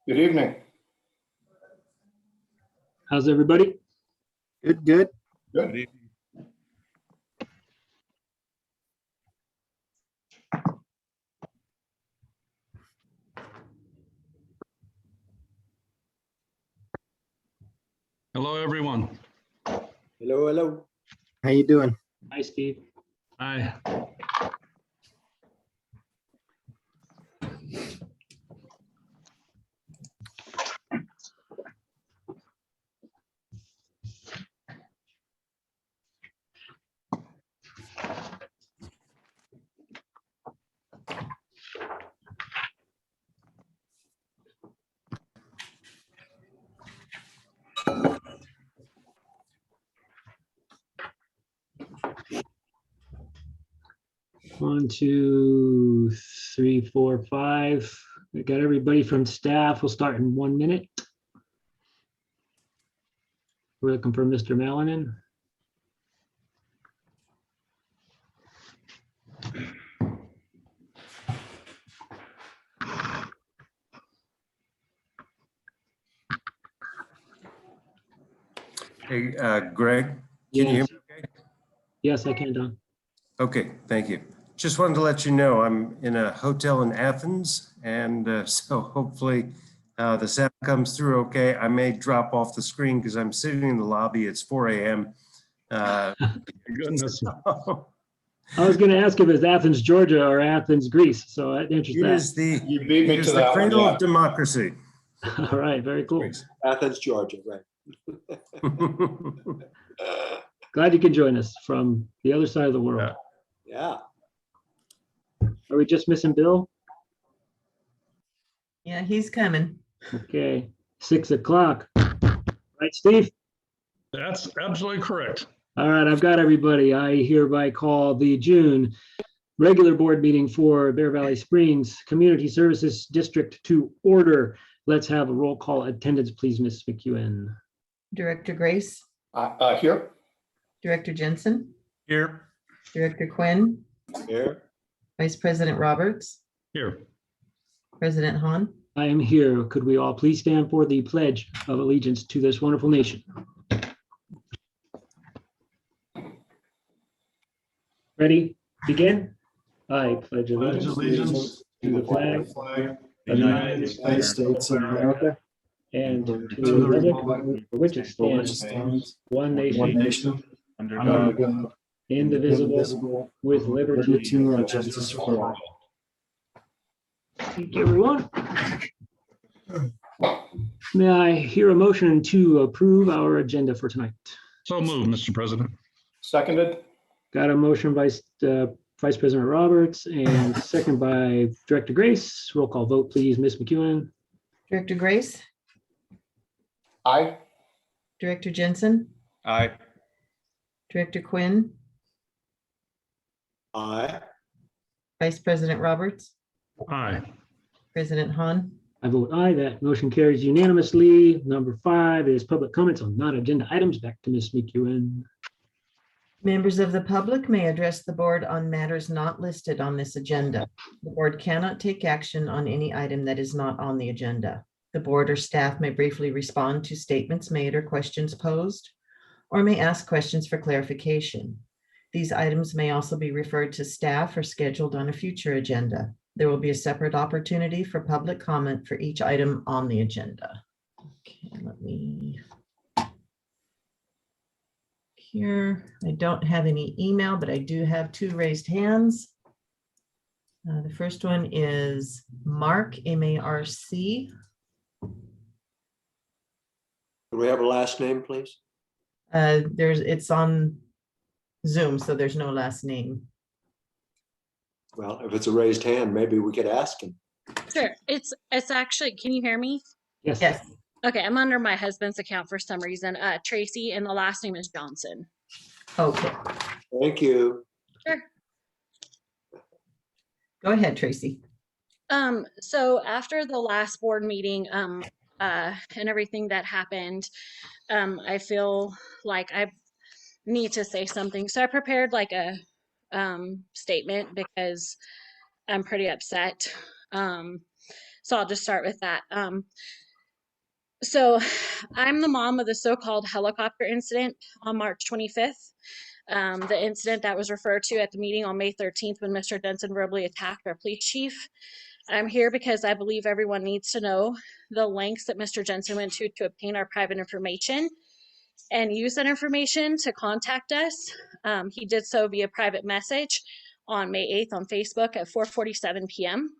Good evening. How's everybody? Good, good. Good. Hello, everyone. Hello, hello. How you doing? Hi, Steve. Hi. One, two, three, four, five. We got everybody from staff. We'll start in 1 minute. We're looking for Mr. Malinan. Hey, Greg, can you hear Yes. me okay? Yes, I can, Don. Okay, thank you. Just wanted to let you know I'm in a hotel in Athens, and so hopefully the sound comes through okay. I may drop off the screen because I'm sitting in the lobby. It's 4 a.m. Goodness. I was going to ask if it's Athens, Georgia or Athens, Greece. So that It interests is the, You beat me it is to the that one, cradle yeah. of democracy. that. All right, very cool. Athens, Georgia, right. Glad you could join us from the other side of the world. Yeah. Are we just missing Bill? Yeah, he's coming. Okay, 6 o'clock. Right, Steve? That's absolutely correct. All right, I've got everybody. I hereby call the June regular board meeting for Bear Valley Springs Community Services District to order. Let's have a roll call attendance, please, Ms. McEwen. Director Grace, Here. Director Jensen, Here. Director Quinn, Here. Vice President Roberts, Here. President Hahn. I am here. Could we all please stand for the Pledge of Allegiance to this wonderful nation? Ready? Begin. I pledge allegiance to the flag of the United States of America and to the republic for which it stands, one nation, under God, indivisible, with liberty and justice for all. Thank you, everyone. May I hear a motion to approve our agenda for tonight? So moved, Mr. President. Seconded. Got a motion by Vice President Roberts and second by Director Grace. Roll call vote, please. Ms. McEwen. Director Grace, Aye. Director Jensen, Aye. Director Quinn, Aye. Vice President Roberts, Aye. President Hahn. I vote aye. That motion carries unanimously. Number 5 is public comments on non-agenda items. Back to Ms. McEwen. Members of the public may address the board on matters not listed on this agenda. The board cannot take action on any item that is not on the agenda. The board or staff may briefly respond to statements made or questions posed, or may ask questions for clarification. These items may also be referred to staff or scheduled on a future agenda. There will be a separate opportunity for public comment for each item on the agenda. Okay, let me. Here, I don't have any email, but I do have 2 raised hands. The first one is Mark, M-A-R-C. Do we have a last name, please? It's on Zoom, so there's no last name. Well, if it's a raised hand, maybe we could ask him. Sure. It's actually, can you hear me? Yes. Yes, Okay, I'm under my husband's account for some reason. Tracy, and the last name is Johnson. okay. Thank you. Sure. Go ahead, Tracy. So after the last board meeting, and everything that happened, I feel like I need to say something. So I prepared like a statement because I'm pretty upset. So I'll just start with that. So I'm the mom of the so-called helicopter incident on March 25th. The incident that was referred to at the meeting on May 13th when Mr. Denson verbally attacked our police chief. I'm here because I believe everyone needs to know the lengths that Mr. Jensen went to obtain our private information and use that information to contact us. He did so via private message on May 8th on Facebook at 4:47 p.m.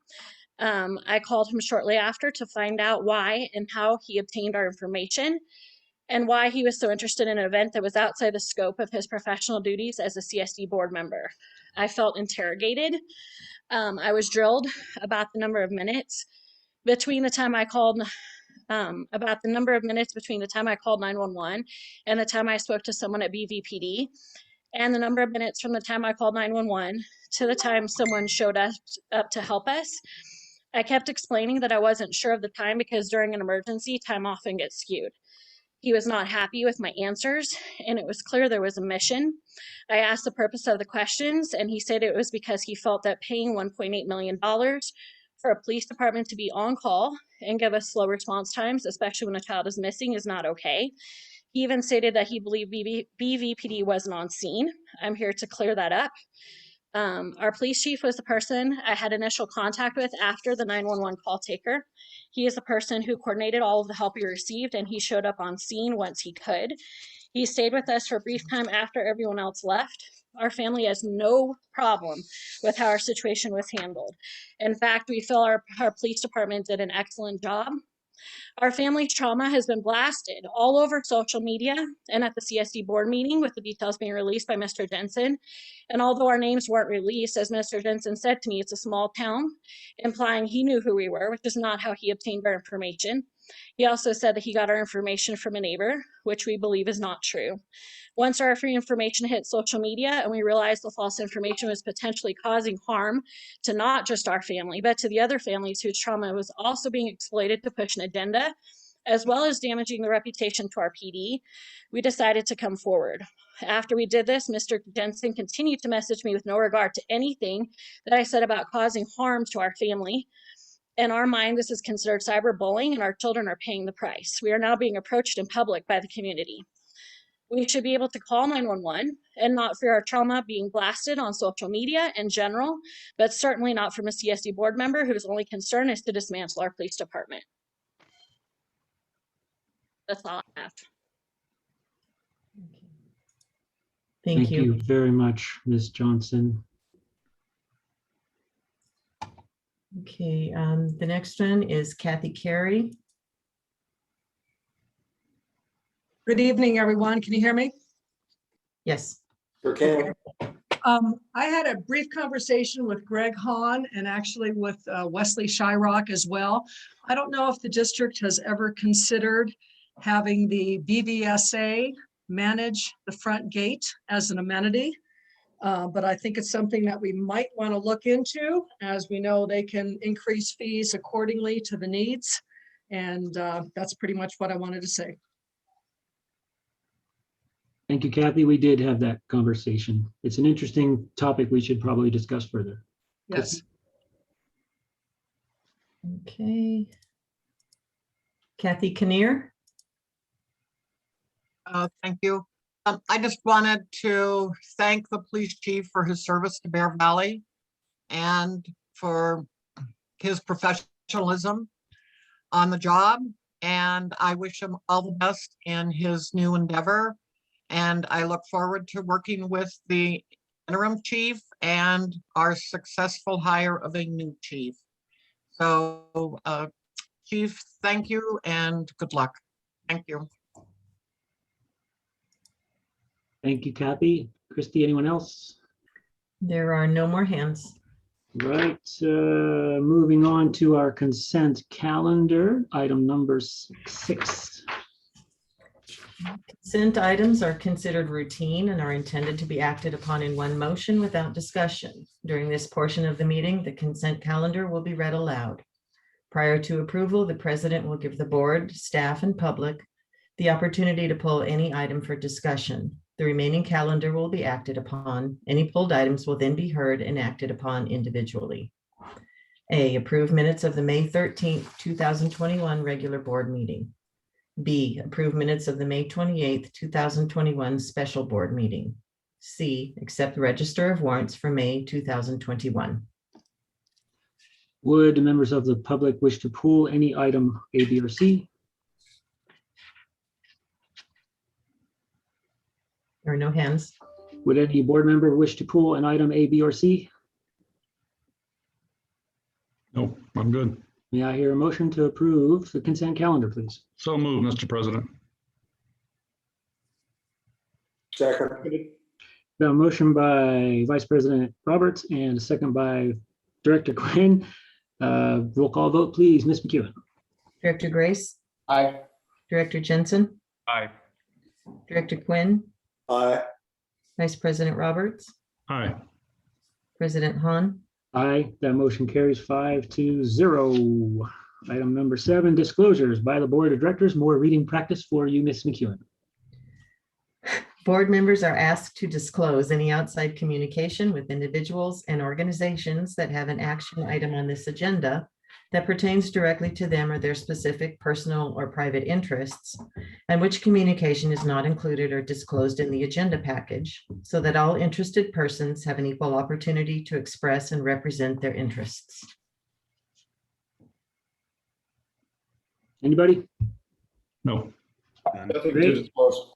I called him shortly after to find out why and how he obtained our information and why he was so interested in an event that was outside the scope of his professional duties as a CSD board member. I felt interrogated. I was drilled about the number of minutes between the time I called, about the number of minutes between the time I called 911 and the time I spoke to someone at BVPD, and the number of minutes from the time I called 911 to the time someone showed up to help us. I kept explaining that I wasn't sure of the time because during an emergency, time often gets skewed. He was not happy with my answers, and it was clear there was a mission. I asked the purpose of the questions, and he said it was because he felt that paying $1.8 million for a police department to be on call and give us slow response times, especially when a child is missing, is not okay. He even stated that he believed BVPD wasn't on scene. I'm here to clear that up. Our police chief was the person I had initial contact with after the 911 call taker. He is the person who coordinated all of the help we received, and he showed up on scene once he could. He stayed with us for a brief time after everyone else left. Our family has no problem with how our situation was handled. In fact, we feel our police department did an excellent job. Our family's trauma has been blasted all over social media and at the CSD board meeting, with the details being released by Mr. Jensen. And although our names weren't released, as Mr. Jensen said to me, it's a small town, implying he knew who we were, which is not how he obtained our information. He also said that he got our information from a neighbor, which we believe is not true. Once our free information hit social media and we realized the false information was potentially causing harm to not just our family, but to the other families whose trauma was also being exploited to push an agenda, as well as damaging the reputation to our PD, we decided to come forward. After we did this, Mr. Jensen continued to message me with no regard to anything that I said about causing harm to our family. In our mind, this is considered cyberbullying, and our children are paying the price. We are now being approached in public by the community. We should be able to call 911 and not fear our trauma being blasted on social media in general, but certainly not from a CSD board member whose only concern is to dismantle our police department. That's all I have. Thank you. very much, Ms. Johnson. Okay, the next one is Kathy Carey. Good evening, everyone. Can you hear me? Yes. Sure can. I had a brief conversation with Greg Hahn and actually with Wesley Shyrock as well. I don't know if the district has ever considered having the BVSA manage the front gate as an amenity. But I think it's something that we might want to look into. As we know, they can increase fees accordingly to the needs. And that's pretty much what I wanted to say. Thank you, Kathy. We did have that conversation. It's an interesting topic we should probably discuss further. Yes. Okay. Kathy Kinnear. Thank you. I just wanted to thank the police chief for his service to Bear Valley and for his professionalism on the job. And I wish him all the best in his new endeavor. And I look forward to working with the interim chief and our successful hire of a new chief. So, Chief, thank you and good luck. Thank you. Thank you, Kathy. Christy, anyone else? There are no more hands. Right, moving on to our consent calendar, item number 6. Consent items are considered routine and are intended to be acted upon in one motion without discussion. During this portion of the meeting, the consent calendar will be read aloud. Prior to approval, the president will give the board, staff, and public the opportunity to pull any item for discussion. The remaining calendar will be acted upon. Any pulled items will then be heard and acted upon individually. A, approve minutes of the May 13th, 2021 regular board meeting. B, approve minutes of the May 28th, 2021 special board meeting. C, accept the register of warrants for May 2021. Would members of the public wish to pull any item A, B, or C? There are no hands. Would any board member wish to pull an item A, B, or C? Nope, I'm good. May I hear a motion to approve the consent calendar, please? So moved, Mr. President. Second. Now, a motion by Vice President Roberts and a second by Director Quinn. Roll call vote, please. Ms. McEwen. Director Grace, Aye. Director Jensen, Aye. Director Quinn, Aye. Vice President Roberts, Aye. President Hahn. Aye, that motion carries 5-0. Item number 7, disclosures by the Board of Directors. More reading practice for you, Ms. McEwen. Board members are asked to disclose any outside communication with individuals and organizations that have an action item on this agenda that pertains directly to them or their specific personal or private interests, and which communication is not included or disclosed in the agenda package, so that all interested persons have an equal opportunity to express and represent their interests. Anybody? No. Nothing to Great. disclose.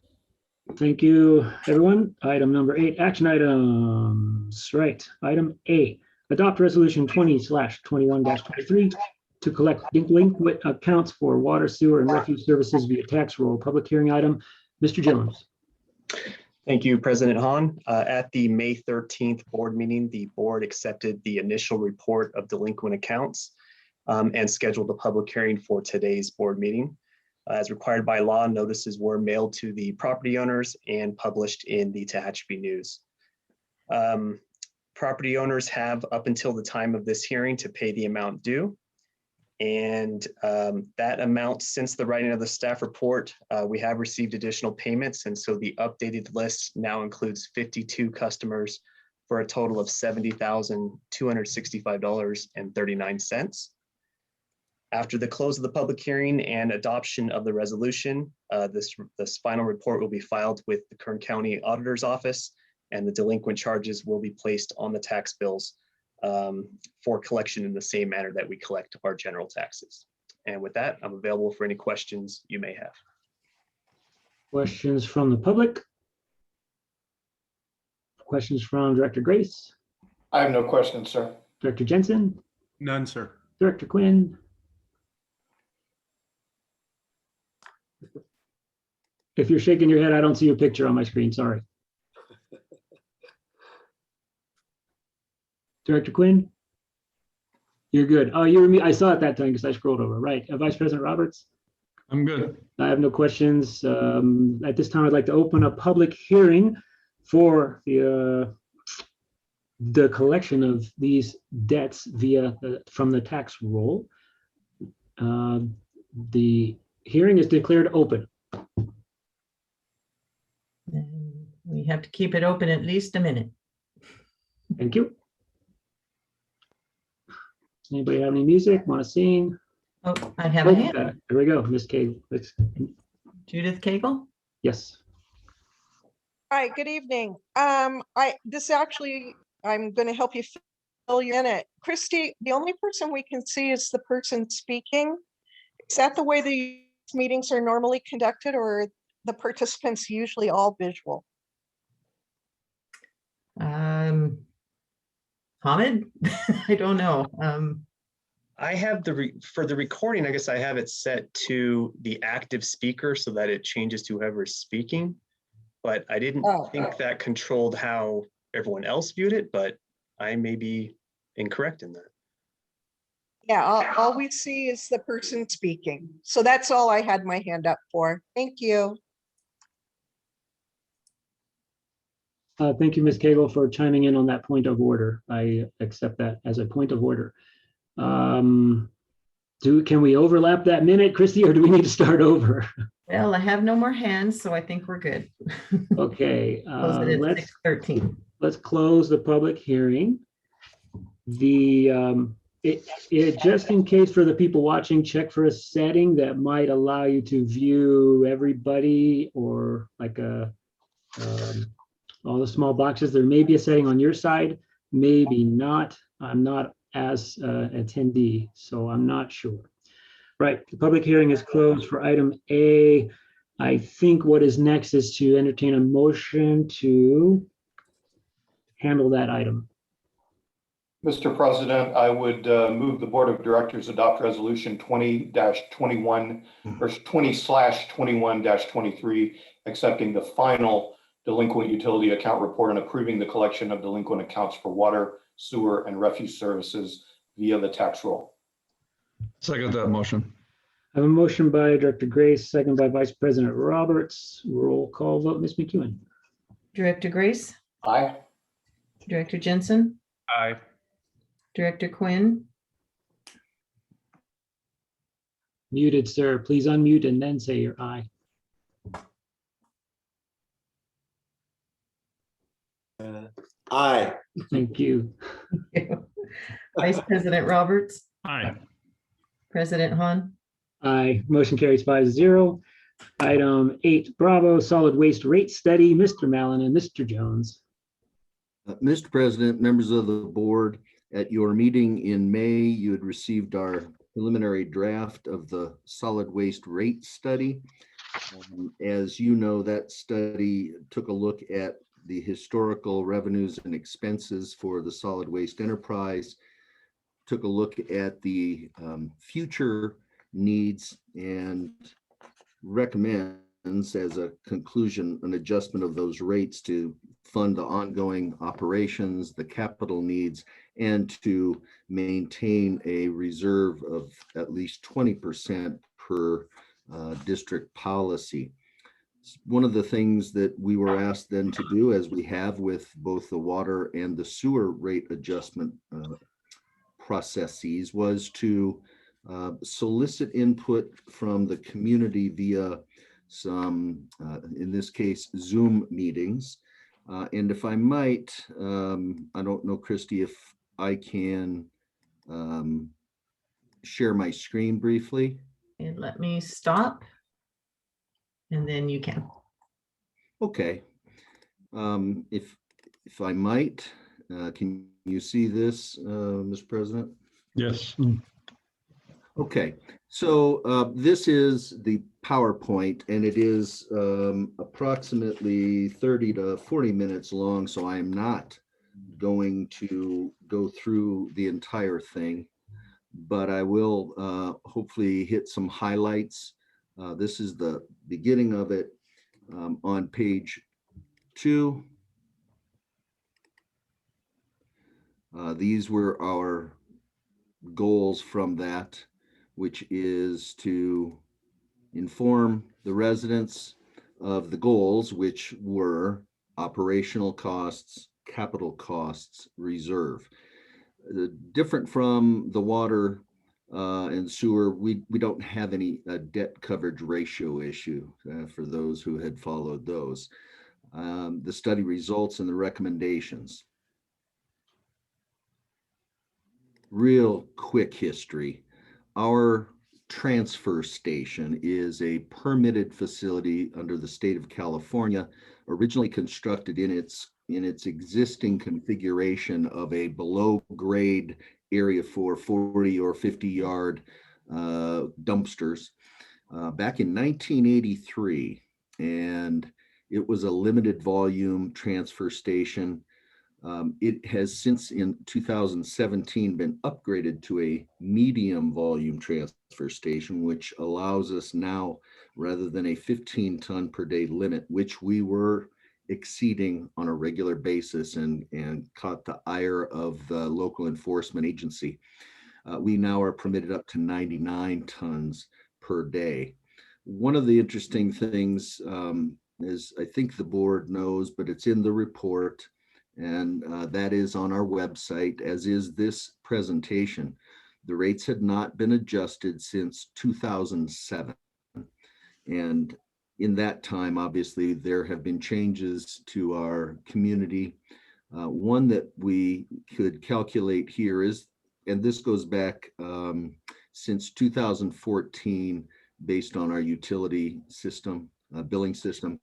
Thank you, everyone. Item number 8, action items. Right. Item A, adopt resolution 20/21-23 to collect delinquent accounts for water, sewer, and refuse services via tax roll. Public hearing item. Mr. Jones. Thank you, President Hahn. At the May 13th board meeting, the board accepted the initial report of delinquent accounts and scheduled a public hearing for today's board meeting. As required by law, notices were mailed to the property owners and published in the Tehachapi News. Property owners have up until the time of this hearing to pay the amount due. And that amount, since the writing of the staff report, we have received additional payments. And so the updated list now includes 52 customers for a total of $70,265.39. After the close of the public hearing and adoption of the resolution, this final report will be filed with the Kern County Auditor's Office, and the delinquent charges will be placed on the tax bills for collection in the same manner that we collect our general taxes. And with that, I'm available for any questions you may have. Questions from the public? Questions from Director Grace? I have no questions, sir. Director Jensen? None, sir. Director Quinn? If you're shaking your head, I don't see your picture on my screen, sorry. Director Quinn? You're good. Oh, you were me. I saw it that time because I scrolled over. Right. Vice President Roberts? I'm good. I have no questions. At this time, I'd like to open a public hearing for the collection of these debts from the tax roll. The hearing is declared open. And we have to keep it open at least a minute. Thank you. Anybody have any music? Want to sing? Oh, I have a hand. Here we go, Ms. K. Judith Cagle? Yes. Hi, good evening. I'm going to help you fill you in it. Christy, the only person we can see is the person speaking. Is that the way the meetings are normally conducted, or are the participants usually all visual? Hamid? I don't know. I have for the recording, I guess I have it set to the active speaker so that it changes to whoever's speaking. But I didn't think that controlled how everyone else viewed it, but I may be incorrect in that. Yeah, all we see is the person speaking. So that's all I had my hand up for. Thank you. Thank you, Ms. Cagle, for chiming in on that point of order. I accept that as a point of order. Can we overlap that minute, Christy, or do we need to start over? Well, I have no more hands, so I think we're good. Okay, Close it at 6:13. let's close the public hearing. The Just in case for the people watching, check for a setting that might allow you to view everybody or like all the small boxes. There may be a setting on your side, maybe not. I'm not as attendee, so I'm not sure. Right, the public hearing is closed for item A. I think what is next is to entertain a motion to handle that item. Mr. President, I would move the Board of Directors adopt Resolution 20-21 or 20/21-23, accepting the final delinquent utility account report and approving the collection of delinquent accounts for water, sewer, and refuse services via the tax roll. Second that motion. I have a motion by Director Grace, second by Vice President Roberts. Roll call vote, Ms. McEwen. Director Grace, Aye. Director Jensen, Aye. Director Quinn, Muted, sir. Please unmute and then say your aye. Aye. Thank you. Vice President Roberts, Aye. President Hahn. Aye. Motion carries 5-0. Item 8, Bravo Solid Waste Rate Study, Mr. Mallon and Mr. Jones. Mr. President, members of the board, at your meeting in May, you had received our preliminary draft of the solid waste rate study. As you know, that study took a look at the historical revenues and expenses for the solid waste enterprise, took a look at the future needs, and recommends as a conclusion an adjustment of those rates to fund the ongoing operations, the capital needs, and to maintain a reserve of at least 20% per district policy. One of the things that we were asked then to do, as we have with both the water and the sewer rate adjustment processes, was to solicit input from the community via some, in this case, Zoom meetings. And if I might, I don't know, Christy, if I can share my screen briefly. And let me stop. And then you can. Okay. If I might, can you see this, Mr. President? Yes. Okay, so this is the PowerPoint, and it is approximately 30 to 40 minutes long, so I am not going to go through the entire thing, but I will hopefully hit some highlights. This is the beginning of it on page 2. These were our goals from that, which is to inform the residents of the goals, which were operational costs, capital costs, reserve. Different from the water and sewer, we don't have any debt coverage ratio issue for those who had followed those. The study results and the recommendations. Real quick history. Our transfer station is a permitted facility under the state of California, originally constructed in its existing configuration of a below grade area for 40 or 50 yard dumpsters back in 1983. And it was a limited volume transfer station. It has since in 2017 been upgraded to a medium volume transfer station, which allows us now, rather than a 15-ton per day limit, which we were exceeding on a regular basis and caught the ire of the local enforcement agency, we now are permitted up to 99 tons per day. One of the interesting things is, I think the board knows, but it's in the report, and that is on our website, as is this presentation. The rates had not been adjusted since 2007. And in that time, obviously, there have been changes to our community. One that we could calculate here is and this goes back since 2014, based on our utility system, billing system,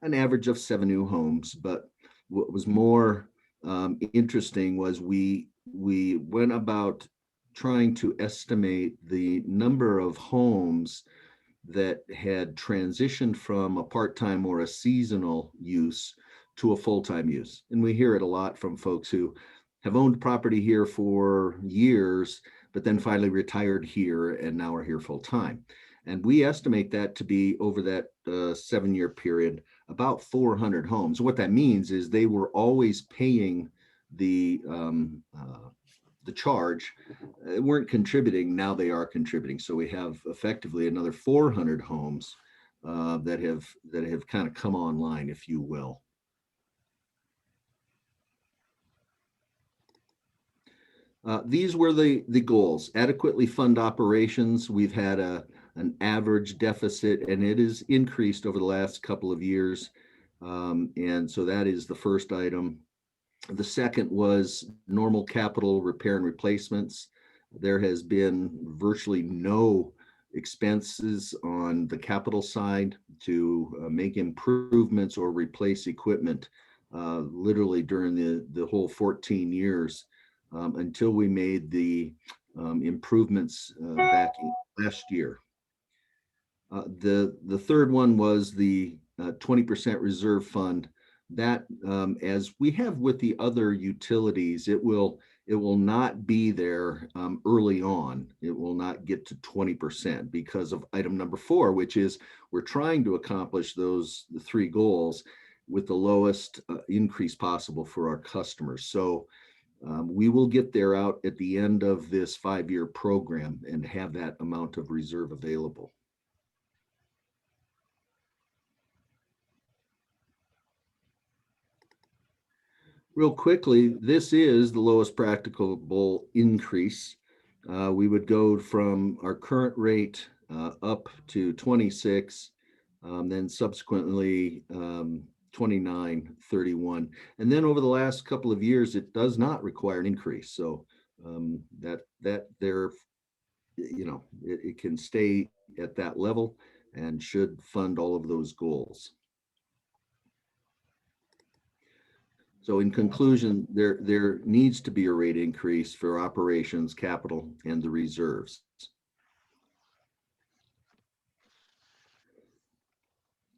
an average of 7 new homes. But what was more interesting was we went about trying to estimate the number of homes that had transitioned from a part-time or a seasonal use to a full-time use. And we hear it a lot from folks who have owned property here for years, but then finally retired here and now are here full-time. And we estimate that to be, over that 7-year period, about 400 homes. What that means is they were always paying the charge, weren't contributing. Now they are contributing. So we have effectively another 400 homes that have kind of come online, if you will. These were the goals: adequately fund operations. We've had an average deficit, and it has increased over the last couple of years. And so that is the first item. The second was normal capital repair and replacements. There has been virtually no expenses on the capital side to make improvements or replace equipment, literally during the whole 14 years, until we made the improvements back last year. The third one was the 20% reserve fund. That, as we have with the other utilities, it will not be there early on. It will not get to 20% because of item number 4, which is we're trying to accomplish the 3 goals with the lowest increase possible for our customers. So we will get there out at the end of this 5-year program and have that amount of reserve available. Real quickly, this is the lowest practicable increase. We would go from our current rate up to 26, then subsequently 29, 31. And then over the last couple of years, it does not require an increase. So that there, it can stay at that level and should fund all of those goals. So in conclusion, there needs to be a rate increase for operations, capital, and the reserves.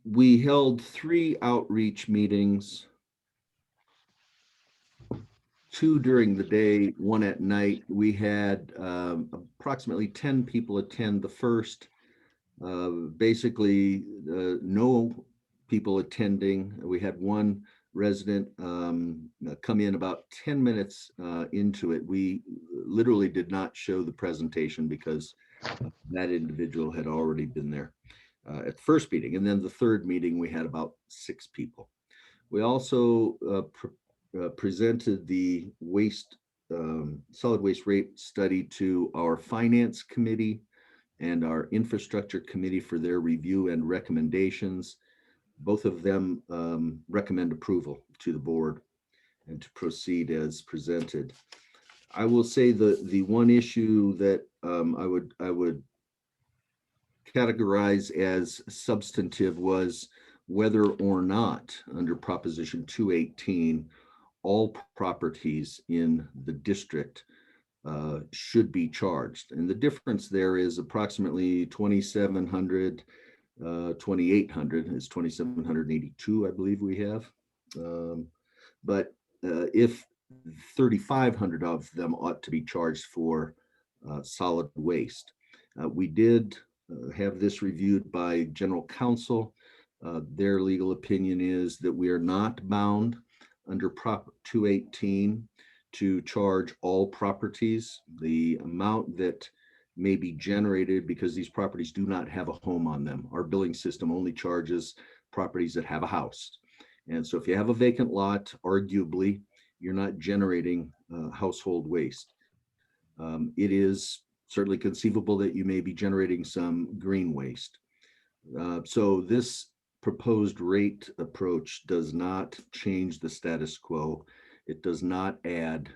We held 3 outreach meetings, 2 during the day, 1 at night. We had approximately 10 people attend the first. Basically, no people attending. We had 1 resident come in about 10 minutes into it. We literally did not show the presentation because that individual had already been there at the first meeting. And then the third meeting, we had about 6 people. We also presented the solid waste rate study to our finance committee and our infrastructure committee for their review and recommendations. Both of them recommend approval to the board and to proceed as presented. I will say the one issue that I would categorize as substantive was whether or not, under Proposition 218, all properties in the district should be charged. And the difference there is approximately 2,700, 2,800 is 2,782, I believe we have. But if 3,500 of them ought to be charged for solid waste. We did have this reviewed by General Counsel. Their legal opinion is that we are not bound under Prop 218 to charge all properties. The amount that may be generated, because these properties do not have a home on them. Our billing system only charges properties that have a house. And so if you have a vacant lot, arguably, you're not generating household waste. It is certainly conceivable that you may be generating some green waste. So this proposed rate approach does not change the status quo. It does not add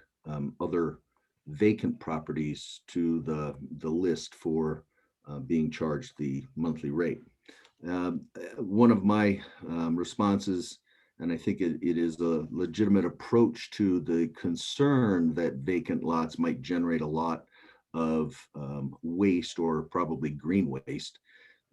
other vacant properties to the list for being charged the monthly rate. One of my responses, and I think it is a legitimate approach to the concern that vacant lots might generate a lot of waste, or probably green waste,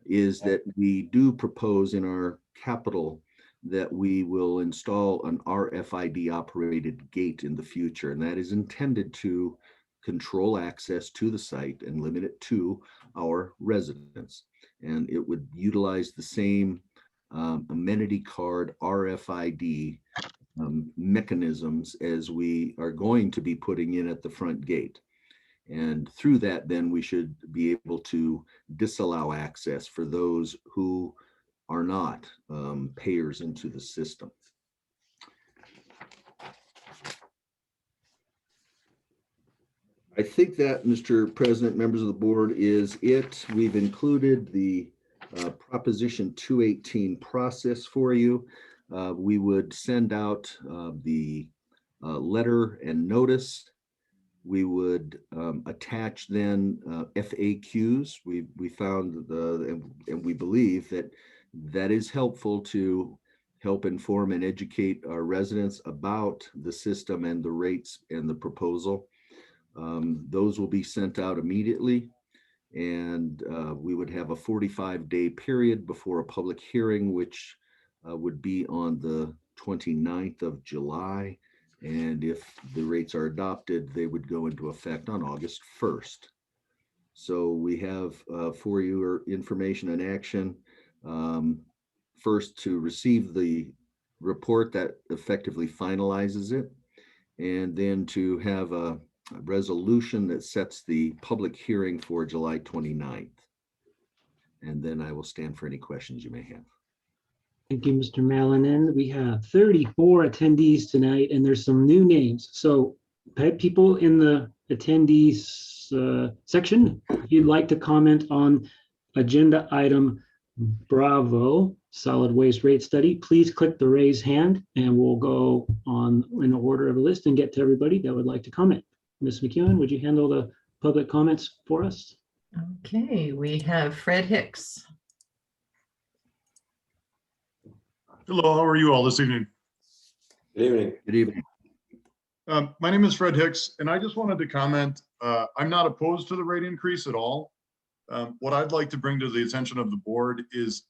is that we do propose in our capital that we will install an RFID operated gate in the future, and that is intended to control access to the site and limit it to our residents. And it would utilize the same amenity card RFID mechanisms as we are going to be putting in at the front gate. And through that, then we should be able to disallow access for those who are not payers into the system. I think that, Mr. President, members of the board, is it. We've included the Proposition 218 process for you. We would send out the letter and notice. We would attach then FAQs. We found and we believe that is helpful to help inform and educate our residents about the system and the rates and the proposal. Those will be sent out immediately, and we would have a 45-day period before a public hearing, which would be on the 29th of July. And if the rates are adopted, they would go into effect on August 1st. So we have for your information and action, first to receive the report that effectively finalizes it, and then to have a resolution that sets the public hearing for July 29th. And then I will stand for any questions you may have. Thank you, Mr. Malinan. We have 34 attendees tonight, and there's some new names. So people in the attendees section, if you'd like to comment on agenda item Bravo, solid waste rate study, please click the raise hand, and we'll go on in order of the list and get to everybody that would like to comment. Ms. McEwen, would you handle the public comments for us? Okay, we have Fred Hicks. Hello, how are you all this evening? Good evening. Good evening. My name is Fred Hicks, and I just wanted to comment. I'm not opposed to the rate increase at all. What I'd like to bring to the attention of the board is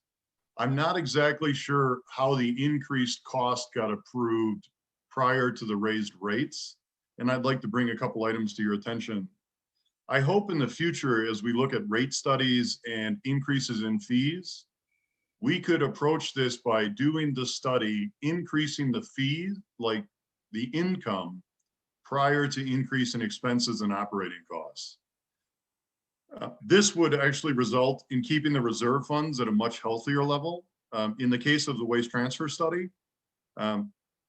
I'm not exactly sure how the increased cost got approved prior to the raised rates, and I'd like to bring a couple items to your attention. I hope in the future, as we look at rate studies and increases in fees, we could approach this by doing the study, increasing the fee, like the income, prior to increase in expenses and operating costs. This would actually result in keeping the reserve funds at a much healthier level. In the case of the waste transfer study,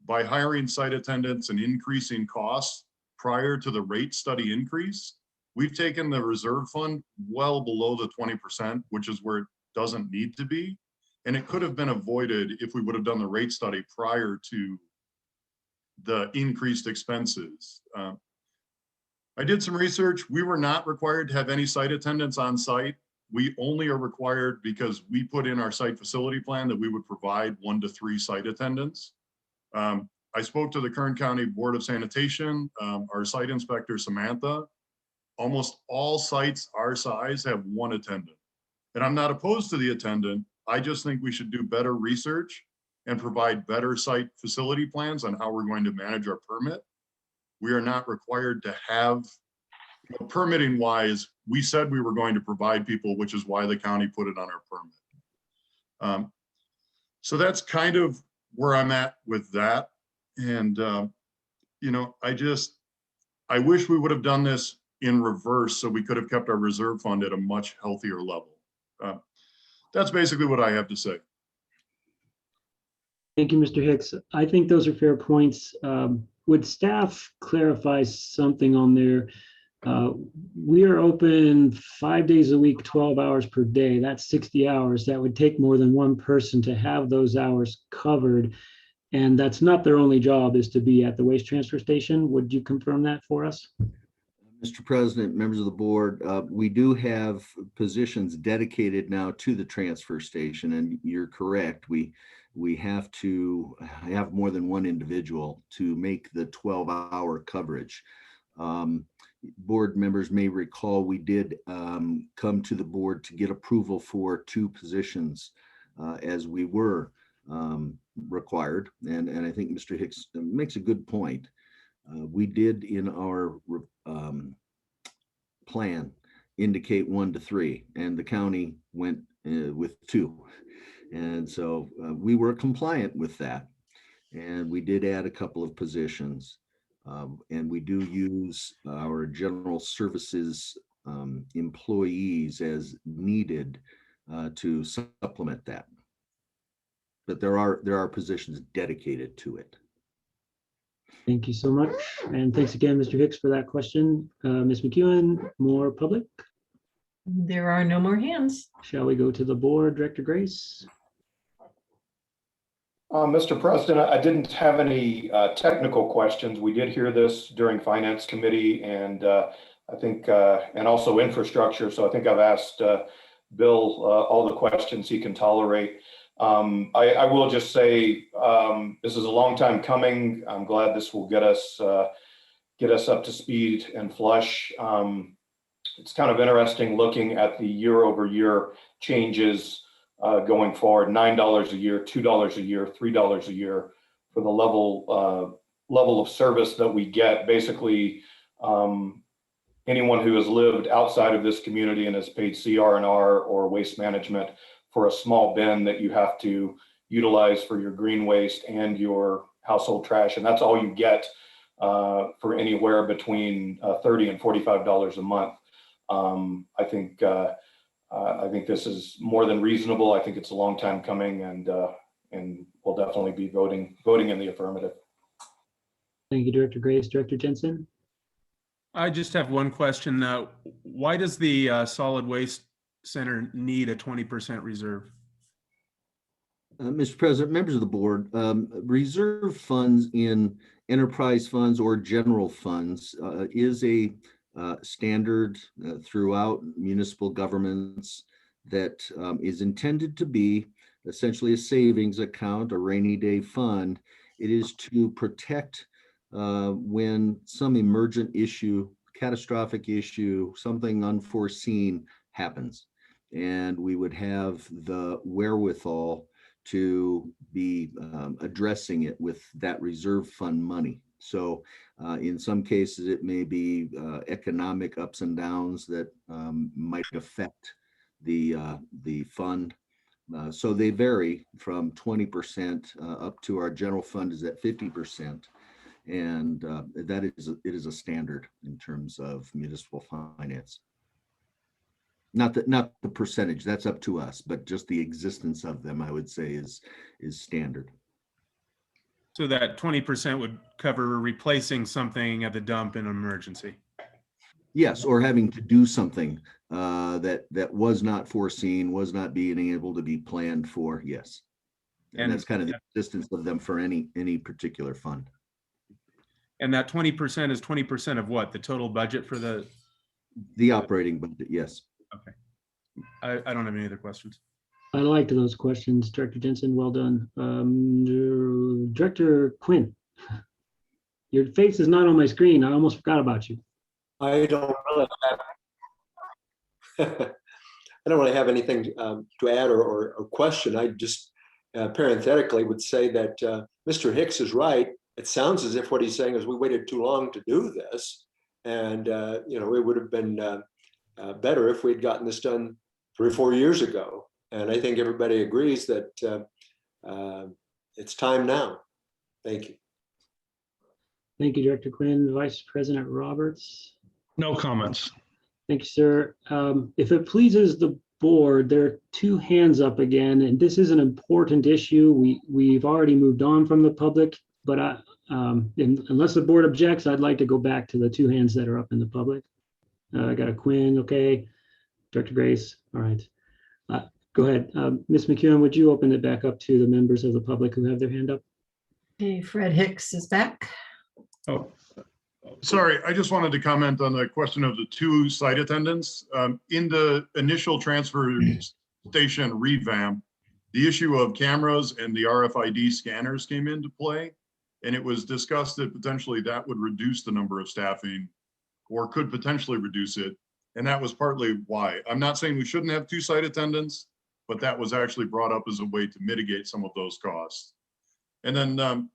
by hiring site attendants and increasing costs prior to the rate study increase, we've taken the reserve fund well below the 20%, which is where it doesn't need to be. And it could have been avoided if we would have done the rate study prior to the increased expenses. I did some research. We were not required to have any site attendants on site. We only are required because we put in our site facility plan that we would provide 1 to 3 site attendants. I spoke to the Kern County Board of Sanitation, our site inspector, Samantha. Almost all sites our size have 1 attendant. And I'm not opposed to the attendant. I just think we should do better research and provide better site facility plans on how we're going to manage our permit. We are not required to have, permitting wise, we said we were going to provide people, which is why the county put it on our permit. So that's kind of where I'm at with that. And, I wish we would have done this in reverse so we could have kept our reserve fund at a much healthier level. That's basically what I have to say. Thank you, Mr. Hicks. I think those are fair points. Would staff clarify something on there? We are open 5 days a week, 12 hours per day. That's 60 hours. That would take more than one person to have those hours covered. And that's not their only job, is to be at the waste transfer station. Would you confirm that for us? Mr. President, members of the board, we do have positions dedicated now to the transfer station, and you're correct. We have to have more than one individual to make the 12-hour coverage. Board members may recall we did come to the board to get approval for 2 positions as we were required. And I think Mr. Hicks makes a good point. We did in our plan indicate 1 to 3, and the county went with 2. And so we were compliant with that. And we did add a couple of positions. And we do use our general services employees as needed to supplement that. But there are positions dedicated to it. Thank you so much. And thanks again, Mr. Hicks, for that question. Ms. McEwen, more public? There are no more hands. Shall we go to the board? Director Grace? Mr. President, I didn't have any technical questions. We did hear this during Finance Committee and I think, and also infrastructure. So I think I've asked Bill all the questions he can tolerate. I will just say this is a long time coming. I'm glad this will get us up to speed and flush. It's kind of interesting looking at the year-over-year changes going forward. $9 a year, $2 a year, $3 a year for the level of service that we get. Basically, anyone who has lived outside of this community and has paid CR&R or waste management for a small bin that you have to utilize for your green waste and your household trash. And that's all you get for anywhere between $30 and $45 a month. I think this is more than reasonable. I think it's a long time coming, and we'll definitely be voting in the affirmative. Thank you, Director Grace. Director Jensen? I just have one question. Why does the Solid Waste Center need a 20% reserve? Mr. President, members of the board, reserve funds in enterprise funds or general funds is a standard throughout municipal governments that is intended to be essentially a savings account, a rainy day fund. It is to protect when some emergent issue, catastrophic issue, something unforeseen happens. And we would have the wherewithal to be addressing it with that reserve fund money. So in some cases, it may be economic ups and downs that might affect the fund. So they vary from 20% up to our general fund is at 50%. And it is a standard in terms of municipal finance. Not the percentage, that's up to us, but just the existence of them, I would say, is standard. So that 20% would cover replacing something at the dump in an emergency? Yes, or having to do something that was not foreseen, was not being able to be planned for, yes. And that's kind of the existence of them for any particular fund. And that 20% is 20% of what? The total budget for the operating budget, yes. Okay. I don't have any other questions. I liked those questions, Director Jensen. Well done. Director Quinn, your face is not on my screen. I almost forgot about you. I don't really have anything to add or question. I just parenthetically would say that Mr. Hicks is right. It sounds as if what he's saying is we waited too long to do this, and it would have been better if we'd gotten this done 3 or 4 years ago. And I think everybody agrees that it's time now. Thank you. Thank you, Director Quinn. Vice President Roberts. No comments. Thank you, sir. If it pleases the board, there are 2 hands up again, and this is an important issue. We've already moved on from the public, but unless the board objects, I'd like to go back to the 2 hands that are up in the public. I got a Quinn, okay. Director Grace, all right. Go ahead. Ms. McEwen, would you open it back up to the members of the public who have their hand up? Okay, Fred Hicks is back. Oh, Sorry, I just wanted to comment on the question of the 2 site attendants. In the initial transfer station revamp, the issue of cameras and the RFID scanners came into play. And it was discussed that potentially that would reduce the number of staffing or could potentially reduce it. And that was partly why. I'm not saying we shouldn't have 2 site attendants, but that was actually brought up as a way to mitigate some of those costs. And then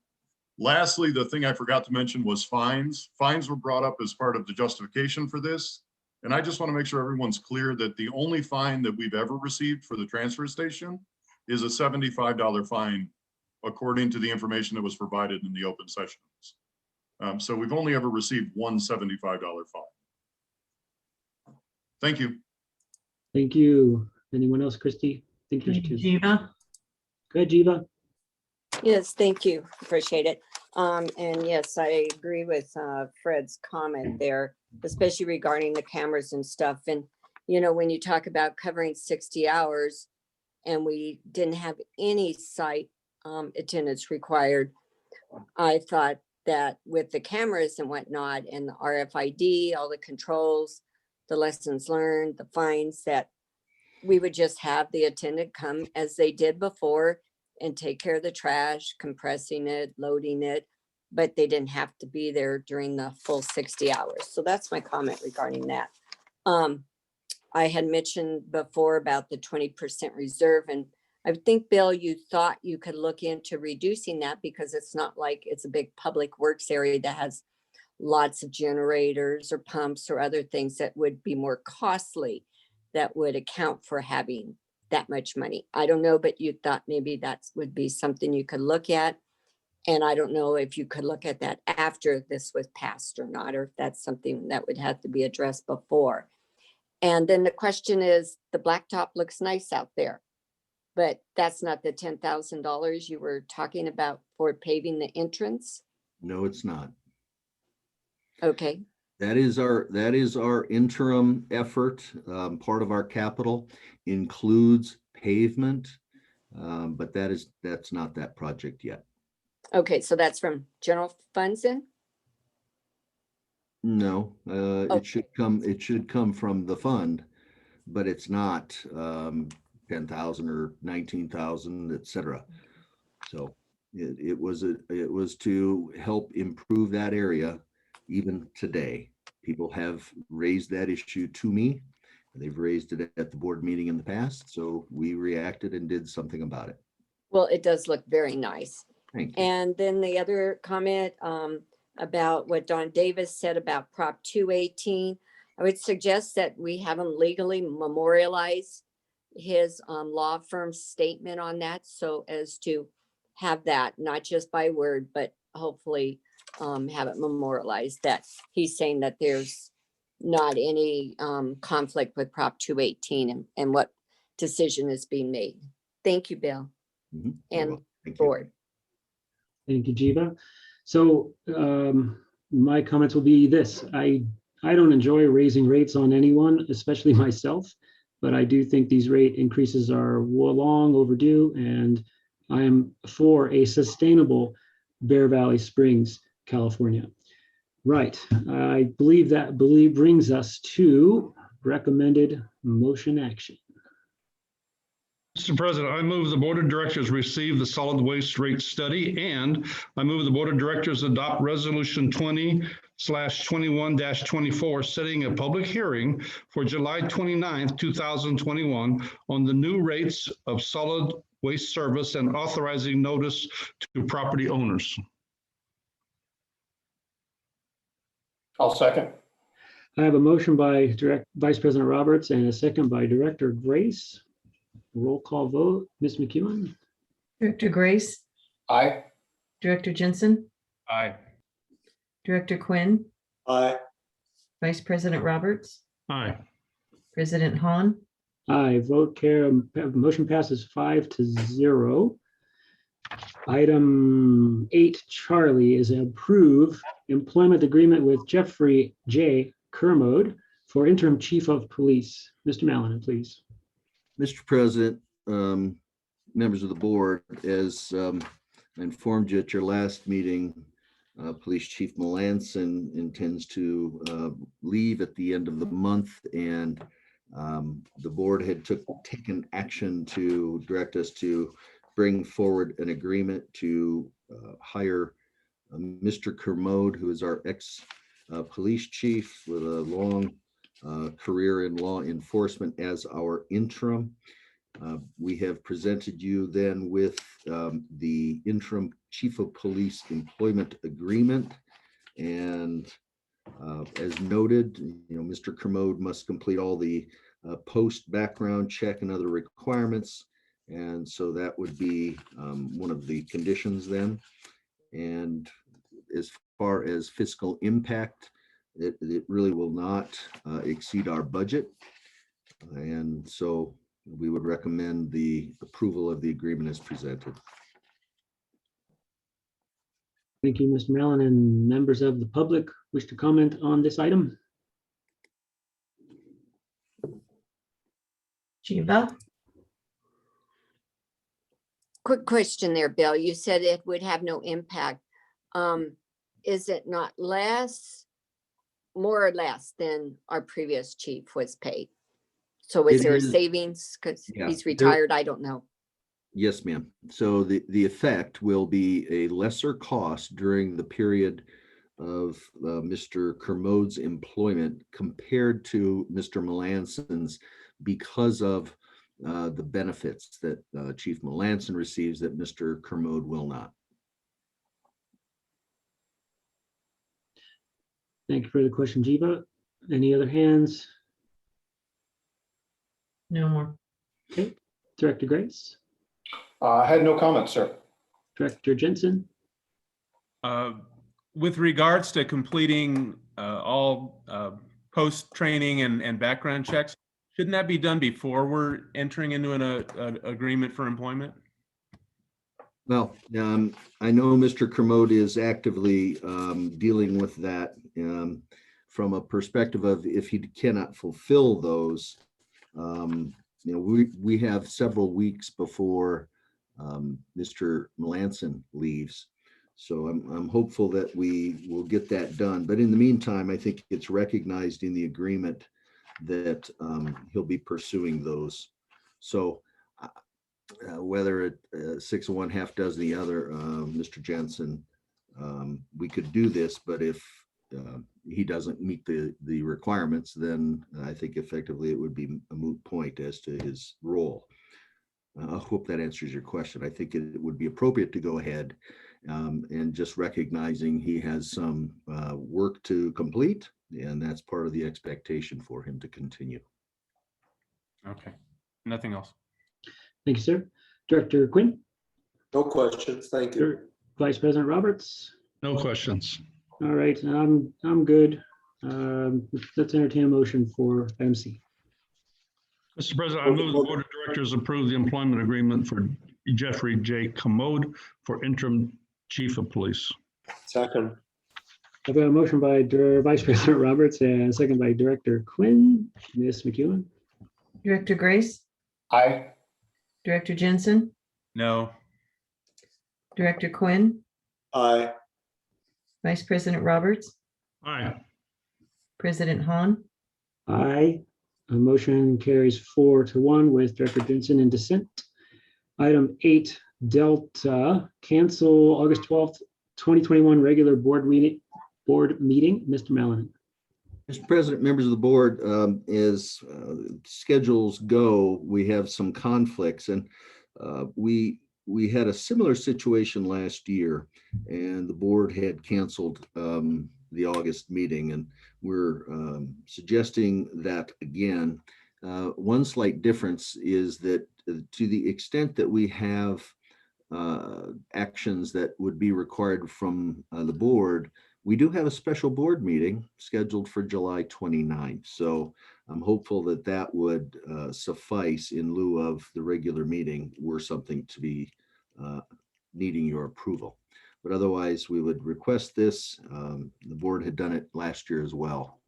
lastly, the thing I forgot to mention was fines. Fines were brought up as part of the justification for this. And I just want to make sure everyone's clear that the only fine that we've ever received for the transfer station is a $75 fine, according to the information that was provided in the open sessions. So we've only ever received one $75 fine. Thank you. Thank you. Anyone else, Christy? I think there's 2. Geva? Go ahead, Geva. Yes, thank you. Appreciate it. And yes, I agree with Fred's comment there, especially regarding the cameras and stuff. And, you know, when you talk about covering 60 hours and we didn't have any site attendance required, I thought that with the cameras and whatnot and the RFID, all the controls, the lessons learned, the fines, that we would just have the attendant come as they did before and take care of the trash, compressing it, loading it, but they didn't have to be there during the full 60 hours. So that's my comment regarding that. I had mentioned before about the 20% reserve, and I think, Bill, you thought you could look into reducing that because it's not like it's a big public works area that has lots of generators or pumps or other things that would be more costly that would account for having that much money. I don't know, but you thought maybe that would be something you could look at. And I don't know if you could look at that after this was passed or not, or if that's something that would have to be addressed before. And then the question is, the blacktop looks nice out there, but that's not the $10,000 you were talking about for paving the entrance? No, it's not. Okay. That is our interim effort. Part of our capital includes pavement, but that's not that project yet. Okay, so that's from general funds then? No, Okay. it should come from the fund, but it's not 10,000 or 19,000, et cetera. So it was to help improve that area. Even today, people have raised that issue to me. They've raised it at the board meeting in the past, so we reacted and did something about it. Well, it does look very nice. Thank you. And then the other comment about what Don Davis said about Prop 218, I would suggest that we have him legally memorialize his law firm statement on that, so as to have that, not just by word, but hopefully have it memorialized that he's saying that there's not any conflict with Prop 218 and what decision is being made. Thank you, Bill. Mm-hmm. And Thank you. board. Thank you, Geva. So my comments will be this. I don't enjoy raising rates on anyone, especially myself, but I do think these rate increases are long overdue, and I am for a sustainable Bear Valley Springs, California. Right, I believe that brings us to recommended motion action. Mr. President, I move the Board of Directors receive the solid waste rate study, and I move the Board of Directors adopt Resolution 20/21-24, setting a public hearing for July 29th, 2021 on the new rates of solid waste service and authorizing notice to property owners. I'll second. I have a motion by Vice President Roberts and a second by Director Grace. Roll call vote. Ms. McEwen? Director Grace, Aye. Director Jensen, Aye. Director Quinn, Aye. Vice President Roberts, Aye. President Hahn, Aye, vote carry. Motion passes 5-0. Item 8, Charlie, is approve employment agreement with Jeffrey J. Kermode for interim chief of police. Mr. Mallon, please. Mr. President, members of the board, as I informed you at your last meeting, Police Chief Melanson intends to leave at the end of the month, and the board had taken action to direct us to bring forward an agreement to hire Mr. Kermode, who is our ex-police chief with a long career in law enforcement, as our interim. We have presented you then with the interim chief of police employment agreement. And as noted, Mr. Kermode must complete all the post background check and other requirements. And so that would be one of the conditions then. And as far as fiscal impact, it really will not exceed our budget. And so we would recommend the approval of the agreement as presented. Thank you, Mr. Mallon, and members of the public wish to comment on this item. Geva? Quick question there, Bill. You said it would have no impact. Is it not less, more or less than our previous chief was paid? So is It there a is- savings because Yeah, he's retired? I don't know. Yes, ma'am. So the effect will be a lesser cost during the period of Mr. Kermode's employment compared to Mr. Melanson's, because of the benefits that Chief Melanson receives that Mr. Kermode will not. Thank you for the question, Geva. Any other hands? No more. Okay, Director Grace, I had no comments, sir. Director Jensen, With regards to completing all post-training and background checks, shouldn't that be done before we're entering into an agreement for employment? Well, I know Mr. Kermode is actively dealing with that from a perspective of if he cannot fulfill those. We have several weeks before Mr. Melanson leaves. So I'm hopeful that we will get that done. But in the meantime, I think it's recognized in the agreement that he'll be pursuing those. So whether it 6 of one, half dozen the other, Mr. Jensen, we could do this, but if he doesn't meet the requirements, then I think effectively it would be a moot point as to his role. I hope that answers your question. I think it would be appropriate to go ahead and just recognizing he has some work to complete, and that's part of the expectation for him to continue. Okay, nothing else. thank you, sir. Director Quinn, No questions. Thank you. Vice President Roberts. No questions. All right, I'm good. Let's entertain a motion for MC. Mr. President, I move the Board of Directors approve the employment agreement for Jeffrey J. Kermode for interim chief of police. Second. I've got a motion by Vice President Roberts and a second by Director Quinn. Ms. McEwen? Director Grace? Aye. Director Jensen? No. Director Quinn? Aye. Vice President Roberts? Aye. President Hahn? Aye. A motion carries 4-1 with Director Jensen in dissent. Item 8, Delta, cancel August 12th, 2021 regular board meeting. Mr. Mallon. Mr. President, members of the board, as schedules go, we have some conflicts, and we had a similar situation last year, and the board had canceled the August meeting, and we're suggesting that again. One slight difference is that to the extent that we have actions that would be required from the board, we do have a special board meeting scheduled for July 29th. So I'm hopeful that that would suffice in lieu of the regular meeting were something to be needing your approval. But otherwise, we would request this. The board had done it last year as well.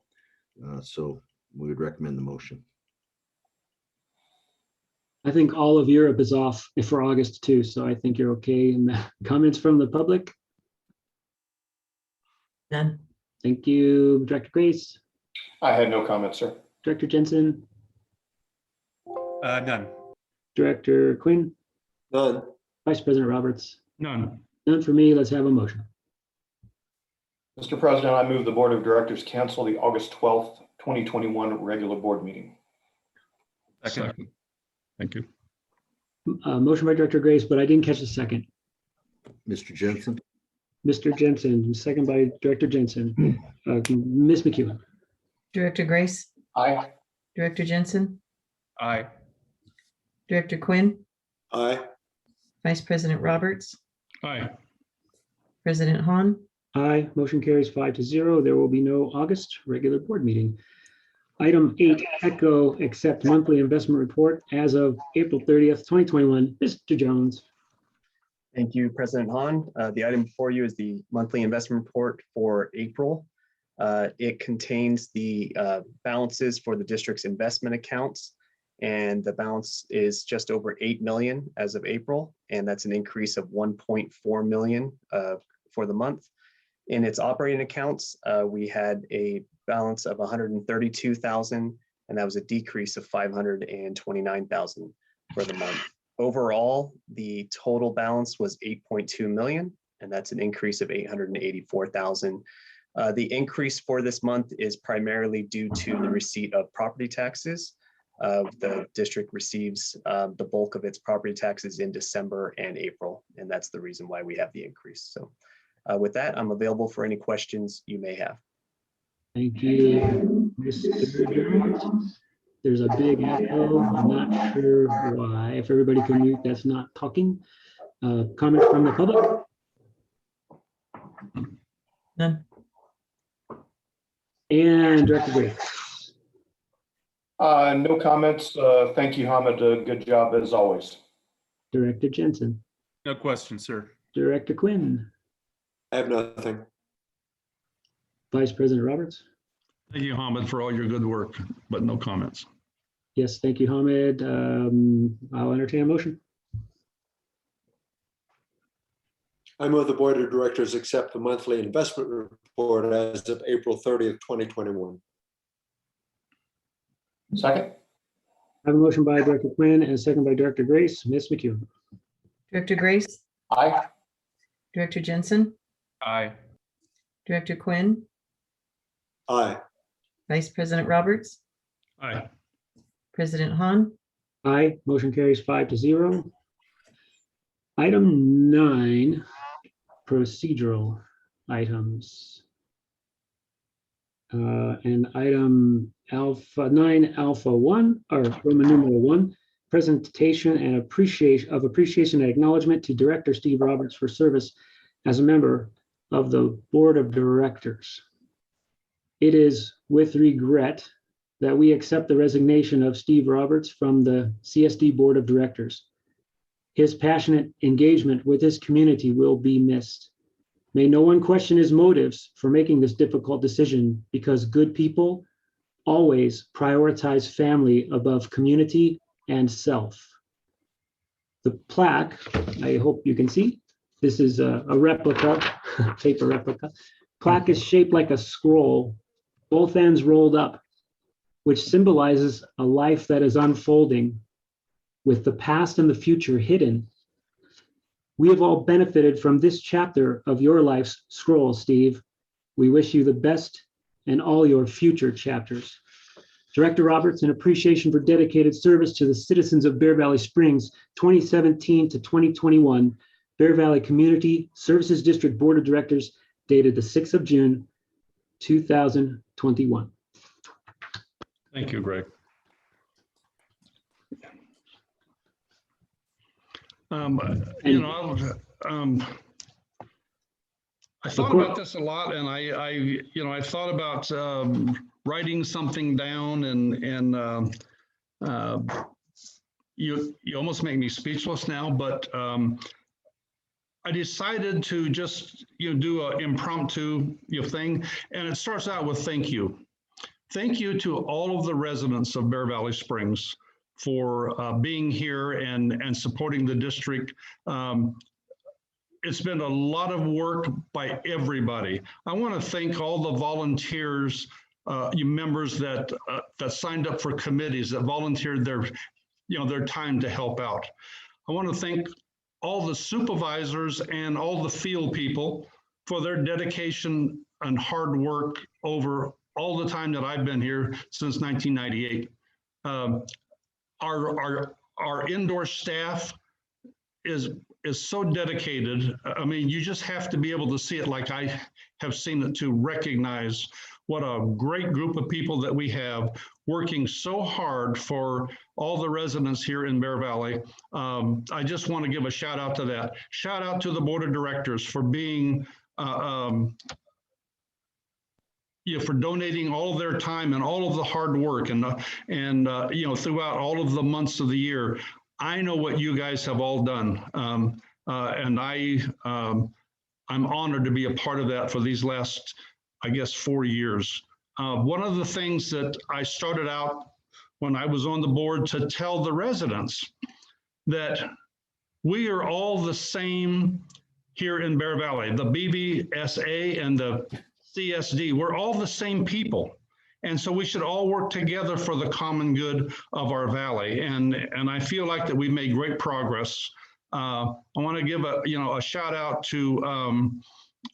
So we would recommend the motion. I think all of Europe is off for August too, so I think you're okay. And comments from the public? None. Thank you, Director Grace. I had no comments, sir. Director Jensen, None. Director Quinn, None. Vice President Roberts. None. None for me. Let's have a motion. Mr. President, I move the Board of Directors cancel the August 12th, 2021 regular board meeting. Second. Thank you. Motion by Director Grace, but I didn't catch the second. Mr. Jensen, Mr. Jensen, second by Director Jensen. Ms. McEwen. Director Grace, Aye. Director Jensen, Aye. Director Quinn, Aye. Vice President Roberts, Aye. President Hahn. Aye. Motion carries 5-0. There will be no August regular board meeting. Item 8, Echo accept monthly investment report as of April 30th, 2021. Mr. Jones. Thank you, President Hahn. The item before you is the monthly investment report for April. It contains the balances for the district's investment accounts, and the balance is just over 8 million as of April, and that's an increase of 1.4 million for the month. In its operating accounts, we had a balance of 132,000, and that was a decrease of 529,000 for the month. Overall, the total balance was 8.2 million, and that's an increase of 884,000. The increase for this month is primarily due to the receipt of property taxes. The district receives the bulk of its property taxes in December and April, and that's the reason why we have the increase. So with that, I'm available for any questions you may have. Thank you, Mr. Jones. There's a big echo. I'm not sure why. If everybody can mute, that's not talking. Comments from the public? None. And Director Grace. No comments. Thank you, Hamid. Good job as always. Director Jensen. No question, sir. Director Quinn. I have nothing. Vice President Roberts. Thank you, Hamid, for all your good work, but no comments. Yes, thank you, Hamid. I'll entertain a motion. I move the Board of Directors accept the monthly investment report as of April 30th, 2021. Second. I have a motion by Director Quinn and a second by Director Grace. Ms. McEwen. Director Grace, Aye. Director Jensen, Aye. Director Quinn, Aye. Vice President Roberts, Aye. President Hahn. Aye. Motion carries 5-0. Item 9, procedural items. And item 9 alpha 1, or Roman numeral 1, presentation and appreciation and acknowledgement to Director Steve Roberts for service as a member of the Board of Directors. It is with regret that we accept the resignation of Steve Roberts from the CSD Board of Directors. His passionate engagement with his community will be missed. May no one question his motives for making this difficult decision, because good people always prioritize family above community and self. The plaque, I hope you can see, this is a replica, paper replica. Plaque is shaped like a scroll, both ends rolled up, which symbolizes a life that is unfolding with the past and the future hidden. We have all benefited from this chapter of your life's scroll, Steve. We wish you the best in all your future chapters. Director Roberts, in appreciation for dedicated service to the citizens of Bear Valley Springs, 2017 to 2021, Bear Valley Community Services District Board of Directors, dated the 6th of June, 2021. Thank you, Greg. I thought about this a lot, and I thought about writing something down, and you almost make me speechless now, but I decided to just do an impromptu thing, and it starts out with thank you. Thank you to all of the residents of Bear Valley Springs for being here and supporting the district. it's been a lot of work by everybody. I want to thank all the volunteers, you members that signed up for committees, that volunteered their time to help out. I want to thank all the supervisors and all the field people for their dedication and hard work over all the time that I've been here since 1998. Our indoor staff is so dedicated. I mean, you just have to be able to see it like I have seen it to recognize what a great group of people that we have working so hard for all the residents here in Bear Valley. I just want to give a shout out to that. Shout out to the board of directors for being, for donating all of their time and all of the hard work and throughout all of the months of the year. I know what you guys have all done. And I'm honored to be a part of that for these last, I guess, 4 years. One of the things that I started out when I was on the board to tell the residents that we are all the same here in Bear Valley, the BVSA and the CSD, we're all the same people. And so we should all work together for the common good of our valley. And I feel like that we made great progress. I want to give a shout out to,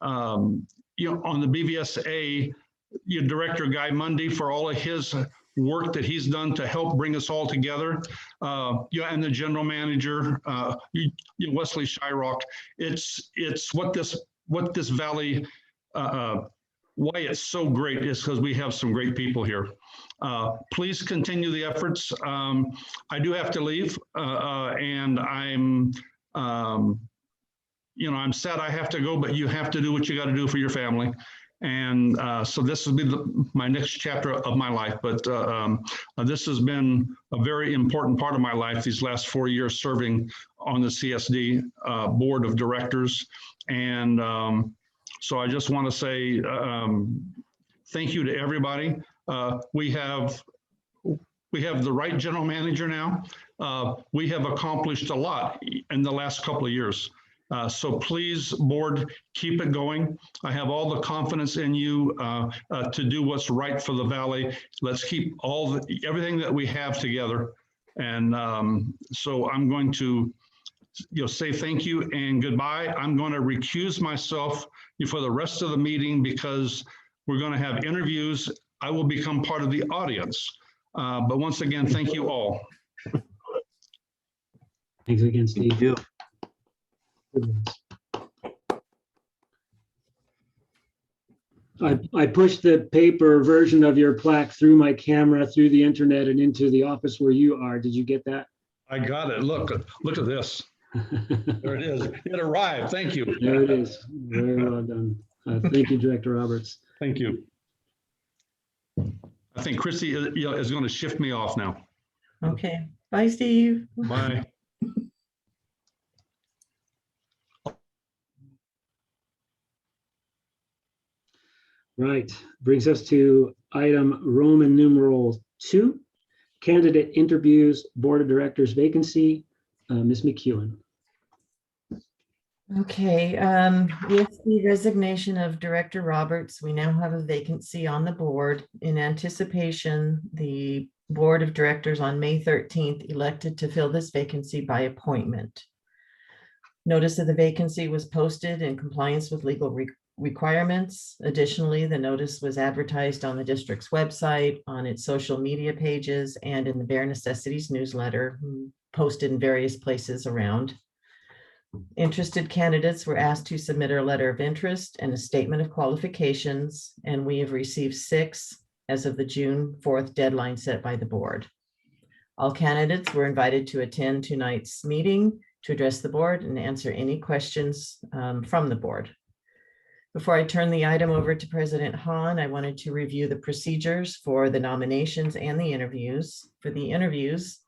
on the BVSA, Director Guy Mundy for all of his work that he's done to help bring us all together. And the general manager, Wesley Shyrock. It's what this valley, why it's so great is because we have some great people here. Please continue the efforts. I do have to leave, and I'm sad I have to go, but you have to do what you got to do for your family. And so this will be my next chapter of my life. But this has been a very important part of my life these last 4 years serving on the CSD board of directors. And so I just want to say thank you to everybody. We have the right general manager now. We have accomplished a lot in the last couple of years. So please, board, keep it going. I have all the confidence in you to do what's right for the valley. Let's keep everything that we have together. And so I'm going to say thank you and goodbye. I'm going to recuse myself for the rest of the meeting because we're going to have interviews. I will become part of the audience. But once again, thank you all. Thanks again, Steve. Thank you. I pushed the paper version of your plaque through my camera, through the internet, and into the office where you are. Did you get that? I got it. Look at this. There it is. It arrived. Thank you. There it is. Very well done. Thank you, Director Roberts. Thank you. I think Christy is going to shift me off now. Okay. Bye, Steve. Bye. Right. Brings us to item Roman numeral 2, candidate interviews, board of directors vacancy. Ms. McEwen. Okay, with the resignation of Director Roberts, we now have a vacancy on the board. In anticipation, the board of directors on May 13th elected to fill this vacancy by appointment. Notice of the vacancy was posted in compliance with legal requirements. Additionally, the notice was advertised on the district's website, on its social media pages, and in the Bare Necessities newsletter, posted in various places around. Interested candidates were asked to submit a letter of interest and a statement of qualifications, and we have received 6 as of the June 4th deadline set by the board. All candidates were invited to attend tonight's meeting to address the board and answer any questions from the board. Before I turn the item over to President Hahn, I wanted to review the procedures for the nominations and the interviews. For the interviews,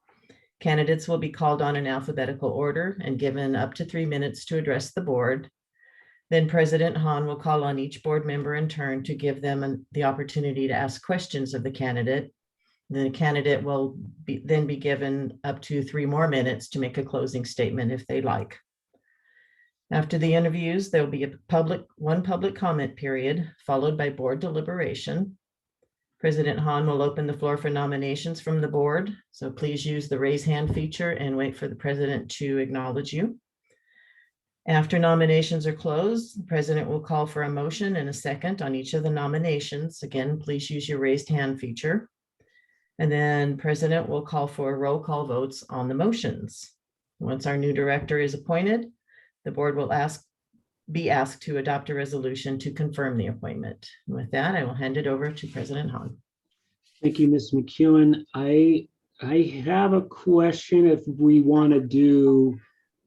candidates will be called on in alphabetical order and given up to 3 minutes to address the board. Then President Hahn will call on each board member in turn to give them the opportunity to ask questions of the candidate. The candidate will then be given up to 3 more minutes to make a closing statement if they like. After the interviews, there will be one public comment period, followed by board deliberation. President Hahn will open the floor for nominations from the board, so please use the raise hand feature and wait for the president to acknowledge you. After nominations are closed, the president will call for a motion and a second on each of the nominations. Again, please use your raised hand feature. And then president will call for roll call votes on the motions. Once our new director is appointed, the board will be asked to adopt a resolution to confirm the appointment. And with that, I will hand it over to President Hahn. Thank you, Ms. McEwen. I have a question if we want to do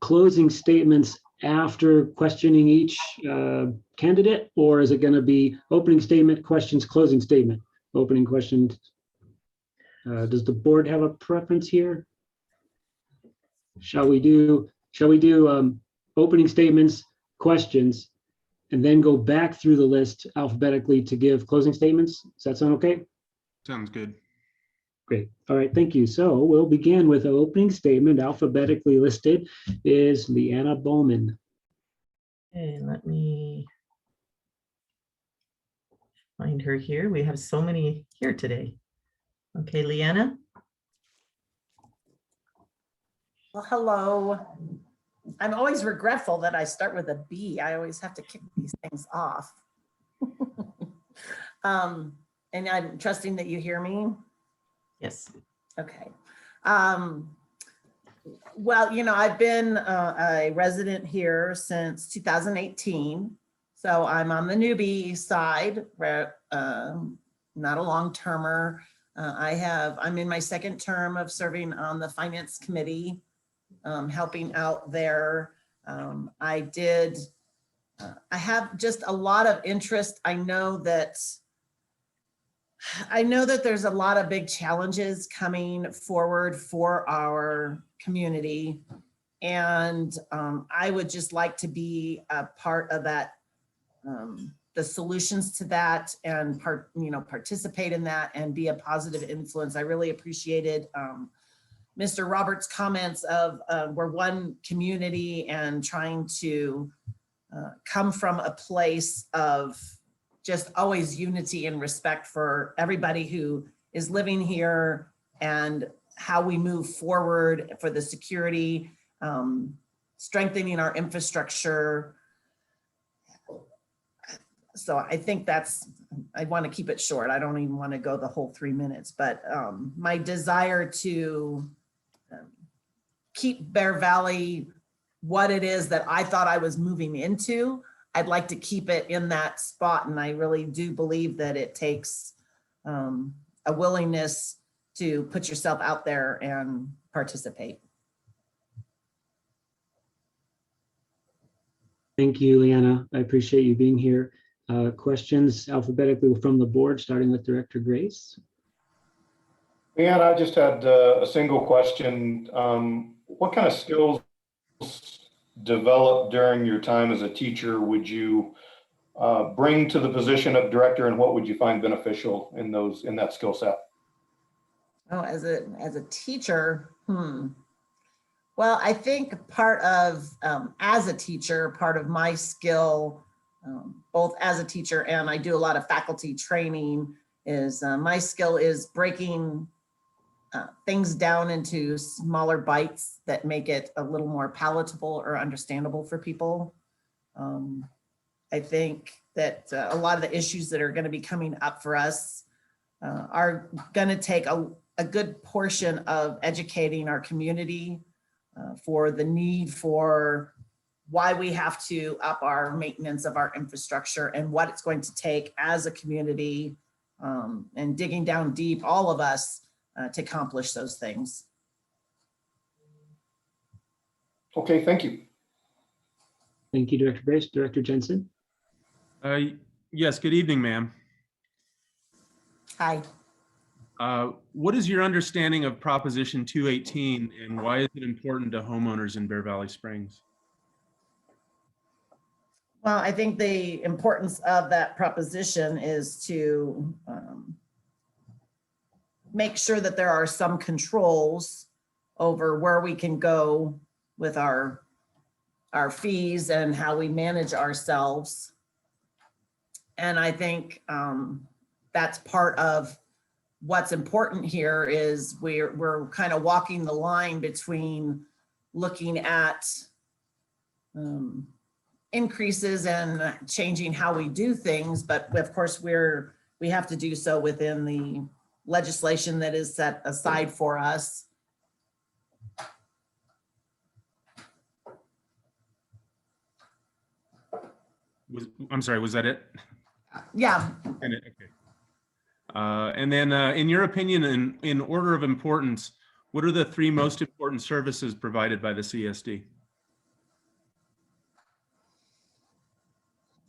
closing statements after questioning each candidate, or is it going to be opening statement, questions, closing statement, opening questions? Does the board have a preference here? Shall we do opening statements, questions, and then go back through the list alphabetically to give closing statements? Does that sound okay? Sounds good. Great. All right, thank you. So we'll begin with an opening statement. Alphabetically listed is Leanna Bowman. Okay, let me find her here. We have so many here today. Okay, Leanna. Well, hello. I'm always regretful that I start with a B. I always have to kick these things off. And I'm trusting that you hear me. Yes. Okay. Well, you know, I've been a resident here since 2018. So I'm on the newbie side, not a long-termer. I'm in my second term of serving on the finance committee, helping out there. I have just a lot of interest. I know that there's a lot of big challenges coming forward for our community. And I would just like to be a part of that, the solutions to that, and participate in that and be a positive influence. I really appreciated Mr. Roberts' comments of we're one community and trying to come from a place of just always unity and respect for everybody who is living here and how we move forward for the security, strengthening our infrastructure. So I think I want to keep it short. I don't even want to go the whole 3 minutes, but my desire to keep Bear Valley what it is that I thought I was moving into, I'd like to keep it in that spot. And I really do believe that it takes a willingness to put yourself out there and participate. Thank you, Leanna. I appreciate you being here. Questions alphabetically from the board, starting with Director Grace. Leanna, I just had a single question. What kind of skills developed during your time as a teacher would you bring to the position of director, and what would you find beneficial in that skill set? Oh, as a teacher, well, I think part of as a teacher, part of my skill, both as a teacher and I do a lot of faculty training, is my skill is breaking things down into smaller bites that make it a little more palatable or understandable for people. I think that a lot of the issues that are going to be coming up for us are going to take a good portion of educating our community for the need for why we have to up our maintenance of our infrastructure and what it's going to take as a community, and digging down deep, all of us, to accomplish those things. Okay, thank you. Thank you, Director Grace. Director Jensen. Yes, good evening, ma'am. Hi. What is your understanding of Proposition 218, and why is it important to homeowners in Bear Valley Springs? Well, I think the importance of that proposition is to make sure that there are some controls over where we can go with our our fees and how we manage ourselves. And I think that's part of what's important here is we're kind of walking the line between looking at increases and changing how we do things, but of course we have to do so within the legislation that is set aside for us. I'm sorry, was that it? Yeah. Okay. And then in your opinion, in order of importance, what are the 3 most important services provided by the CSD?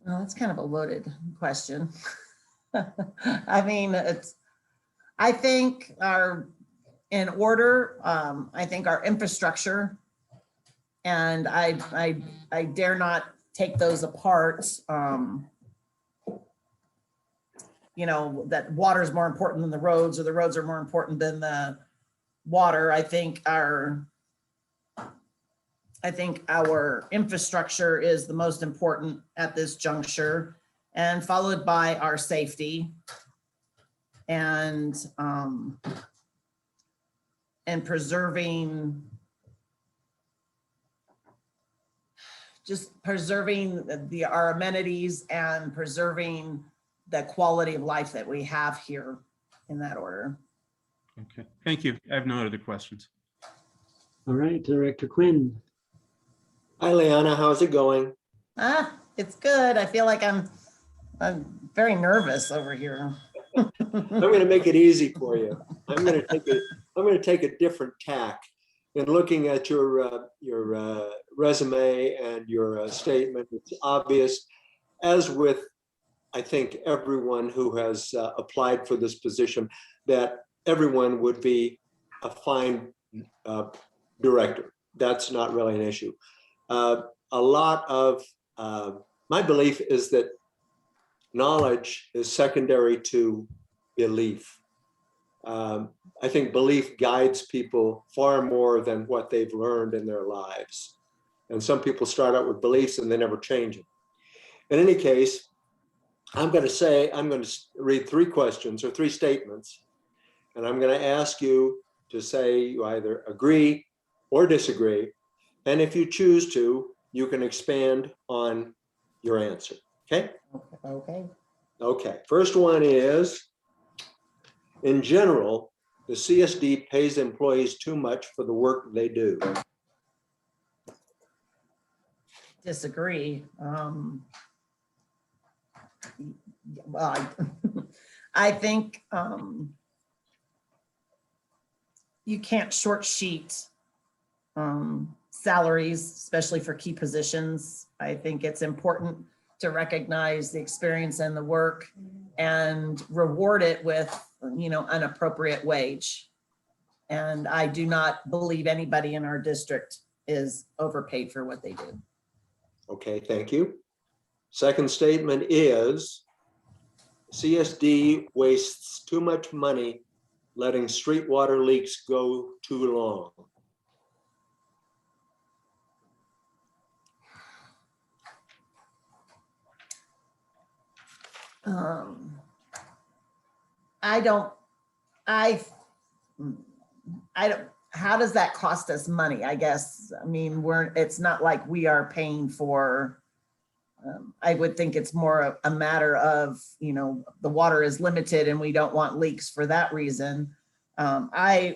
Well, that's kind of a loaded question. I mean, I think I think our infrastructure, and I dare not take those apart. You know, that water is more important than the roads, or the roads are more important than the water. I think our infrastructure is the most important at this juncture, and followed by our safety and preserving our amenities and preserving the quality of life that we have here, in that order. Okay, thank you. I have no other questions. All right, Director Quinn. Hi, Leanna. How's it going? It's good. I feel like I'm very nervous over here. I'm going to make it easy for you. I'm going to take a different tack. In looking at your resume and your statement, it's obvious, as with I think everyone who has applied for this position, that everyone would be a fine director. That's not really an issue. A lot of my belief is that knowledge is secondary to belief. I think belief guides people far more than what they've learned in their lives. And some people start out with beliefs and they never change them. In any case, I'm going to read 3 questions or 3 statements, and I'm going to ask you to say you either agree or disagree. And if you choose to, you can expand on your answer. Okay? Okay. First one is, in general, the CSD pays employees too much for the work they do. Disagree. Well, I think you can't short sheet salaries, especially for key positions. I think it's important to recognize the experience and the work and reward it with, an appropriate wage. And I do not believe anybody in our district is overpaid for what they do. Okay, thank you. Second statement is, CSD wastes too much money letting street water leaks go too long. How does that cost us money? I guess, it's not like we are paying for, I would think it's more a matter of, the water is limited and we don't want leaks for that reason. For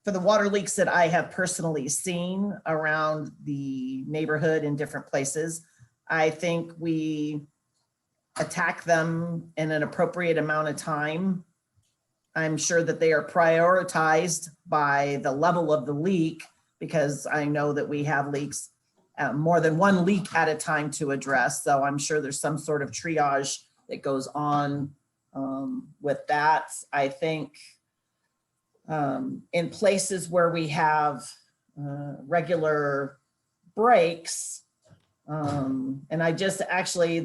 the water leaks that I have personally seen around the neighborhood in different places, I think we attack them in an appropriate amount of time. I'm sure that they are prioritized by the level of the leak, because I know that we have leaks, more than one leak at a time to address. So I'm sure there's some sort of triage that goes on with that. I think in places where we have regular breaks, and I just actually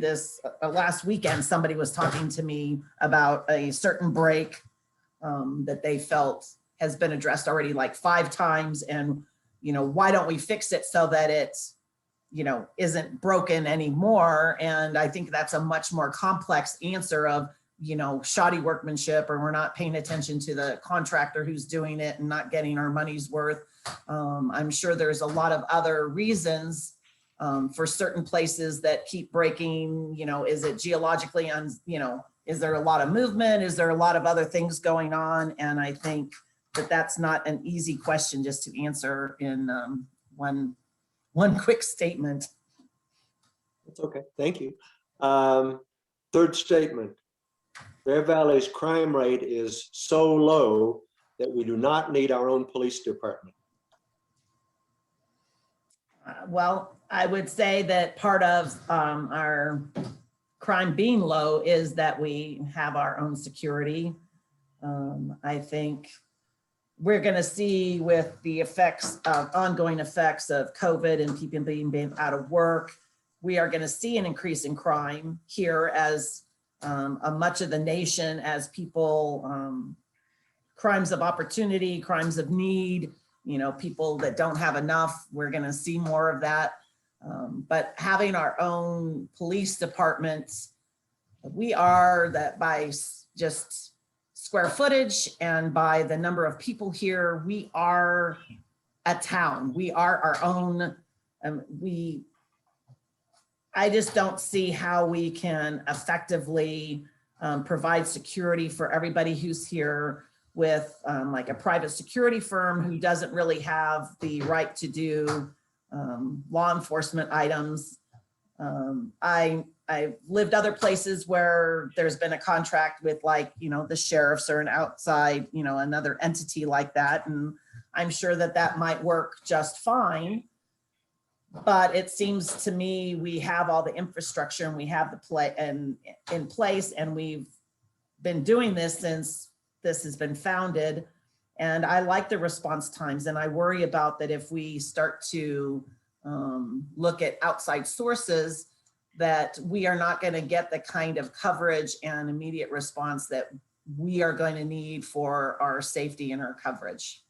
last weekend, somebody was talking to me about a certain break that they felt has been addressed already like 5 times. And, why don't we fix it so that isn't broken anymore. And I think that's a much more complex answer of, shoddy workmanship, or we're not paying attention to the contractor who's doing it and not getting our money's worth. I'm sure there's a lot of other reasons for certain places that keep breaking. Is it geologically is there a lot of movement? Is there a lot of other things going on? And I think that that's not an easy question just to answer in one quick statement. That's okay, thank you. Third statement. Bear Valley's crime rate is so low that we do not need our own police department. Well, I would say that part of our crime being low is that we have our own security. I think we're going to see with the ongoing effects of COVID and people being out of work, we are going to see an increase in crime here as much of the nation, as people, crimes of opportunity, crimes of need, people that don't have enough, we're going to see more of that. But having our own police departments, we are that by just square footage and by the number of people here, we are a town. We are our own. I just don't see how we can effectively provide security for everybody who's here with like a private security firm who doesn't really have the right to do law enforcement items. I've lived other places where there's been a contract with the sheriffs or an outside, another entity like that. And I'm sure that might work just fine. But it seems to me we have all the infrastructure and we have the play in place, and we've been doing this since this has been founded. And I like the response times, and I worry about that if we start to look at outside sources, that we are not going to get the kind of coverage and immediate response that we are going to need for our safety and our coverage.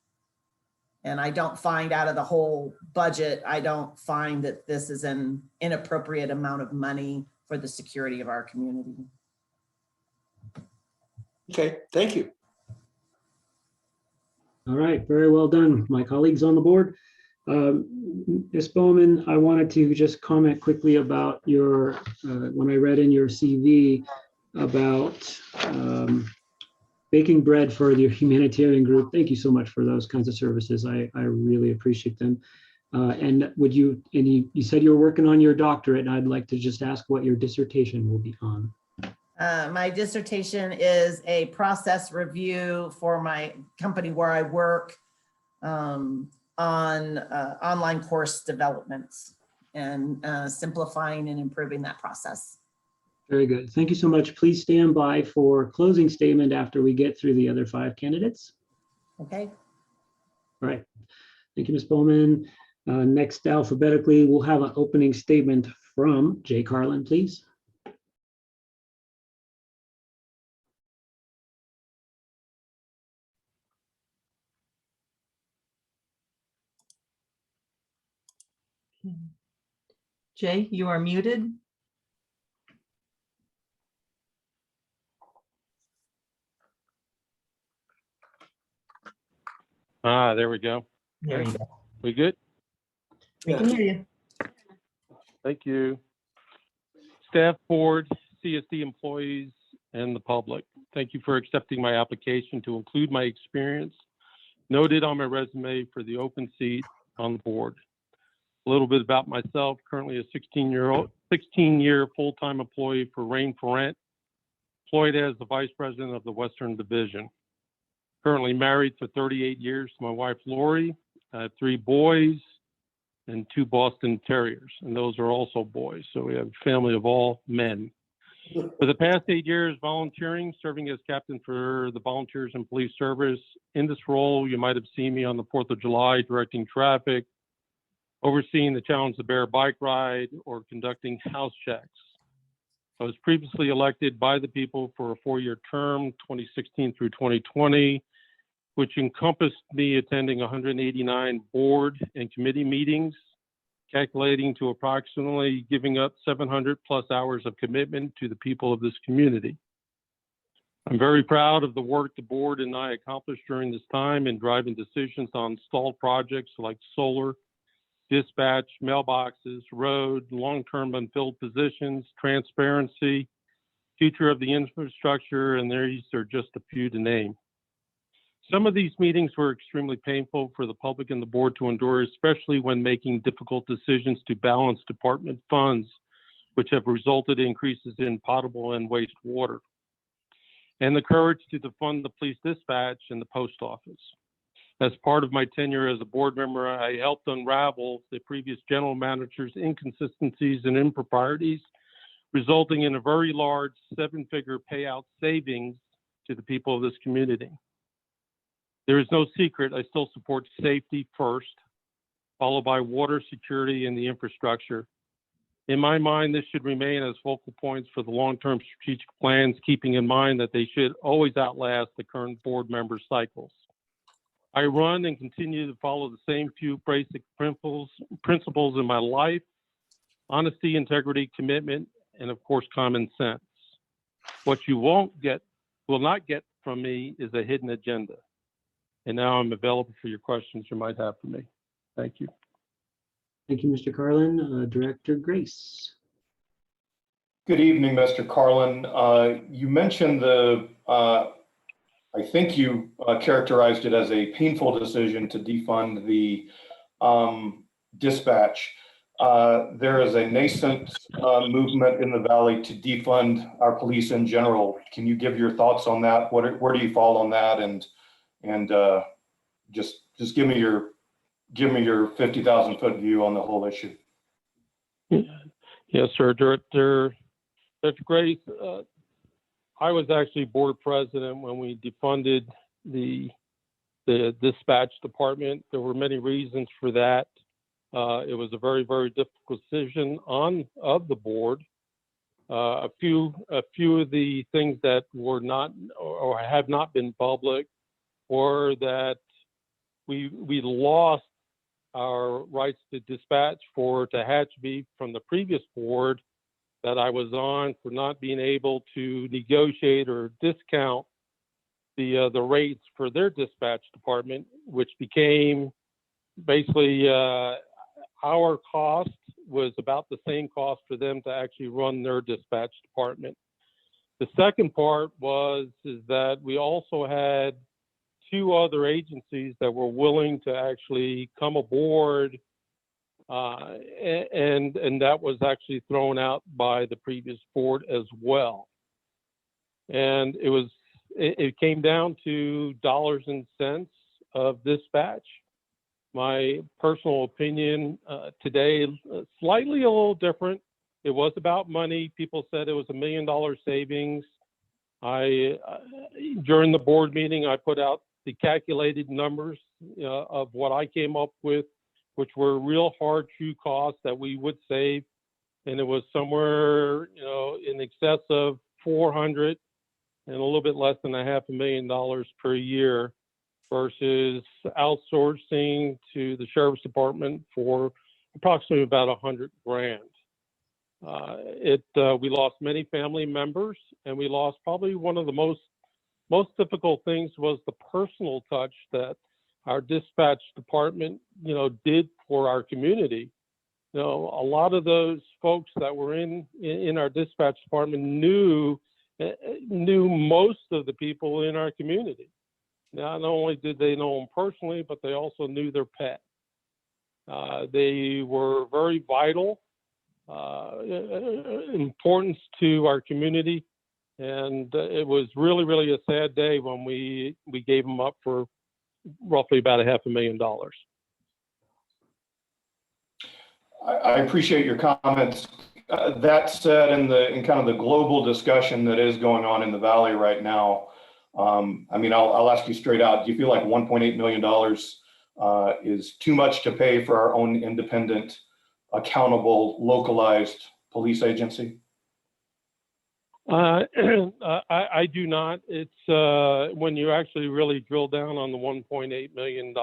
And I don't find out of the whole budget, I don't find that this is an inappropriate amount of money for the security of our community. Okay, thank you. All right, very well done, my colleagues on the board. Ms. Bowman, I wanted to just comment quickly about your, when I read in your CV about baking bread for the humanitarian group. Thank you so much for those kinds of services. I really appreciate them. And you said you were working on your doctorate, and I'd like to just ask what your dissertation will be on. My dissertation is a process review for my company where I work on online course developments and simplifying and improving that process. Very good. Thank you so much. Please stand by for closing statement after we get through the other 5 candidates. Okay. All right. Thank you, Ms. Bowman. Next, alphabetically, we'll have an opening statement from Jay Carlyn, please. Jay, you are muted. There we go. There you go. We good? We can hear you. Thank you. Staff, board, CSD employees, and the public. Thank you for accepting my application to include my experience noted on my resume for the open seat on the board. A little bit about myself, currently a 16-year full-time employee for Rain for Rent, employed as the Vice President of the Western Division. Currently married for 38 years to my wife, Lori. I have 3 boys and 2 Boston Terriers, and those are also boys. So we have a family of all men. For the past 8 years, volunteering, serving as captain for the Volunteers and Police Service. In this role, you might have seen me on the 4th of July, directing traffic, overseeing the Challenge the Bear bike ride, or conducting house checks. I was previously elected by the people for a 4-year term, 2016 through 2020, which encompassed me attending 189 board and committee meetings, calculating to approximately giving up 700 plus hours of commitment to the people of this community. I'm very proud of the work the board and I accomplished during this time in driving decisions on stalled projects like solar, dispatch, mailboxes, road, long-term unfilled positions, transparency, future of the infrastructure, and these are just a few to name. Some of these meetings were extremely painful for the public and the board to endure, especially when making difficult decisions to balance department funds, which have resulted in increases in potable and wastewater, and the courage to defund the police dispatch and the post office. As part of my tenure as a board member, I helped unravel the previous general manager's inconsistencies and improprieties, resulting in a very large seven-figure payout savings to the people of this community. There is no secret, I still support safety first, followed by water security and the infrastructure. In my mind, this should remain as focal points for the long-term strategic plans, keeping in mind that they should always outlast the current board member cycles. I run and continue to follow the same few basic principles in my life: honesty, integrity, commitment, and of course, common sense. What you will not get from me is a hidden agenda. And now I'm available for your questions you might have for me. Thank you. Thank you, Mr. Carlin. Director Grace. Good evening, Mr. Carlin. You mentioned I think you characterized it as a painful decision to defund the dispatch. There is a nascent movement in the Valley to defund our police in general. Can you give your thoughts on that? Where do you fall on that? And just give me your 50,000 foot view on the whole issue. Yes, sir. Director Grace, I was actually board president when we defunded the dispatch department. There were many reasons for that. It was a very, very difficult decision of the board. A few of the things that were not or have not been public were that we lost our rights to dispatch for Tehachapi from the previous board that I was on, for not being able to negotiate or discount the rates for their dispatch department, which became basically our cost was about the same cost for them to actually run their dispatch department. The second part is that we also had two other agencies that were willing to actually come aboard, and that was actually thrown out by the previous board as well. And it came down to dollars and cents of dispatch. My personal opinion today is slightly a little different. It was about money. People said it was $1 million savings. During the board meeting, I put out the calculated numbers of what I came up with, which were real hard, true costs that we would save. And it was somewhere, in excess of 400 and a little bit less than $500,000 per year versus outsourcing to the sheriff's department for approximately about $100,000. We lost many family members, and we lost probably one of the most difficult things was the personal touch that our dispatch department, did for our community. A lot of those folks that were in our dispatch department knew most of the people in our community. Not only did they know them personally, but they also knew their pet. They were very vital, importance to our community. And it was really, really a sad day when we gave them up for roughly about $500,000. I appreciate your comments. That said, in kind of the global discussion that is going on in the Valley right now, I'll ask you straight out, do you feel like $1.8 million is too much to pay for our own independent, accountable, localized police agency? I do not. It's when you actually really drill down on the $1.8 million,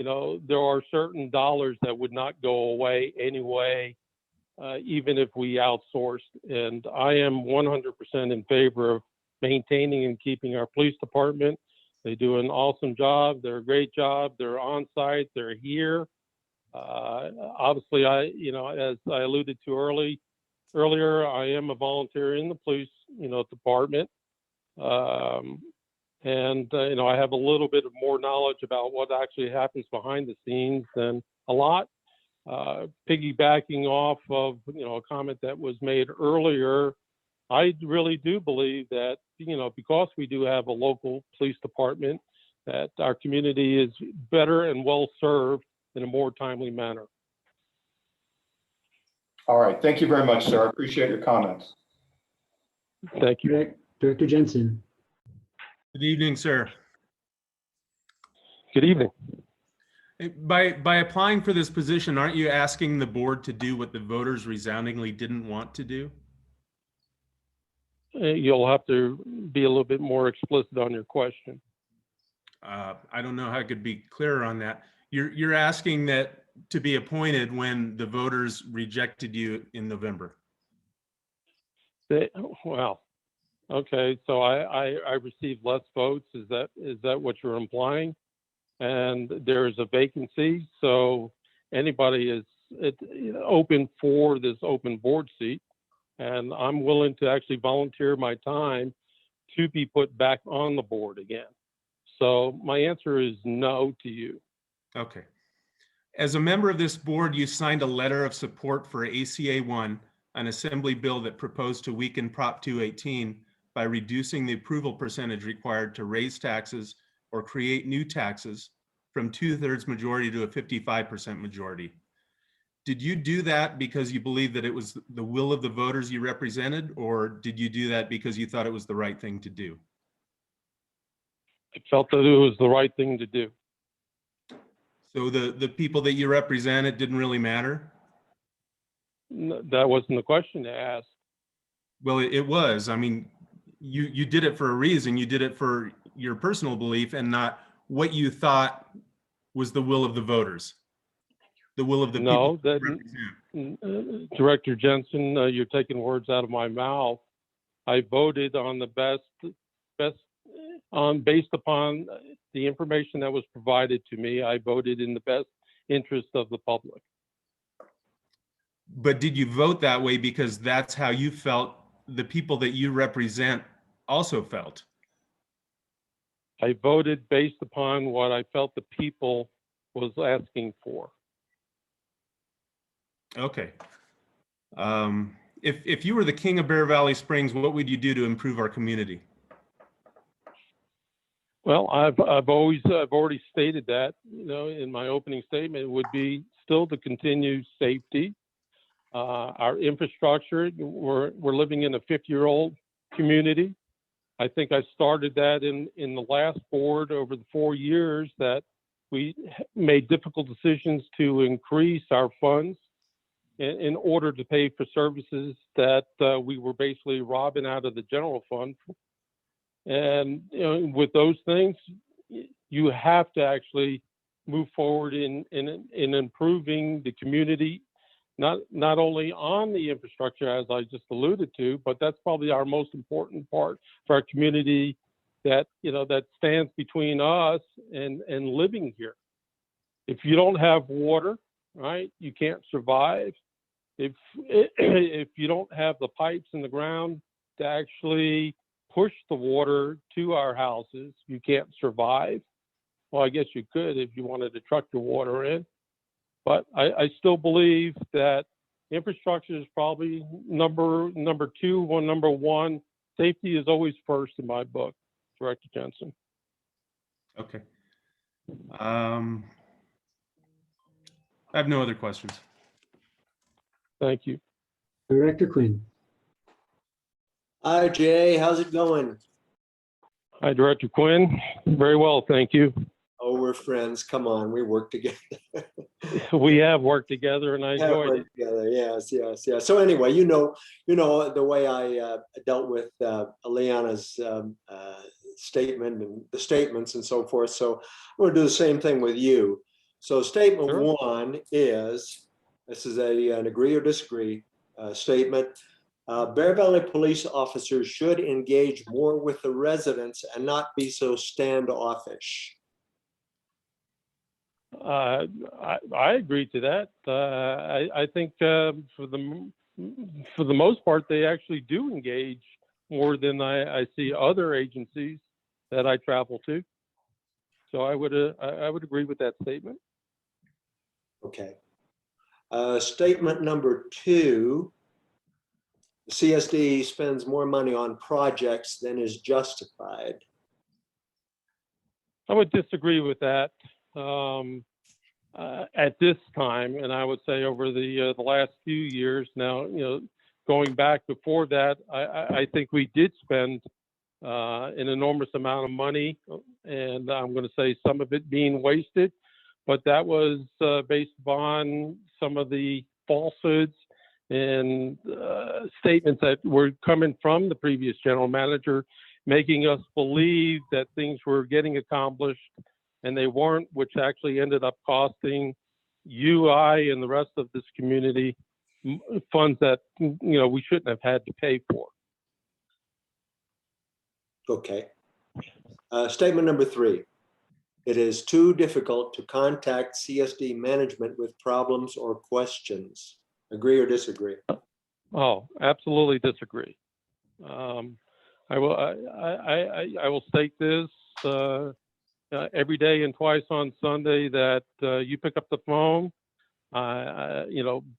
there are certain dollars that would not go away anyway, even if we outsourced. And I am 100% in favor of maintaining and keeping our police department. They do an awesome job. They're a great job. They're on site. They're here. Obviously, as I alluded to earlier, I am a volunteer in the police, department. I have a little bit of more knowledge about what actually happens behind the scenes than a lot. Piggybacking off of, a comment that was made earlier, I really do believe that, because we do have a local police department, that our community is better and well served in a more timely manner. All right. Thank you very much, sir. I appreciate your comments. Thank you. Director Jensen. Good evening, sir. Good evening. By applying for this position, aren't you asking the board to do what the voters resoundingly didn't want to do? You'll have to be a little bit more explicit on your question. I don't know how I could be clearer on that. You're asking that to be appointed when the voters rejected you in November. Well, okay, so I received less votes. Is that what you're implying? And there's a vacancy, so anybody is open for this open board seat, and I'm willing to actually volunteer my time to be put back on the board again. So my answer is no to you. Okay. As a member of this board, you signed a letter of support for ACA 1, an assembly bill that proposed to weaken Prop 218 by reducing the approval percentage required to raise taxes or create new taxes from 2/3 majority to a 55% majority. Did you do that because you believe that it was the will of the voters you represented, or did you do that because you thought it was the right thing to do? I felt that it was the right thing to do. So the people that you represent, it didn't really matter? That wasn't the question to ask. Well, it was. I mean, you did it for a reason. You did it for your personal belief and not what you thought was the will of the voters, the will of the people. No, Director Jensen, you're taking words out of my mouth. I voted on the best based upon the information that was provided to me. I voted in the best interest of the public. But did you vote that way because that's how you felt the people that you represent also felt? I voted based upon what I felt the people was asking for. Okay. If you were the king of Bear Valley Springs, what would you do to improve our community? Well, I've already stated that, in my opening statement, it would be still to continue safety. Our infrastructure, we're living in a 50-year-old community. I think I started that in the last board over the 4 years that we made difficult decisions to increase our funds in order to pay for services that we were basically robbing out of the general fund. And with those things, you have to actually move forward in improving the community, not only on the infrastructure, as I just alluded to, but that's probably our most important part for our community that stands between us and living here. If you don't have water, right, you can't survive. If you don't have the pipes in the ground to actually push the water to our houses, you can't survive. Well, I guess you could if you wanted to truck your water in. But I still believe that infrastructure is probably number two. Number one, safety is always first in my book, Director Jensen. Okay. I have no other questions. Thank you. Director Quinn. Hi, Jay. How's it going? Hi, Director Quinn. Very well, thank you. Oh, we're friends. Come on, we work together. We have worked together, and I enjoyed it. Together. Yes. So anyway, you know the way I dealt with Leanna's statement and the statements and so forth. So I'm going to do the same thing with you. So statement Sure. one is, this is an agree or disagree statement. Bear Valley police officers should engage more with the residents and not be so standoffish. I agree to that. I think for the most part, they actually do engage more than I see other agencies that I travel to. So I would agree with that statement. Okay. Statement number two, the CSD spends more money on projects than is justified. I would disagree with that at this time, and I would say over the last few years now. Going back before that, I think we did spend an enormous amount of money, and I'm going to say some of it being wasted, but that was based upon some of the falsehoods and statements that were coming from the previous general manager, making us believe that things were getting accomplished and they weren't, which actually ended up costing UI and the rest of this community funds that we shouldn't have had to pay for. Okay. Statement number three, it is too difficult to contact CSD management with problems or questions. Agree or disagree? Oh, absolutely disagree. I will state this every day and twice on Sunday that you pick up the phone.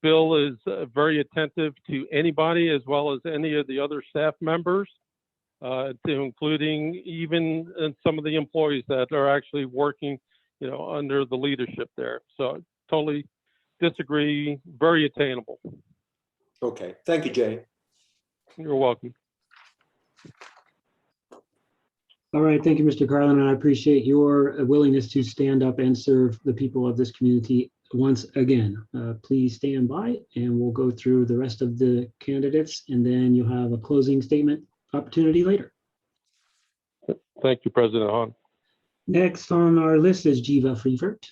Bill is very attentive to anybody as well as any of the other staff members, to including even some of the employees that are actually working, under the leadership there. So totally disagree. Very attainable. Okay, thank you, Jay. You're welcome. All right, thank you, Mr. Carlin, and I appreciate your willingness to stand up and serve the people of this community once again. Please stand by and we'll go through the rest of the candidates, and then you'll have a closing statement opportunity later. Thank you, President Hahn. Next on our list is Geva Frevert.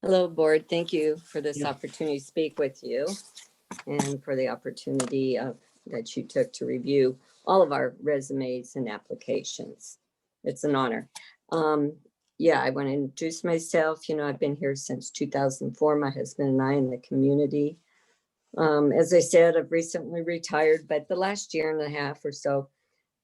Hello, board. Thank you for this opportunity to speak with you and for the opportunity that you took to review all of our resumes and applications. It's an honor. I want to introduce myself. I've been here since 2004, my husband and I in the community. As I said, I've recently retired, but the last year and a half or so,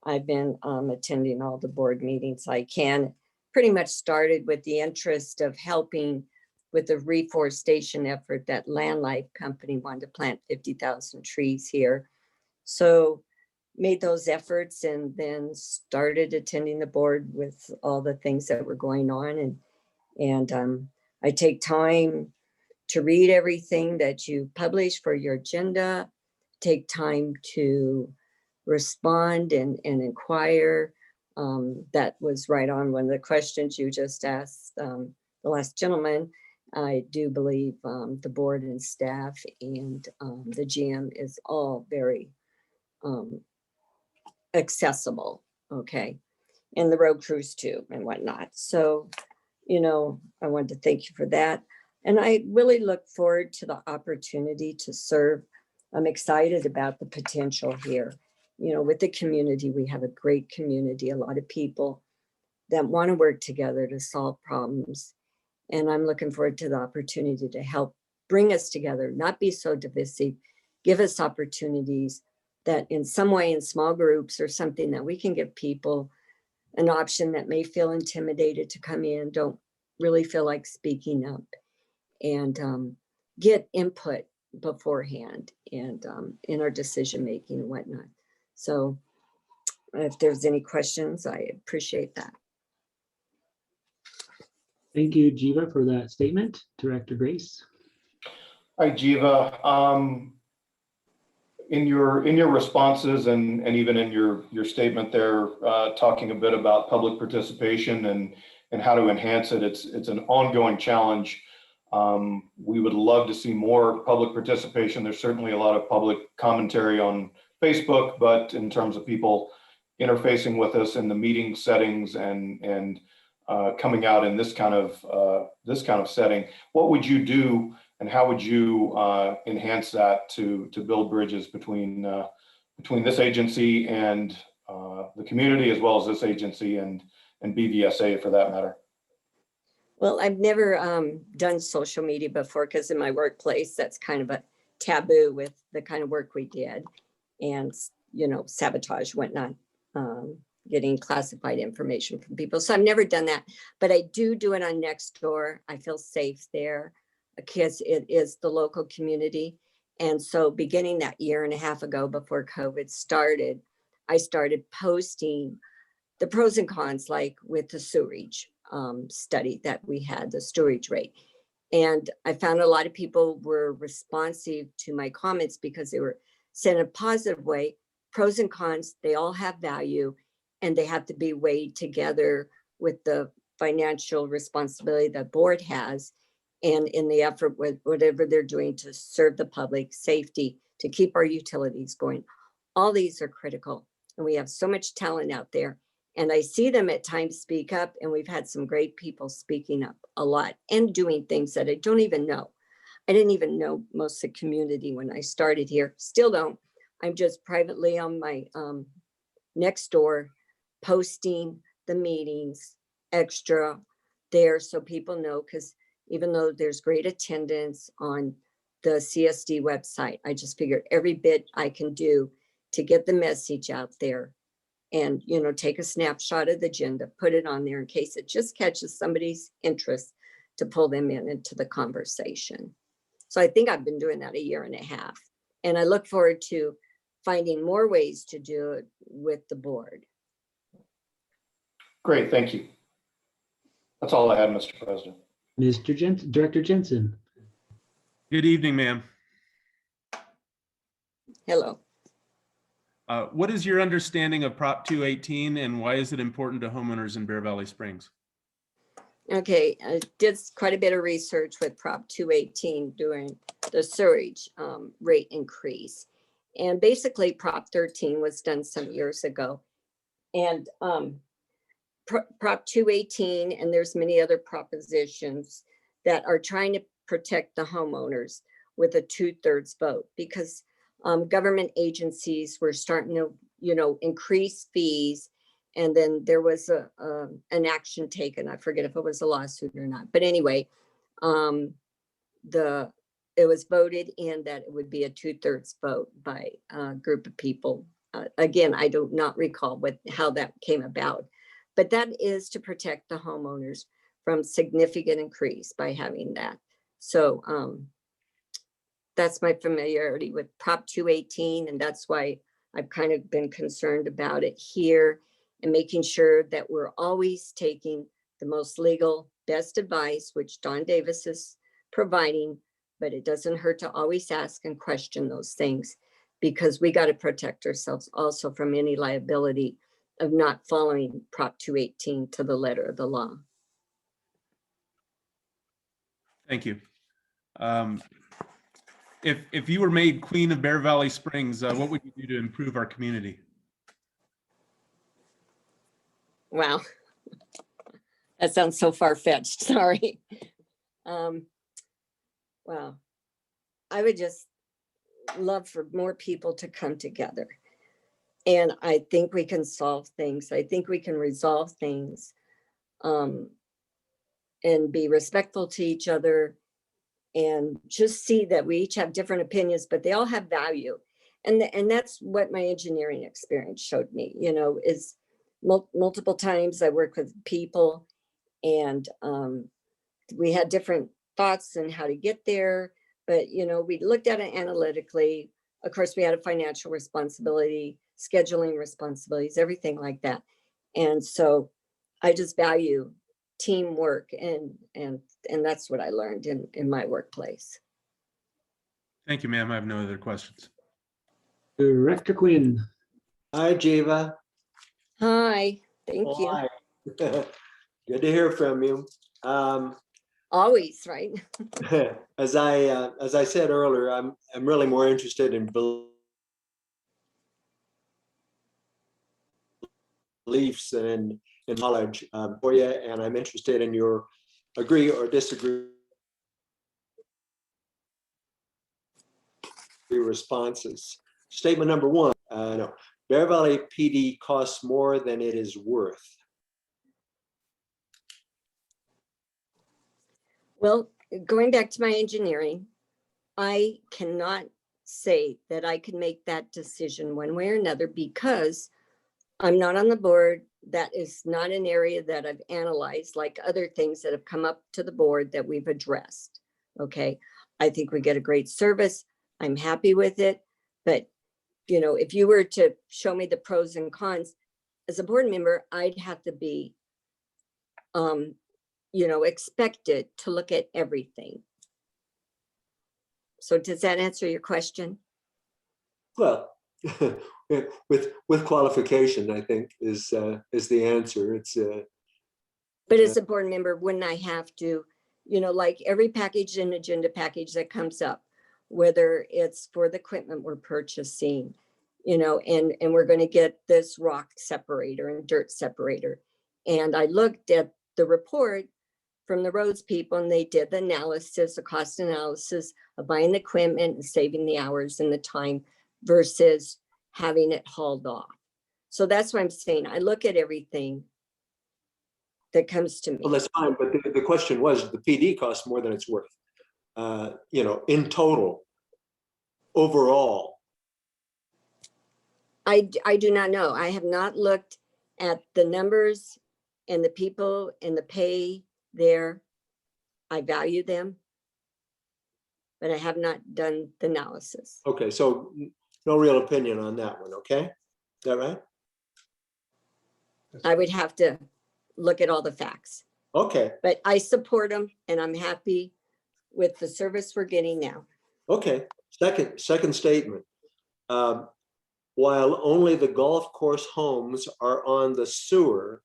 I've been attending all the board meetings I can. Pretty much started with the interest of helping with the reforestation effort that Land Life Company wanted to plant 50,000 trees here. So made those efforts and then started attending the board with all the things that were going on. And I take time to read everything that you publish for your agenda, take time to respond and inquire. That was right on one of the questions you just asked the last gentleman. I do believe the board and staff and the GM is all very accessible, okay? And the road crews too and whatnot. So, I wanted to thank you for that. And I really look forward to the opportunity to serve. I'm excited about the potential here. With the community, we have a great community, a lot of people that want to work together to solve problems. And I'm looking forward to the opportunity to help bring us together, not be so divisive, give us opportunities that in some way in small groups or something that we can give people an option that may feel intimidated to come in, don't really feel like speaking up, and get input beforehand and in our decision-making and whatnot. So if there's any questions, I appreciate that. Thank you, Geva, for that statement. Director Grace. Hi, Geva. In your responses and even in your statement there, talking a bit about public participation and how to enhance it, it's an ongoing challenge. We would love to see more public participation. There's certainly a lot of public commentary on Facebook, but in terms of people interfacing with us in the meeting settings and coming out in this kind of setting. What would you do, and how would you enhance that to build bridges between this agency and the community, as well as this agency and BVSA for that matter? Well, I've never done social media before because in my workplace, that's kind of a taboo with the kind of work we did, and, you know, sabotage, whatnot, getting classified information from people. So I've never done that, but I do it on Nextdoor. I feel safe there because it is the local community. And so beginning that year and a half ago, before COVID started, I started posting the pros and cons, like with the sewerage study that we had, the storage rate. And I found a lot of people were responsive to my comments because they were said in a positive way. Pros and cons, they all have value, and they have to be weighed together with the financial responsibility the board has, and in the effort with whatever they're doing to serve the public, safety, to keep our utilities going. All these are critical, and we have so much talent out there. And I see them at times speak up, and we've had some great people speaking up a lot and doing things that I don't even know. I didn't even know most of the community when I started here, still don't. I'm just privately on my Nextdoor posting the meetings extra there so people know, because even though there's great attendance on the CSD website, I just figured every bit I can do to get the message out there. And, you know, take a snapshot of the agenda, put it on there in case it just catches somebody's interest to pull them into the conversation. So I think I've been doing that a year and a half. And I look forward to finding more ways to do it with the board. Great, thank you. That's all I had, Mr. President. Mr. Jensen, Director Jensen. Good evening, ma'am. Hello. What is your understanding of Prop 218, and why is it important to homeowners in Bear Valley Springs? Okay, I did quite a bit of research with Prop 218 during the sewage rate increase. And basically Prop 13 was done some years ago. And Prop 218, and there's many other propositions that are trying to protect the homeowners with a 2/3 vote, because government agencies were starting to, you know, increase fees. And then there was an action taken. I forget if it was a lawsuit or not. But anyway, it was voted in that it would be a 2/3 vote by a group of people. Again, I do not recall how that came about. But that is to protect the homeowners from significant increase by having that. So that's my familiarity with Prop 218, and that's why I've kind of been concerned about it here and making sure that we're always taking the most legal, best advice, which Don Davis is providing, but it doesn't hurt to always ask and question those things, because we got to protect ourselves also from any liability of not following Prop 218 to the letter of the law. Thank you. If you were made Queen of Bear Valley Springs, what would you do to improve our community? Wow, that sounds so far-fetched, sorry. Wow, I would just love for more people to come together. And I think we can solve things. I think we can resolve things and be respectful to each other, and just see that we each have different opinions, but they all have value. And that's what my engineering experience showed me, you know, is multiple times I worked with people, and we had different thoughts on how to get there. But, you know, we looked at it analytically. Of course, we had a financial responsibility, scheduling responsibilities, everything like that. And so I just value teamwork, and that's what I learned in my workplace. Thank you, ma'am. I have no other questions. Director Quinn. Hi, Geva. Hi, thank you. Hi. Good to hear from you. Always, right? As I said earlier, I'm really more interested in beliefs and knowledge for you, and I'm interested in your agree or disagree responses. Statement number one, no, Bear Valley PD costs more than it is worth. Well, going back to my engineering, I cannot say that I can make that decision one way or another because I'm not on the board. That is not an area that I've analyzed like other things that have come up to the board that we've addressed. Okay, I think we get a great service. I'm happy with it. But, you know, if you were to show me the pros and cons, as a board member, I'd have to be, you know, expected to look at everything. So does that answer your question? Well, with qualification, I think is the answer. It's but as a board member, wouldn't I have to, you know, like every package and agenda package that comes up, whether it's for the equipment we're purchasing, you know, and we're going to get this rock separator and dirt separator. And I looked at the report from the roads people and they did the analysis, the cost analysis of buying the equipment and saving the hours and the time versus having it hauled off. So that's what I'm saying. I look at everything that comes to me. well, that's fine, but the question was the PD costs more than it's worth. You know, in total, overall. I do not know. I have not looked at the numbers and the people and the pay there. I value them, but I have not done the analysis. Okay, so no real opinion on that one, okay? Is that right? I would have to look at all the facts. Okay. But I support them and I'm happy with the service we're getting now. Okay, second statement. While only the golf course homes are on the sewer,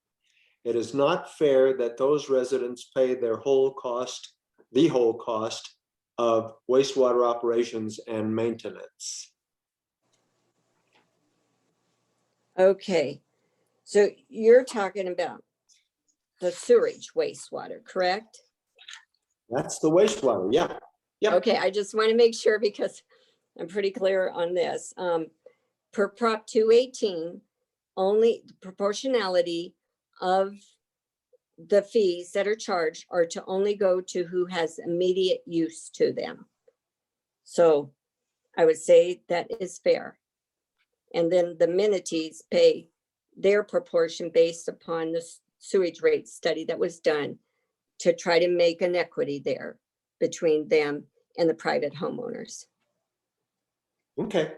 it is not fair that those residents pay their whole cost, the whole cost of wastewater operations and maintenance. Okay, so you're talking about the sewage wastewater, correct? That's the wastewater, yeah. Yep. Okay, I just want to make sure because I'm pretty clear on this. Per Prop 218, only the proportionality of the fees that are charged are to only go to who has immediate use to them. So I would say that is fair. And then the amenities pay their proportion based upon the sewage rate study that was done to try to make an equity there between them and the private homeowners. Okay.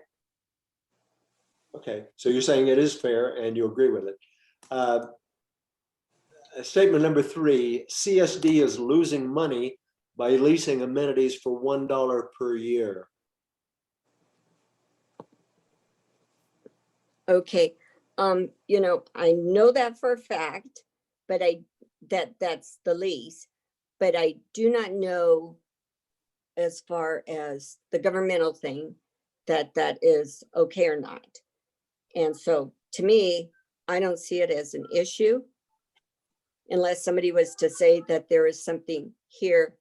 Okay, so you're saying it is fair and you agree with it. Statement number 3, CSD is losing money by leasing amenities for $1 per year. Okay, you know, I know that for a fact, but that's the lease, but I do not know as far as the governmental thing that is okay or not. And so to me, I don't see it as an issue unless somebody was to say that there is something here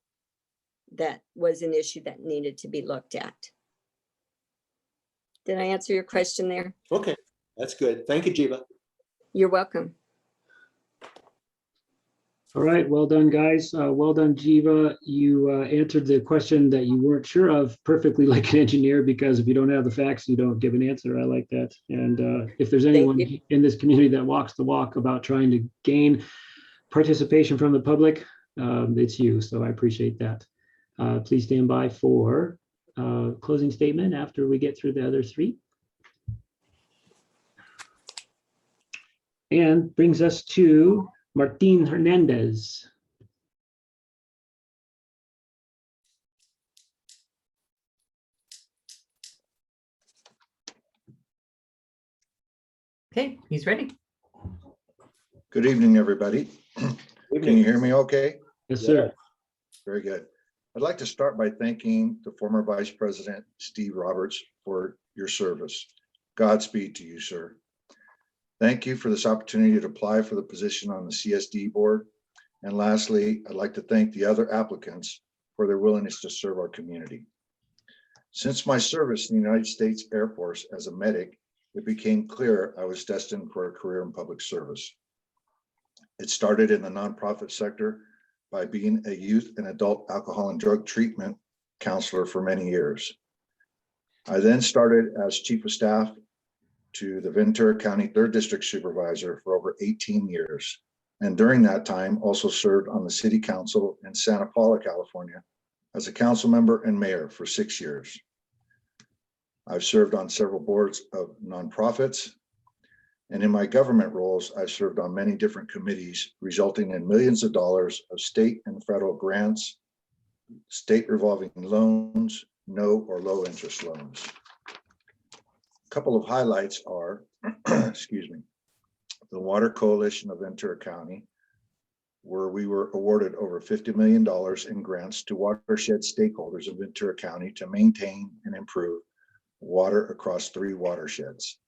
that was an issue that needed to be looked at. Did I answer your question there? Okay, that's good. Thank you, Geva. You're welcome. All right, well done, guys. Well done, Geva. You answered the question that you weren't sure of perfectly like an engineer, because if you don't have the facts, you don't give an answer. I like that. And if there's anyone in this community that walks the walk about trying to gain participation from the public, it's you. So I appreciate that. Please stand by for closing statement after we get through the other 3. And brings us to Martin Hernandez. Okay, he's ready. Good evening, everybody. Can you hear me okay? Yes, sir. Very good. I'd like to start by thanking the former Vice President, Steve Roberts, for your service. Godspeed to you, sir. Thank you for this opportunity to apply for the position on the CSD board. And lastly, I'd like to thank the other applicants for their willingness to serve our community. Since my service in the United States Air Force as a medic, it became clear I was destined for a career in public service. It started in the nonprofit sector by being a youth and adult alcohol and drug treatment counselor for many years. I then started as chief of staff to the Ventura County 3rd District Supervisor for over 18 years. And during that time, also served on the City Council in Santa Paula, California, as a council member and mayor for 6 years. I've served on several boards of nonprofits, and in my government roles, I've served on many different committees, resulting in millions of dollars of state and federal grants, state revolving loans, no or low interest loans. A couple of highlights are, excuse me, the Water Coalition of Ventura County, where we were awarded over $50 million in grants to watershed stakeholders of Ventura County to maintain and improve water across 3 watersheds.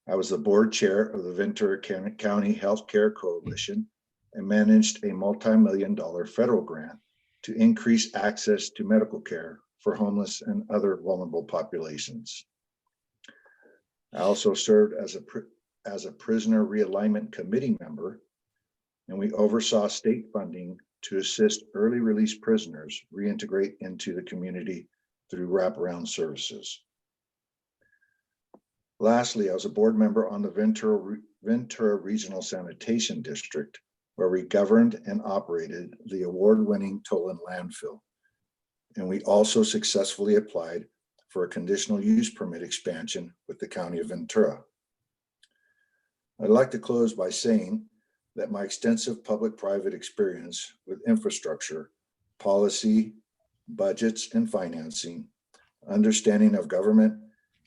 I was the board chair of the Ventura County Healthcare Coalition and managed a multi-million-dollar federal grant to increase access to medical care for homeless and other vulnerable populations. I also served as a prisoner realignment committee member, and we oversaw state funding to assist early release prisoners reintegrate into the community through wraparound services. Lastly, I was a board member on the Ventura Regional Sanitation District, where we governed and operated the award-winning Tolan landfill. And we also successfully applied for a conditional use permit expansion with the County of Ventura. I'd like to close by saying that my extensive public-private experience with infrastructure, policy, budgets, and financing, understanding of government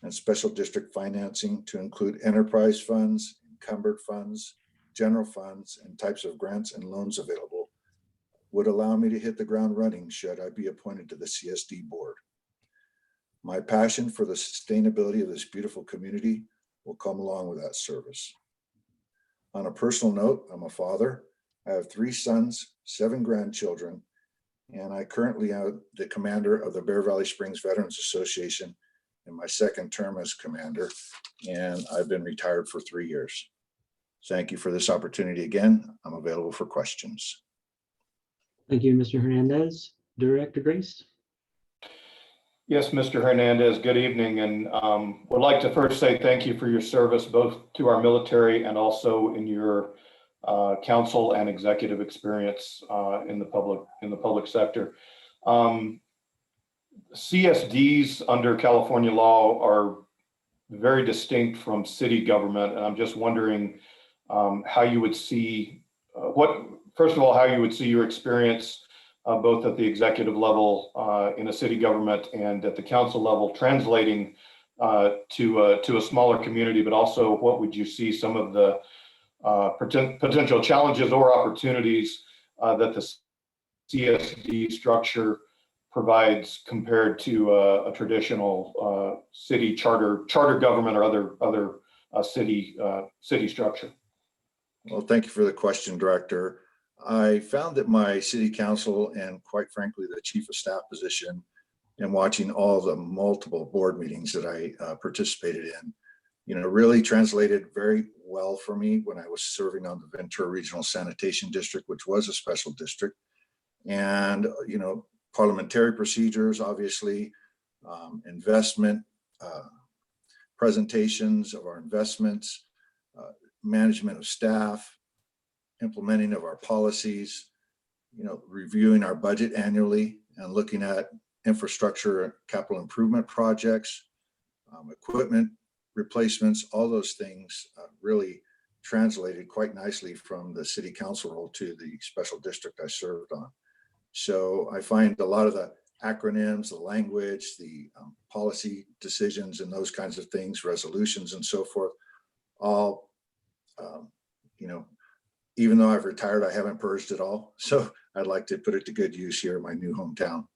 and special district financing to include enterprise funds, encumbered funds, general funds, and types of grants and loans available would allow me to hit the ground running should I be appointed to the CSD board. My passion for the sustainability of this beautiful community will come along with that service. On a personal note, I'm a father. I have 3 sons, 7 grandchildren, and I currently am the commander of the Bear Valley Springs Veterans Association in my 2nd term as commander, and I've been retired for 3 years. Thank you for this opportunity again. I'm available for questions. Thank you, Mr. Hernandez. Director Grace. Yes, Mr. Hernandez, good evening, and would like to first say thank you for your service both to our military and also in your council and executive experience in the public sector. CSDs under California law are very distinct from city government, and I'm just wondering how you would see first of all, how you would see your experience both at the executive level in a city government and at the council level translating to a smaller community, but also what would you see some of the potential challenges or opportunities that the CSD structure provides compared to a traditional city charter government or other city structure? Well, thank you for the question, Director. I found that my city council and quite frankly, the chief of staff position and watching all the multiple board meetings that I participated in, really translated very well for me when I was serving on the Ventura Regional Sanitation District, which was a special district. And, parliamentary procedures, obviously, investment, presentations of our investments, management of staff, implementing of our policies, reviewing our budget annually and looking at infrastructure and capital improvement projects, equipment replacements, all those things really translated quite nicely from the city council role to the special district I served on. So I find a lot of the acronyms, the language, the policy decisions and those kinds of things, resolutions and so forth, all, even though I've retired, I haven't purged it all. So I'd like to put it to good use here in my new hometown.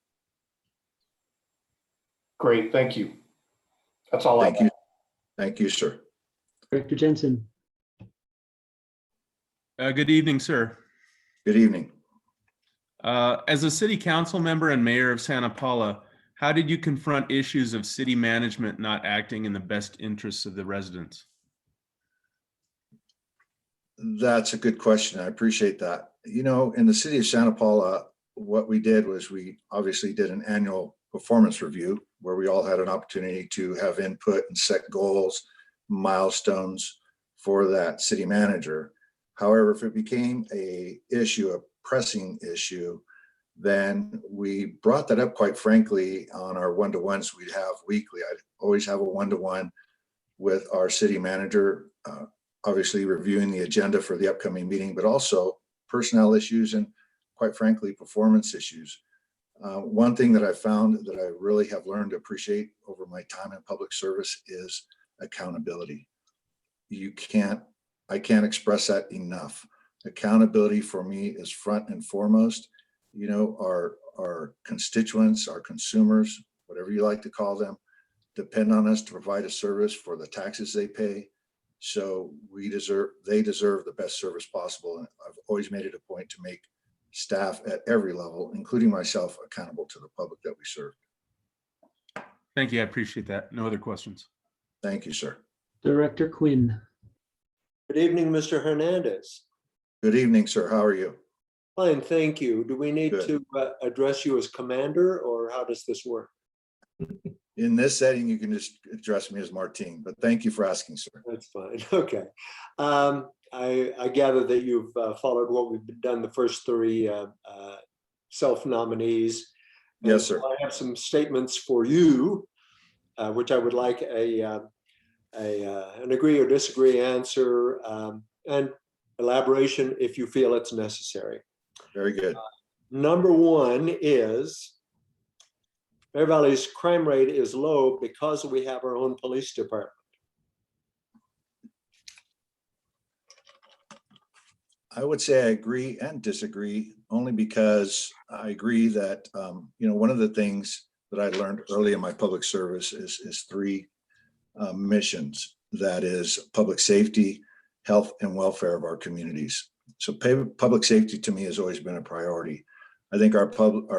Great, thank you. That's all I have. Thank you, sir. Director Jensen. Good evening, sir. Good evening. As a city council member and mayor of Santa Paula, how did you confront issues of city management not acting in the best interests of the residents? That's a good question. I appreciate that. You know, in the city of Santa Paula, what we did was we obviously did an annual performance review where we all had an opportunity to have input and set goals, milestones for that city manager. However, if it became a issue, a pressing issue, then we brought that up, quite frankly, on our one-to-ones we'd have weekly. I'd always have a one-to-one with our city manager, obviously reviewing the agenda for the upcoming meeting, but also personnel issues and, quite frankly, performance issues. One thing that I found that I really have learned to appreciate over my time in public service is accountability. I can't express that enough. Accountability for me is front and foremost. You know, our constituents, our consumers, whatever you like to call them, depend on us to provide a service for the taxes they pay. So they deserve the best service possible. And I've always made it a point to make staff at every level, including myself, accountable to the public that we serve. Thank you. I appreciate that. No other questions. Thank you, sir. Director Quinn. Good evening, Mr. Hernandez. Good evening, sir. How are you? Fine, thank you. Do we need Good. to address you as commander, or how does this work? In this setting, you can just address me as Martine, but thank you for asking, sir. That's fine. Okay. I gather that you've followed what we've done the first three self-nominees. Yes, sir. I have some statements for you, which I would like an agree or disagree answer and elaboration if you feel it's necessary. Very good. Number one is Bear Valley's crime rate is low because we have our own police department. I would say I agree and disagree, only because I agree that, you know, one of the things that I learned early in my public service is three missions. That is public safety, health, and welfare of our communities. So public safety to me has always been a priority. I think our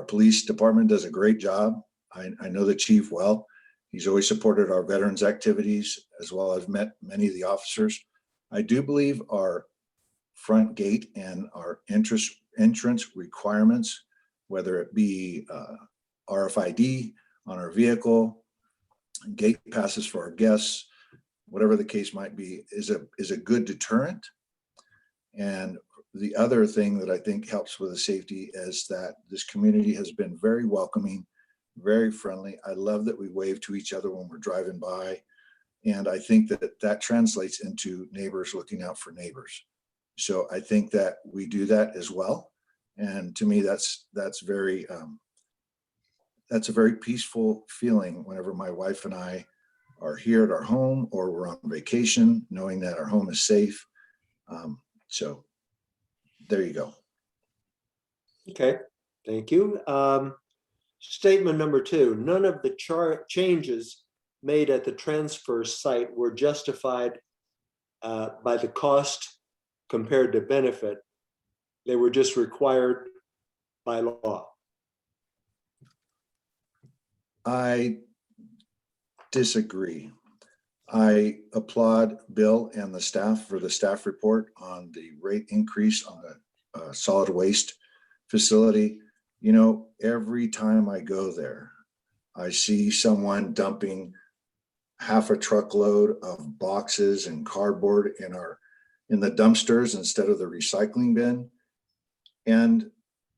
police department does a great job. I know the chief well. He's always supported our veterans activities, as well as met many of the officers. I do believe our front gate and our entrance requirements, whether it be RFID on our vehicle, gate passes for our guests, whatever the case might be, is a good deterrent. And the other thing that I think helps with the safety is that this community has been very welcoming, very friendly. I love that we wave to each other when we're driving by. And I think that translates into neighbors looking out for neighbors. So I think that we do that as well. And to me, that's a very peaceful feeling whenever my wife and I are here at our home or we're on vacation, knowing that our home is safe. So there you go. Okay, thank you. Statement number two, none of the changes made at the transfer site were justified by the cost compared to benefit. They were just required by law. I disagree. I applaud Bill and the staff for the staff report on the rate increase on the solid waste facility. You know, every time I go there, I see someone dumping half a truckload of boxes and cardboard in the dumpsters instead of the recycling bin. And,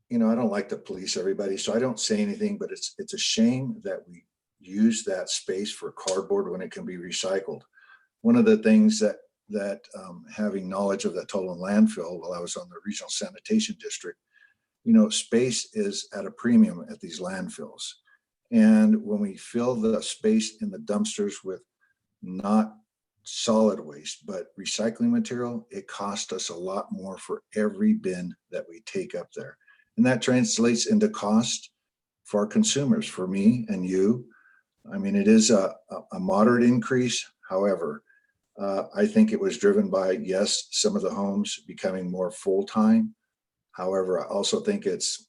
you know, I don't like to police everybody, so I don't say anything, but it's a shame that we use that space for cardboard when it can be recycled. One of the things that having knowledge of the total landfill while I was on the regional sanitation district, you know, space is at a premium at these landfills. And when we fill the space in the dumpsters with not solid waste, but recycling material, it costs us a lot more for every bin that we take up there. And that translates into cost for our consumers, for me and you. I mean, it is a moderate increase. However, I think it was driven by, yes, some of the homes becoming more full-time. However, I also think it's,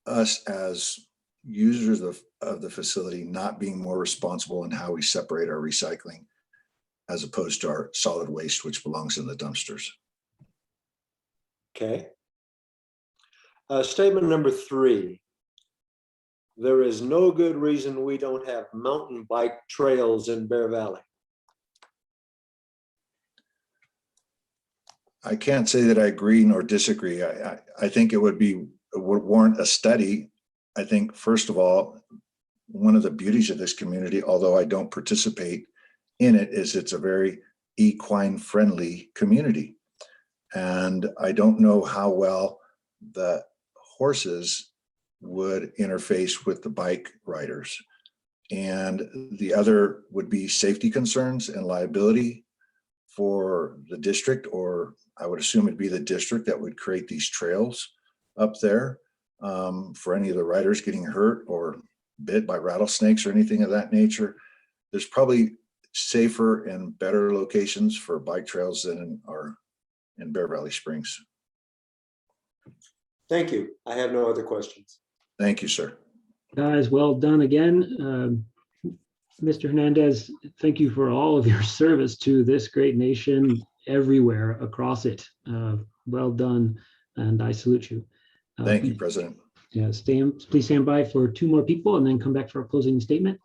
us as users of the facility not being more responsible in how we separate our recycling as opposed to our solid waste, which belongs in the dumpsters. Okay. Statement number 3. There is no good reason we don't have mountain bike trails in Bear Valley. I can't say that I agree nor disagree. I think it would warrant a study. I think, first of all, one of the beauties of this community, although I don't participate in it, is it's a very equine friendly community. And I don't know how well the horses would interface with the bike riders. And the other would be safety concerns and liability for the district, or I would assume it'd be the district that would create these trails up there for any of the riders getting hurt or bit by rattlesnakes or anything of that nature. There's probably safer and better locations for bike trails than in Bear Valley Springs. Thank you. I have no other questions. Thank you, sir. Guys, well done again. Mr. Hernandez, thank you for all of your service to this great nation everywhere across it. Well done, and I salute you. Thank you, President. Yeah, please stand by for 2 more people and then come back for a closing statement.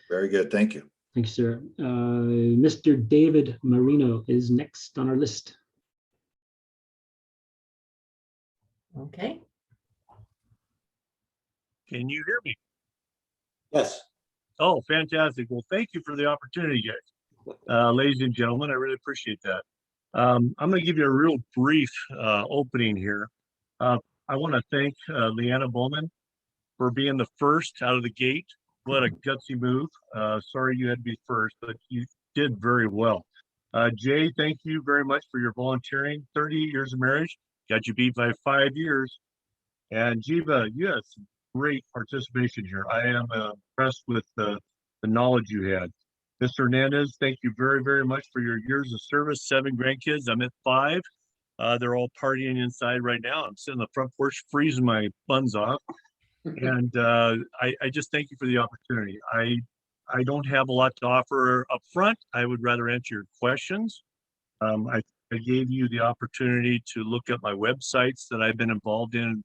Very good. Thank you. Thank you, sir. Mr. David Marino is next on our list. Okay. Can you hear me? Yes. Oh, fantastic. Well, thank you for the opportunity, guys. Ladies and gentlemen, I really appreciate that. I'm going to give you a real brief opening here. I want to thank Leanna Bowman for being the first out of the gate. What a gutsy move. Sorry you had to be first, but you did very well. Jay, thank you very much for your volunteering. 30 years of marriage, got you beat by 5 years. And Geva, you had some great participation here. I am impressed with the knowledge you had. Mr. Hernandez, thank you very, very much for your years of service. 7 grandkids, I'm at 5. They're all partying inside right now. I'm sitting on the front porch freezing my buns off. And I just thank you for the opportunity. I don't have a lot to offer up front. I would rather answer your questions. I gave you the opportunity to look at my websites that I've been involved in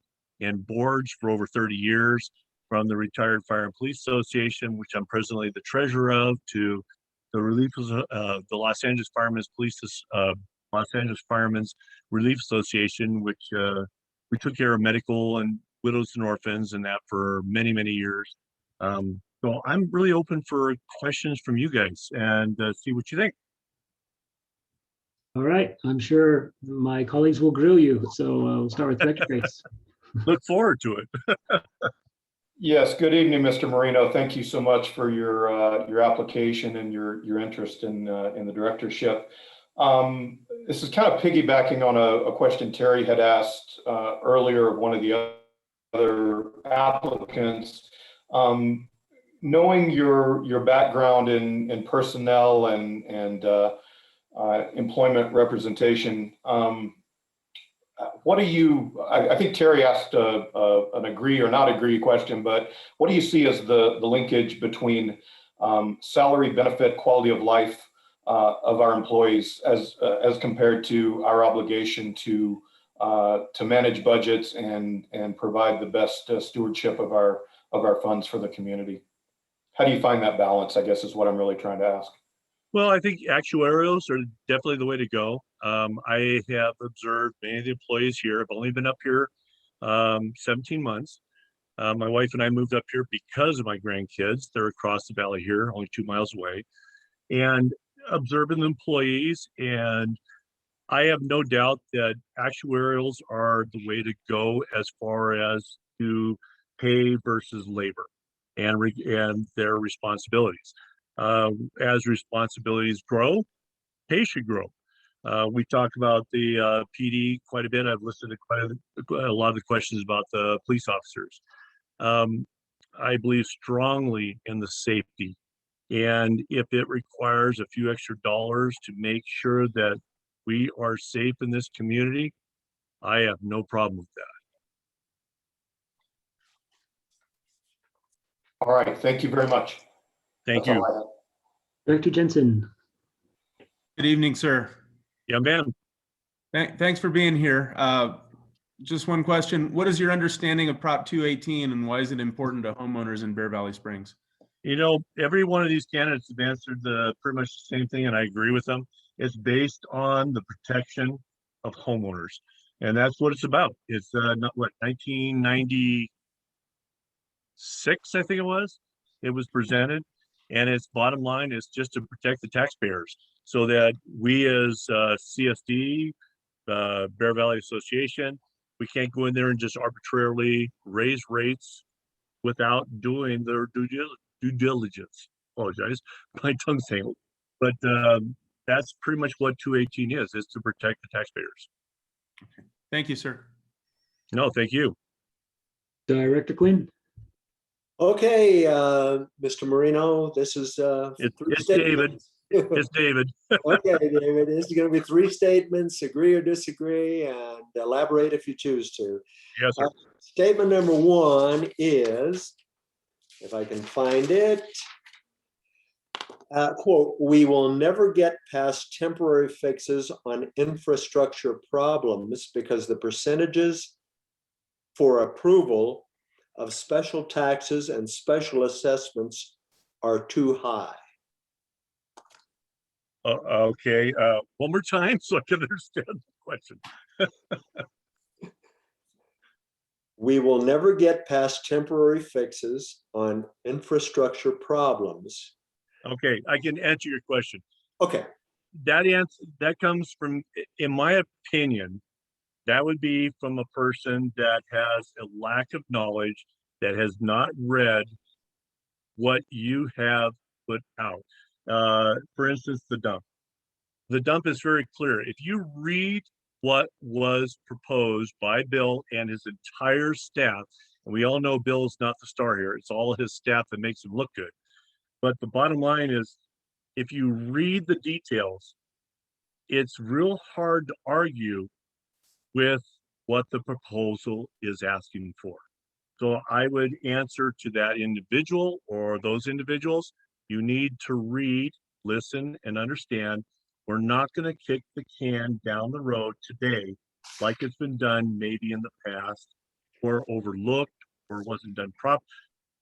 boards for over 30 years, from the Retired Fire and Police Association, which I'm presently the treasurer of, to the Relief the Los Angeles Firemen's Los Angeles Firemen's Relief Association, which we took care of medical and widows and orphans and that for many, many years. So I'm really open for questions from you guys and see what you think. All right, I'm sure my colleagues will grill you. So we'll start with Director Grace. Look forward to it. Yes, good evening, Mr. Marino. Thank you so much for your application and your interest in the directorship. This is kind of piggybacking on a question Terry had asked earlier of one of the other applicants. Knowing your background in personnel and employment representation, what do you, I think Terry asked an agree or not agree question, but what do you see as the linkage between salary, benefit, quality of life of our employees as compared to our obligation to manage budgets and provide the best stewardship of our funds for the community? How do you find that balance, I guess, is what I'm really trying to ask. Well, I think actuarials are definitely the way to go. I have observed many of the employees here. I've only been up here 17 months. My wife and I moved up here because of my grandkids. They're across the valley here, only 2 miles away. And observing the employees, and I have no doubt that actuarials are the way to go as far as to pay versus labor and their responsibilities. As responsibilities grow, pay should grow. We talked about the PD quite a bit. I've listened to quite a lot of the questions about the police officers. I believe strongly in the safety And if it requires a few extra dollars to make sure that we are safe in this community, I have no problem with that. All right, thank you very much. Thank That's all you. I have. Director Jensen. Good evening, sir. Yeah, man. Thanks for being here. Just one question. What is your understanding of Prop 218 and why is it important to homeowners in Bear Valley Springs? You know, every one of these candidates have answered pretty much the same thing, and I agree with them. It's based on the protection of homeowners, and that's what it's about. It's not what 1996, I think it was. It was presented, and its bottom line is just to protect the taxpayers, so that we as CSD, Bear Valley Association, we can't go in there and just arbitrarily raise rates without doing their due diligence. Apologize, my tongue's tangled. But that's pretty much what 218 is to protect the taxpayers. Thank you, sir. No, thank you. Director Quinn. Okay, Mr. Marino, this is it's David. It's David. Okay, David, this is going to be 3 statements, agree or disagree, and elaborate if you choose to. Yes, sir. Statement number 1 is, if I can find it, quote, "We will never get past temporary fixes on infrastructure problems because the percentages for approval of special taxes and special assessments are too high." Okay, one more time so I can understand the question. We will never get past temporary fixes on infrastructure problems. Okay, I can answer your question. Okay. That comes from, in my opinion, that would be from a person that has a lack of knowledge, that has not read what you have put out. For instance, the dump. The dump is very clear. If you read what was proposed by Bill and his entire staff, and we all know Bill is not the star here, it's all his staff that makes him look good. But the bottom line is, if you read the details, it's real hard to argue with what the proposal is asking for. So I would answer to that individual or those individuals, you need to read, listen, and understand. We're not going to kick the can down the road today like it's been done maybe in the past, or overlooked, or wasn't done properly.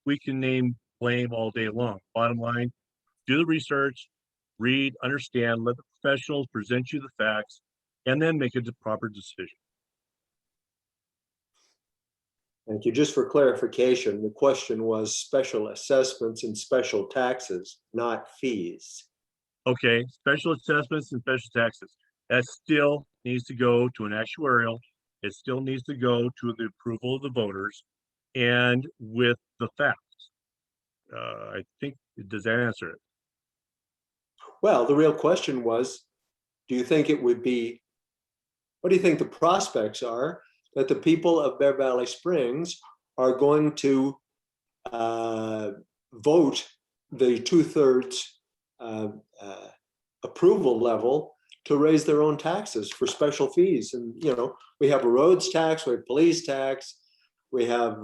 We can name blame all day long. Bottom line, do the research, read, understand, let the professionals present you the facts, and then make a proper decision. Thank you. Just for clarification, the question was special assessments and special taxes, not fees. Okay, special assessments and special taxes. That still needs to go to an actuarial. It still needs to go to the approval of the voters and with the facts. I think, does that answer it? Well, the real question was, do you think it would be, what do you think the prospects are that the people of Bear Valley Springs are going to vote the 2/3 approval level to raise their own taxes for special fees? And, you know, we have a roads tax, we have police tax, we have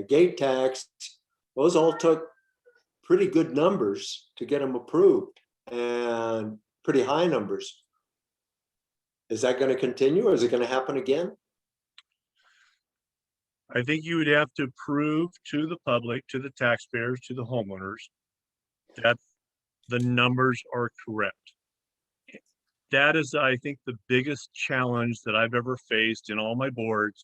gate tax. Those all took pretty good numbers to get them approved, and pretty high numbers. Is that going to continue, or is it going to happen again? I think you would have to prove to the public, to the taxpayers, to the homeowners that the numbers are correct. That is, I think, the biggest challenge that I've ever faced in all my boards.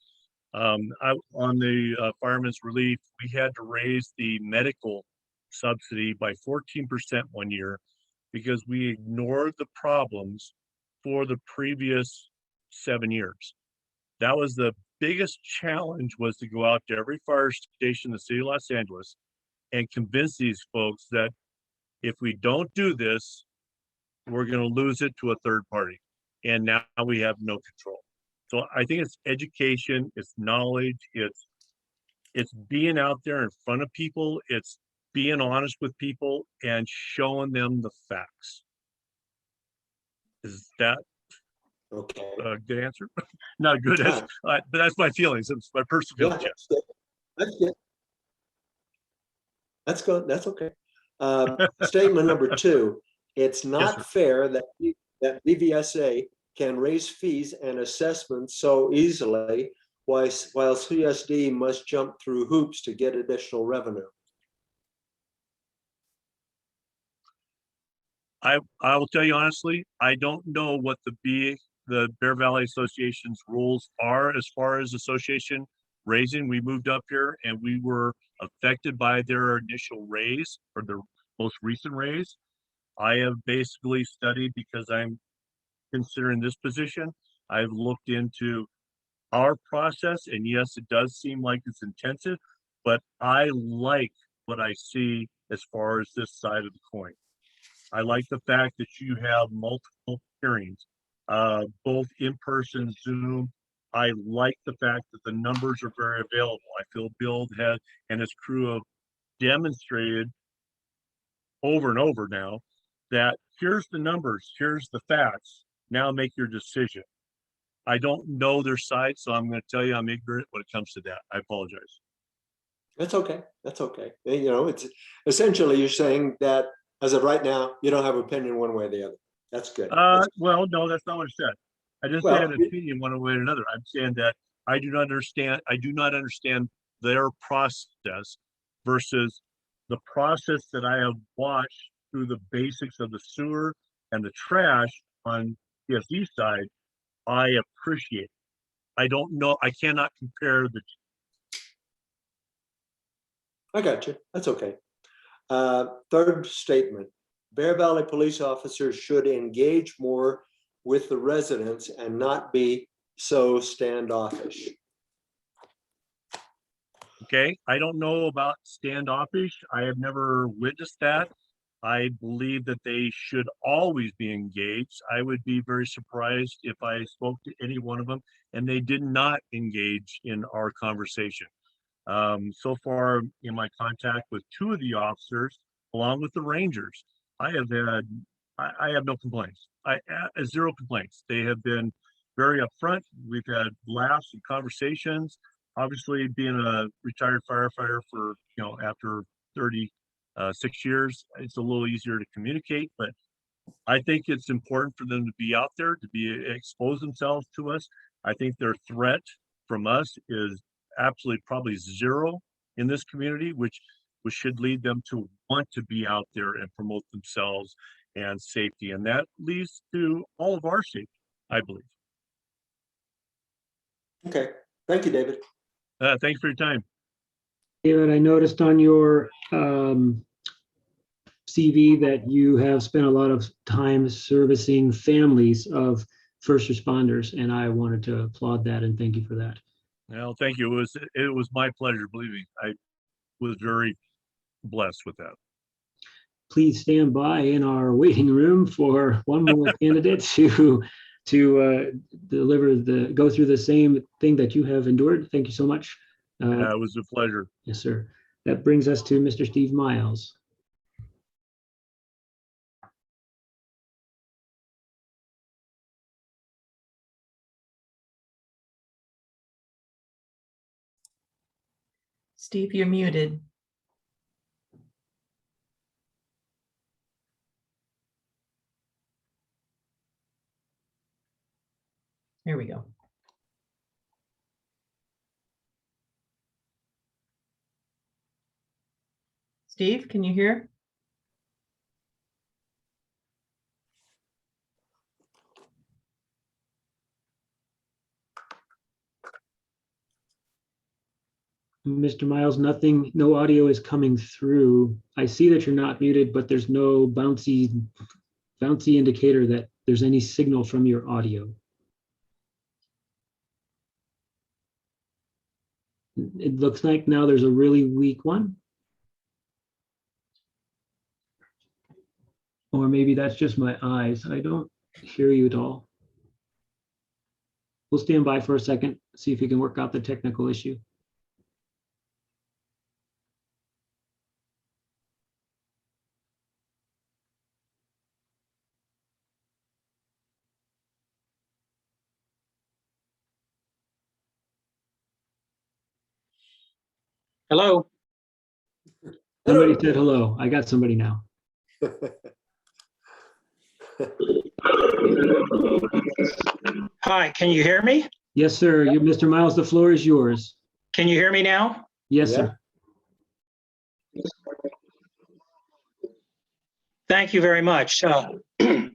On the fireman's relief, we had to raise the medical subsidy by 14% one year because we ignored the problems for the previous 7 years. That was the biggest challenge, was to go out to every fire station in the city of Los Angeles and convince these folks that if we don't do this, we're going to lose it to a third party. And now we have no control. So I think it's education, it's knowledge, it's being out there in front of people, it's being honest with people and showing them the facts. Is that Okay. a good answer? Not a good answer, but that's my feelings. It's my personal feelings. Yes. That's good. That's good. That's okay. Statement number 2, it's not fair that BVSA can raise fees and assessments so easily while CSD must jump through hoops to get additional revenue. I will tell you honestly, I don't know what the Bear Valley Association's rules are as far as association raising. We moved up here and we were affected by their initial raise or their most recent raise. I have basically studied because I'm considering this position. I've looked into our process, and yes, it does seem like it's intensive, but I like what I see as far as this side of the coin. I like the fact that you have multiple hearings, both in person, Zoom. I like the fact that the numbers are very available. I feel Bill and his crew have demonstrated over and over now that here's the numbers, here's the facts, now make your decision. I don't know their side, so I'm going to tell you I'm ignorant when it comes to that. I apologize. That's okay. That's okay. You know, it's essentially you're saying that as of right now, you don't have an opinion one way or the other. That's good. Well, no, that's not what I said. I didn't say I had an opinion one way or another. I'm saying that I do not understand their process versus the process that I have watched through the basics of the sewer and the trash on PSD side. I appreciate. I don't know. I cannot compare the two. I got you. That's okay. Third statement, Bear Valley police officers should engage more with the residents and not be so standoffish. Okay, I don't know about standoffish. I have never witnessed that. I believe that they should always be engaged. I would be very surprised if I spoke to any one of them and they did not engage in our conversation. So far in my contact with 2 of the officers, along with the Rangers, I have no complaints. Zero complaints. They have been very upfront. We've had laughs and conversations. Obviously, being a retired firefighter for, after 36 years, it's a little easier to communicate, but I think it's important for them to be out there, to expose themselves to us. I think their threat from us is absolutely probably zero in this community, which should lead them to want to be out there and promote themselves and safety. And that leads to all of our safety, I believe. Okay. Thank you, David. Thanks for your time. David, I noticed on your CV that you have spent a lot of time servicing families of first responders, and I wanted to applaud that and thank you for that. Well, thank you. It was my pleasure, believe me. I was very blessed with that. Please stand by in our waiting room for one more candidate to go through the same thing that you have endured. Thank you so much. It was a pleasure. Yes, sir. That brings us to Mr. Steve Miles. Steve, you're muted. Here we go. Steve, can you hear? Mr. Miles, no audio is coming through. I see that you're not muted, but there's no bouncy indicator that there's any signal from your audio. It looks like now there's a really weak one. Or maybe that's just my eyes. I don't hear you at all. We'll stand by for a second, see if we can work out the technical issue. Hello. Somebody said hello. I got somebody now. Hi, can you hear me? Yes, sir. You, Mr. Miles, the floor is yours. Can you hear me now? Yes, Yeah. sir. Thank you very much. Good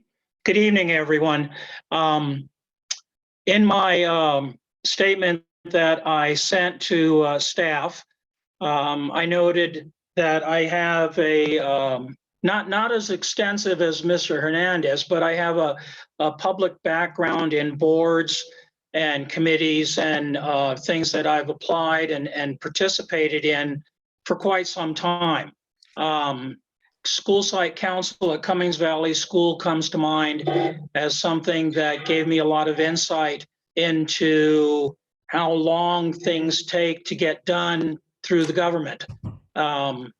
evening, everyone. In my statement that I sent to staff, I noted that I have a, not as extensive as Mr. Hernandez, but I have a public background in boards and committees and things that I've applied and participated in for quite some time. School site council at Cummings Valley School comes to mind as something that gave me a lot of insight into how long things take to get done through the government. I'm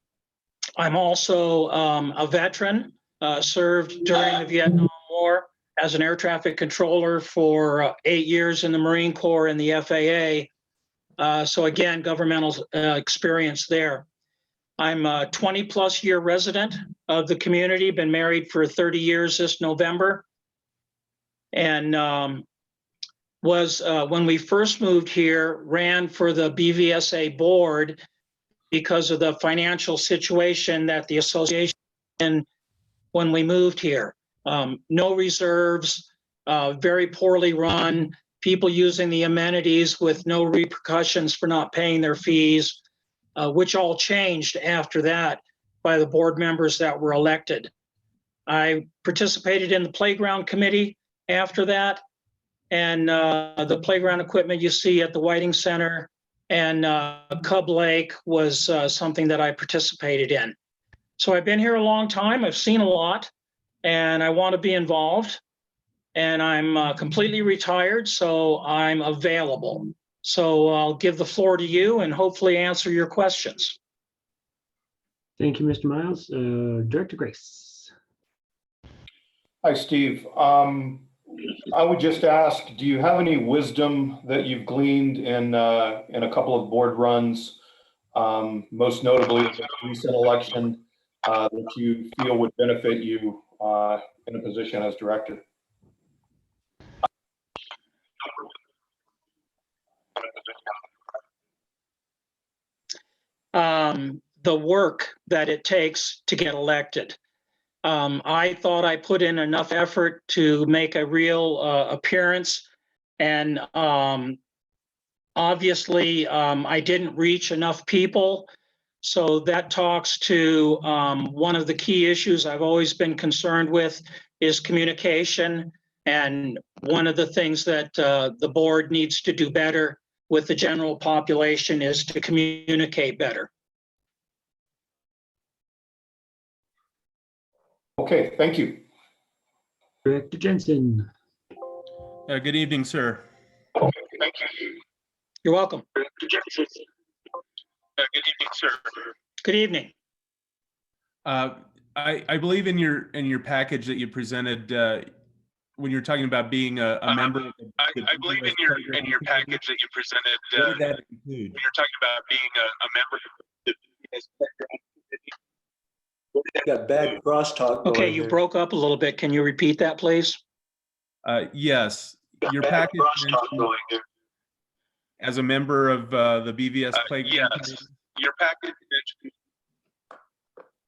also a veteran, served during the Vietnam War as an air traffic controller for 8 years in the Marine Corps and the FAA. So again, governmental experience there. I'm a 20-plus year resident of the community, been married for 30 years this November. And was, when we first moved here, ran for the BVSA board because of the financial situation that the association in when we moved here. No reserves, very poorly run, people using the amenities with no repercussions for not paying their fees. Which all changed after that by the board members that were elected. I participated in the playground committee after that, and the playground equipment you see at the Whiting Center and Cub Lake was something that I participated in. So I've been here a long time, I've seen a lot, and I want to be involved. And I'm completely retired, so I'm available. So I'll give the floor to you and hopefully answer your questions. Thank you, Mr. Miles. Director Grace. Hi, Steve. I would just ask, do you have any wisdom that you've gleaned in a couple of board runs, most notably the recent election, that you feel would benefit you in a position as director? The work that it takes to get elected. I thought I put in enough effort to make a real appearance, and obviously I didn't reach enough people. So that talks to one of the key issues I've always been concerned with is communication. And one of the things that the board needs to do better with the general population is to communicate better. Okay, thank you. Director Jensen. Good evening, sir. Okay, thank you. You're welcome. Good evening, sir. Good evening. I believe in your package that you presented when you're talking about being a member of the I believe in your package that you presented. What did that include? When you're talking about being a member of the Got bad crosstalk. Okay, you broke up a little bit. Can you repeat that, please? Yes, your package mentioned as a member of the BVS Playground. Yes, your package mentioned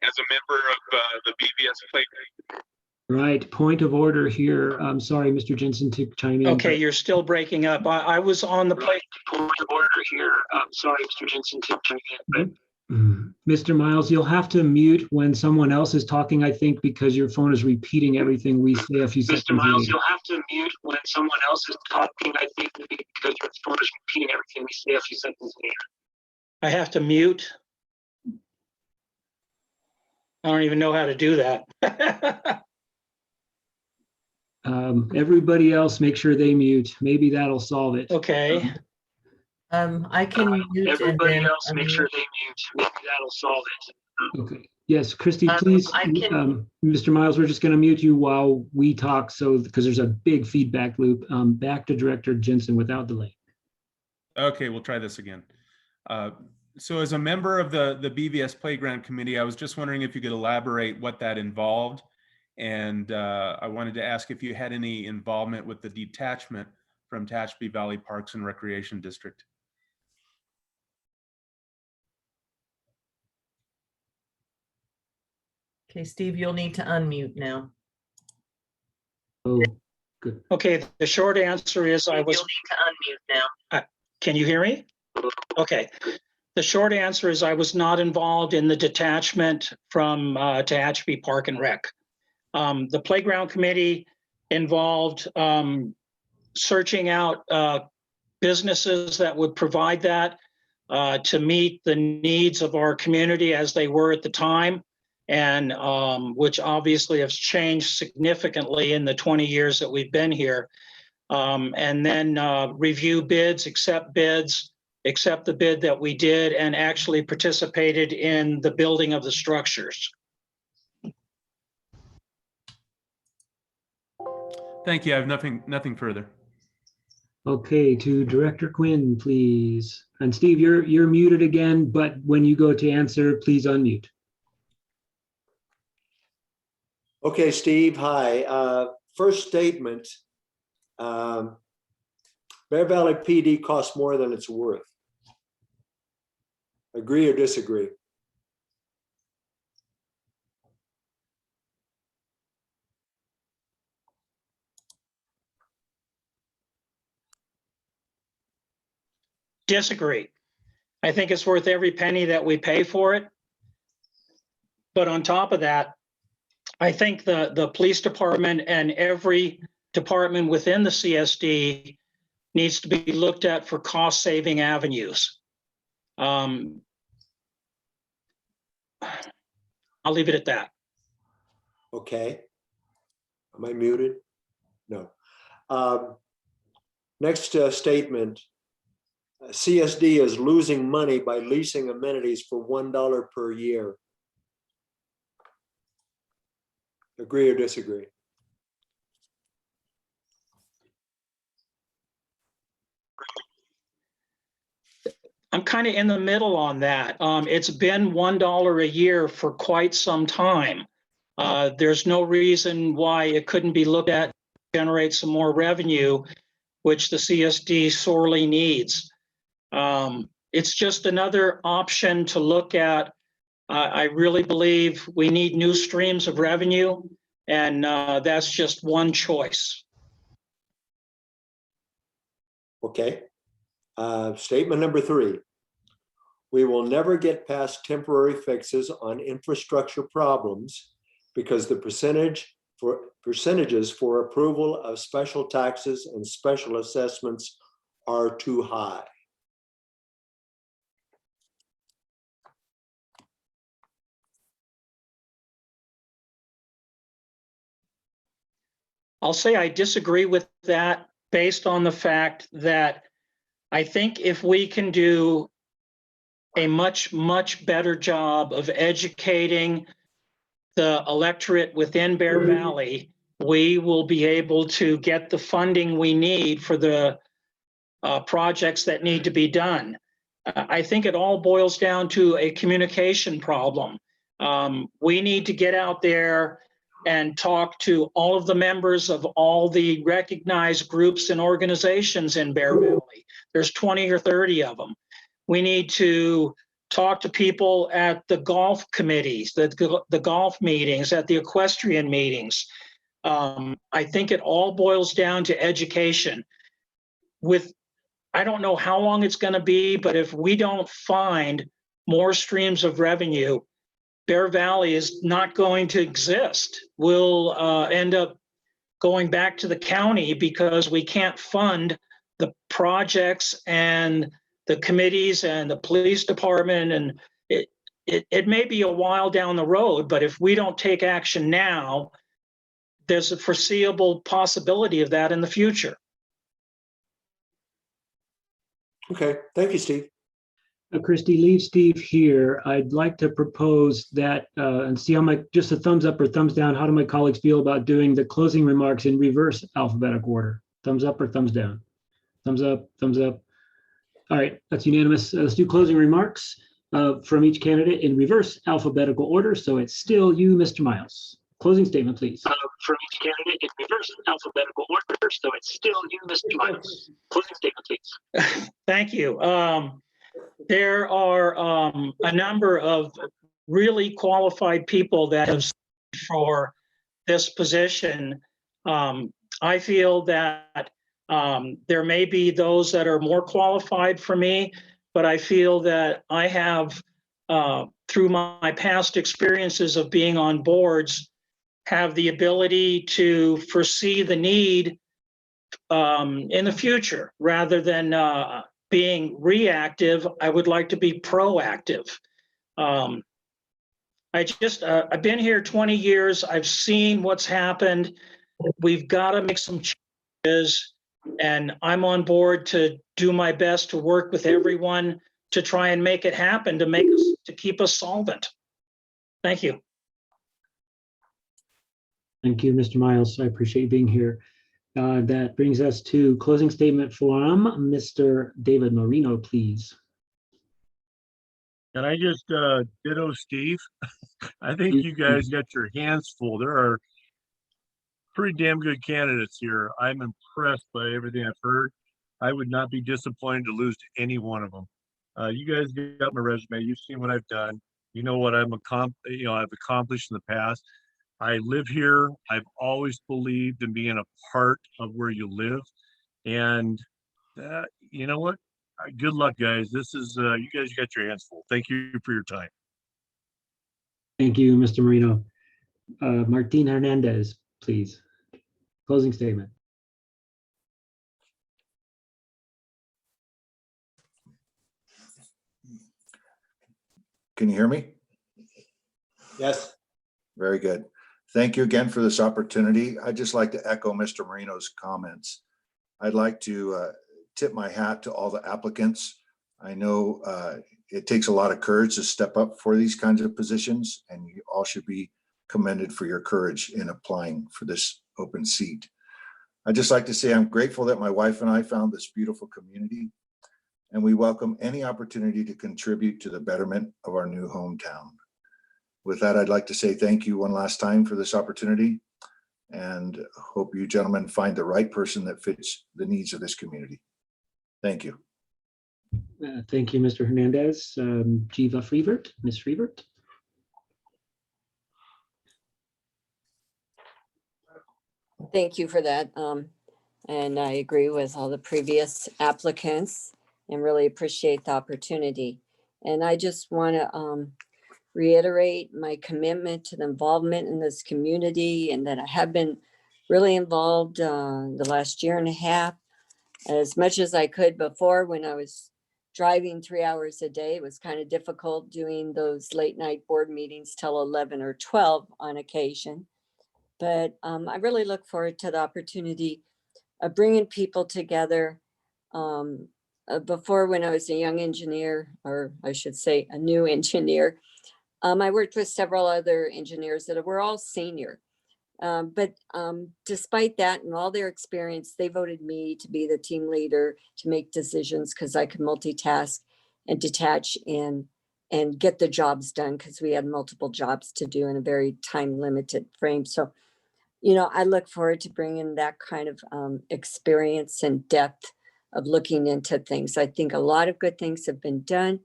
as a member of the BVS Playground. Right, point of order here. I'm sorry, Mr. Jensen, to chime in. Okay, you're still breaking up. I was on the play. Point of order here. Sorry, Mr. Jensen, to chime in. Mr. Miles, you'll have to mute when someone else is talking, I think, because your phone is repeating everything we say a few seconds Mr. Miles, later. you'll have to mute when someone else is talking, I think, because your phone is repeating everything we say a few seconds later. I have to mute. I don't even know how to do that. Everybody else, make sure they mute. Maybe that'll solve it. Okay. I can mute. Everybody else, make sure they mute. Maybe that'll solve it. Okay. Yes, Christy, please. Mr. Miles, we're just going to mute you while we talk, so because there's a big feedback loop. Back to Director Jensen without delay. Okay, we'll try this again. So as a member of the BVS Playground Committee, I was just wondering if you could elaborate what that involved. And I wanted to ask if you had any involvement with the detachment from Tehachapi Valley Parks and Recreation District. Okay, Steve, you'll need to unmute now. Oh, good. Okay, the short answer is I was. You'll need to unmute now. Can you hear me? Okay. The short answer is I was not involved in the detachment from Tehachapi Park and Rec. The Playground Committee involved searching out businesses that would provide that to meet the needs of our community as they were at the time, and which obviously has changed significantly in the 20 years that we've been here. And then review bids, accept the bid that we did, and actually participated in the building of the structures. Thank you. I have nothing further. Okay, to Director Quinn, please. And Steve, you're muted again, but when you go to answer, please unmute. Okay, Steve, hi. First statement, Bear Valley PD costs more than it's worth. Agree or disagree? Disagree. I think it's worth every penny that we pay for it. But on top of that, I think the police department and every department within the CSD needs to be looked at for cost-saving avenues. I'll leave it at that. Okay. Am I muted? No. Next statement. CSD is losing money by leasing amenities for $1 per year. Agree or disagree? I'm kind of in the middle on that. It's been $1 a year for quite some time. There's no reason why it couldn't be looked at, generate some more revenue, which the CSD sorely needs. It's just another option to look at. I really believe we need new streams of revenue, and that's just one choice. Okay. Statement number 3. We will never get past temporary fixes on infrastructure problems because the percentages for approval of special taxes and special assessments are too high. I'll say I disagree with that based on the fact that I think if we can do a much better job of educating the electorate within Bear Valley, we will be able to get the funding we need for the projects that need to be done. I think it all boils down to a communication problem. We need to get out there and talk to all of the members of all the recognized groups and organizations in Bear Valley. There's 20 or 30 of them. We need to talk to people at the golf committees, the golf meetings, at the equestrian meetings. I think it all boils down to education. I don't know how long it's going to be, but if we don't find more streams of revenue, Bear Valley is not going to exist. We'll end up going back to the county because we can't fund the projects and the committees and the police department. And it may be a while down the road, but if we don't take action now, there's a foreseeable possibility of that in the future. Okay, thank you, Steve. Christy, leave Steve here. I'd like to propose that, and see how just a thumbs up or thumbs down, how do my colleagues feel about doing the closing remarks in reverse alphabetical order? Thumbs up or thumbs down? Thumbs up, thumbs up. All right, that's unanimous. Let's do closing remarks. from each candidate in reverse alphabetical order. So it's still you, Mr. Miles. Closing statement, please. From each candidate in reverse alphabetical order. So it's still you, Mr. Miles. Closing statement, please. Thank you. There are a number of really qualified people that have for this position. I feel that there may be those that are more qualified for me, but I feel that I have, through my past experiences of being on boards, have the ability to foresee the need in the future rather than being reactive. I would like to be proactive. I've been here 20 years. I've seen what's happened. We've got to make some changes, and I'm on board to do my best to work with everyone to try and make it happen, to keep us solvent. Thank you. Thank you, Mr. Miles. I appreciate you being here. That brings us to closing statement from Mr. David Marino, please. Can I just ditto Steve? I think you guys got your hands full. There are pretty damn good candidates here. I'm impressed by everything I've heard. I would not be disappointed to lose to any one of them. You guys got my resume. You've seen what I've done. You know what I've accomplished in the past. I live here. I've always believed in being a part of where you live. And you know what? Good luck, guys. This is, you guys got your hands full. Thank you for your time. Thank you, Mr. Marino. Martin Hernandez, please. Closing statement. Can you hear me? Yes. Very good. Thank you again for this opportunity. I'd just like to echo Mr. Marino's comments. I'd like to tip my hat to all the applicants. I know it takes a lot of courage to step up for these kinds of positions, and you all should be commended for your courage in applying for this open seat. I'd just like to say I'm grateful that my wife and I found this beautiful community, and we welcome any opportunity to contribute to the betterment of our new hometown. With that, I'd like to say thank you one last time for this opportunity, and hope you gentlemen find the right person that fits the needs of this community. Thank you. Thank you, Mr. Hernandez. Geva Frevert, Ms. Frevert. Thank you for that. And I agree with all the previous applicants and really appreciate the opportunity. And I just want to reiterate my commitment to the involvement in this community, and that I have been really involved the last year and a half, as much as I could before. When I was driving 3 hours a day, it was kind of difficult doing those late night board meetings till 11 or 12 on occasion. But I really look forward to the opportunity of bringing people together. Before, when I was a young engineer, or I should say a new engineer, I worked with several other engineers that were all senior. But despite that and all their experience, they voted me to be the team leader, to make decisions, because I could multitask and detach and get the jobs done, because we had multiple jobs to do in a very time limited frame. So, you know, I look forward to bringing that kind of experience and depth of looking into things. I think a lot of good things have been done,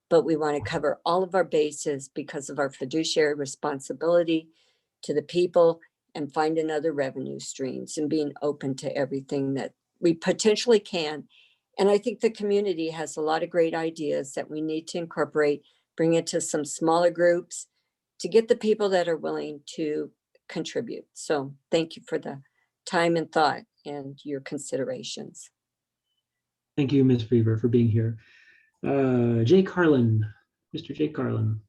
but we want to cover all of our bases because of our fiduciary responsibility to the people, and find another revenue streams, and being open to everything that we potentially can. And I think the community has a lot of great ideas that we need to incorporate, bring it to some smaller groups to get the people that are willing to contribute. So thank you for the time and thought and your considerations. Thank you, Ms. Frevert, for being here. Jay Carlyn, Mr. Jay Carlyn.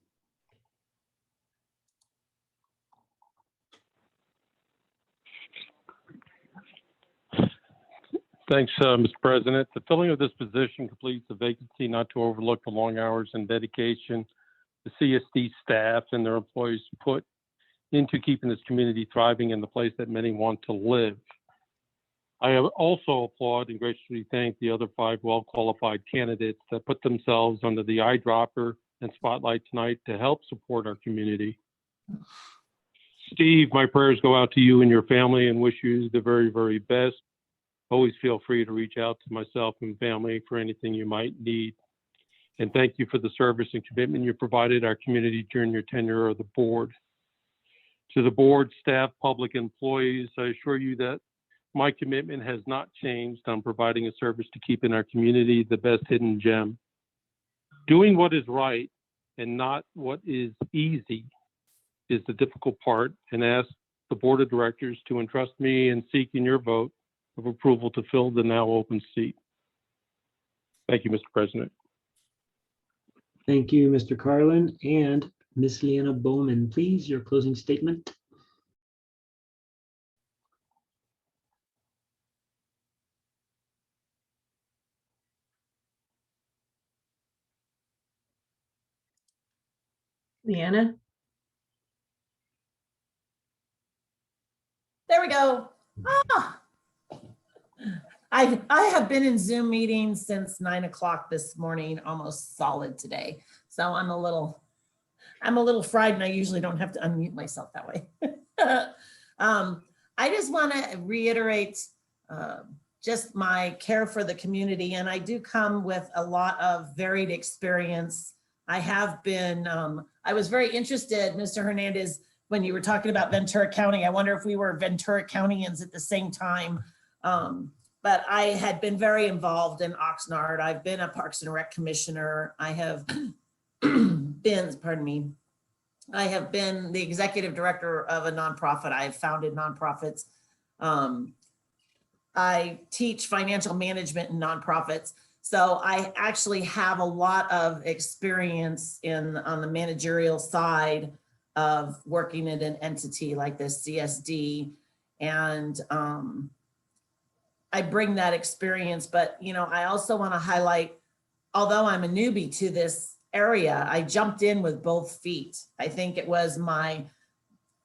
Thanks, Mr. President. The filling of this position completes the vacancy not to overlook the long hours and dedication the CSD staff and their employees put into keeping this community thriving in the place that many want to live. I also applaud and graciously thank the other 5 well-qualified candidates that put themselves under the eyedropper and spotlight tonight to help support our community. Steve, my prayers go out to you and your family and wish you the very, very best. Always feel free to reach out to myself and family for anything you might need. And thank you for the service and commitment you provided our community during your tenure of the board. To the board, staff, public employees, I assure you that my commitment has not changed on providing a service to keep in our community the best hidden gem. Doing what is right and not what is easy is the difficult part, and ask the board of directors to entrust me in seeking your vote of approval to fill the now open seat. Thank you, Mr. President. Thank you, Mr. Carlin. And Ms. Leanna Bowman, please, your closing statement. Leanna? There we go. Ah. I have been in Zoom meetings since 9 o'clock this morning, almost solid today. So I'm a little fried, and I usually don't have to unmute myself that way. I just want to reiterate just my care for the community, and I do come with a lot of varied experience. I have been, I was very interested, Mr. Hernandez, when you were talking about Ventura County. I wonder if we were Ventura Countyans at the same time. But I had been very involved in Oxnard. I've been a Parks and Rec commissioner. I have been, pardon me, I have been the executive director of a nonprofit. I've founded nonprofits. I teach financial management in nonprofits. So I actually have a lot of experience on the managerial side of working in an entity like this CSD. And I bring that experience, but I also want to highlight, although I'm a newbie to this area, I jumped in with both feet. I think it was my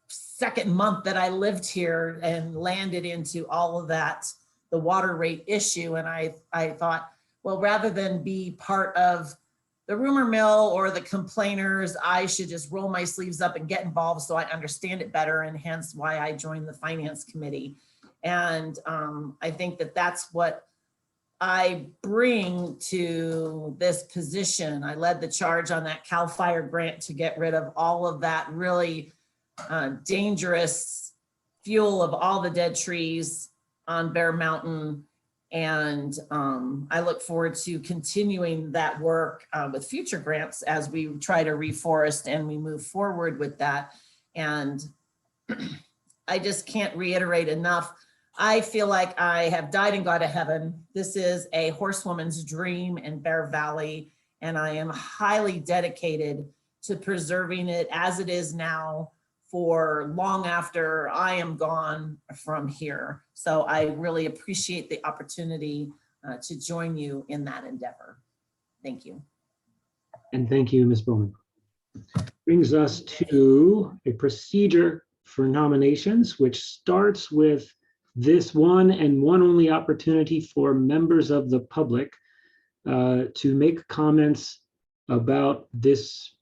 second month that I lived here and landed into all of that, the water rate issue. And I thought, well, rather than be part of the rumor mill or the complainers, I should just roll my sleeves up and get involved so I understand it better, and hence why I joined the finance committee. And I think that that's what I bring to this position. I led the charge on that CAL FIRE grant to get rid of all of that really dangerous fuel of all the dead trees on Bear Mountain. And I look forward to continuing that work with future grants as we try to reforest and we move forward with that. And I just can't reiterate enough. I feel like I have died and gone to heaven. This is a horsewoman's dream in Bear Valley, and I am highly dedicated to preserving it as it is now for long after I am gone from here. So I really appreciate the opportunity to join you in that endeavor. Thank you. And thank you, Ms. Bowman. Brings us to a procedure for nominations, which starts with this one and one only opportunity for members of the public to make comments about this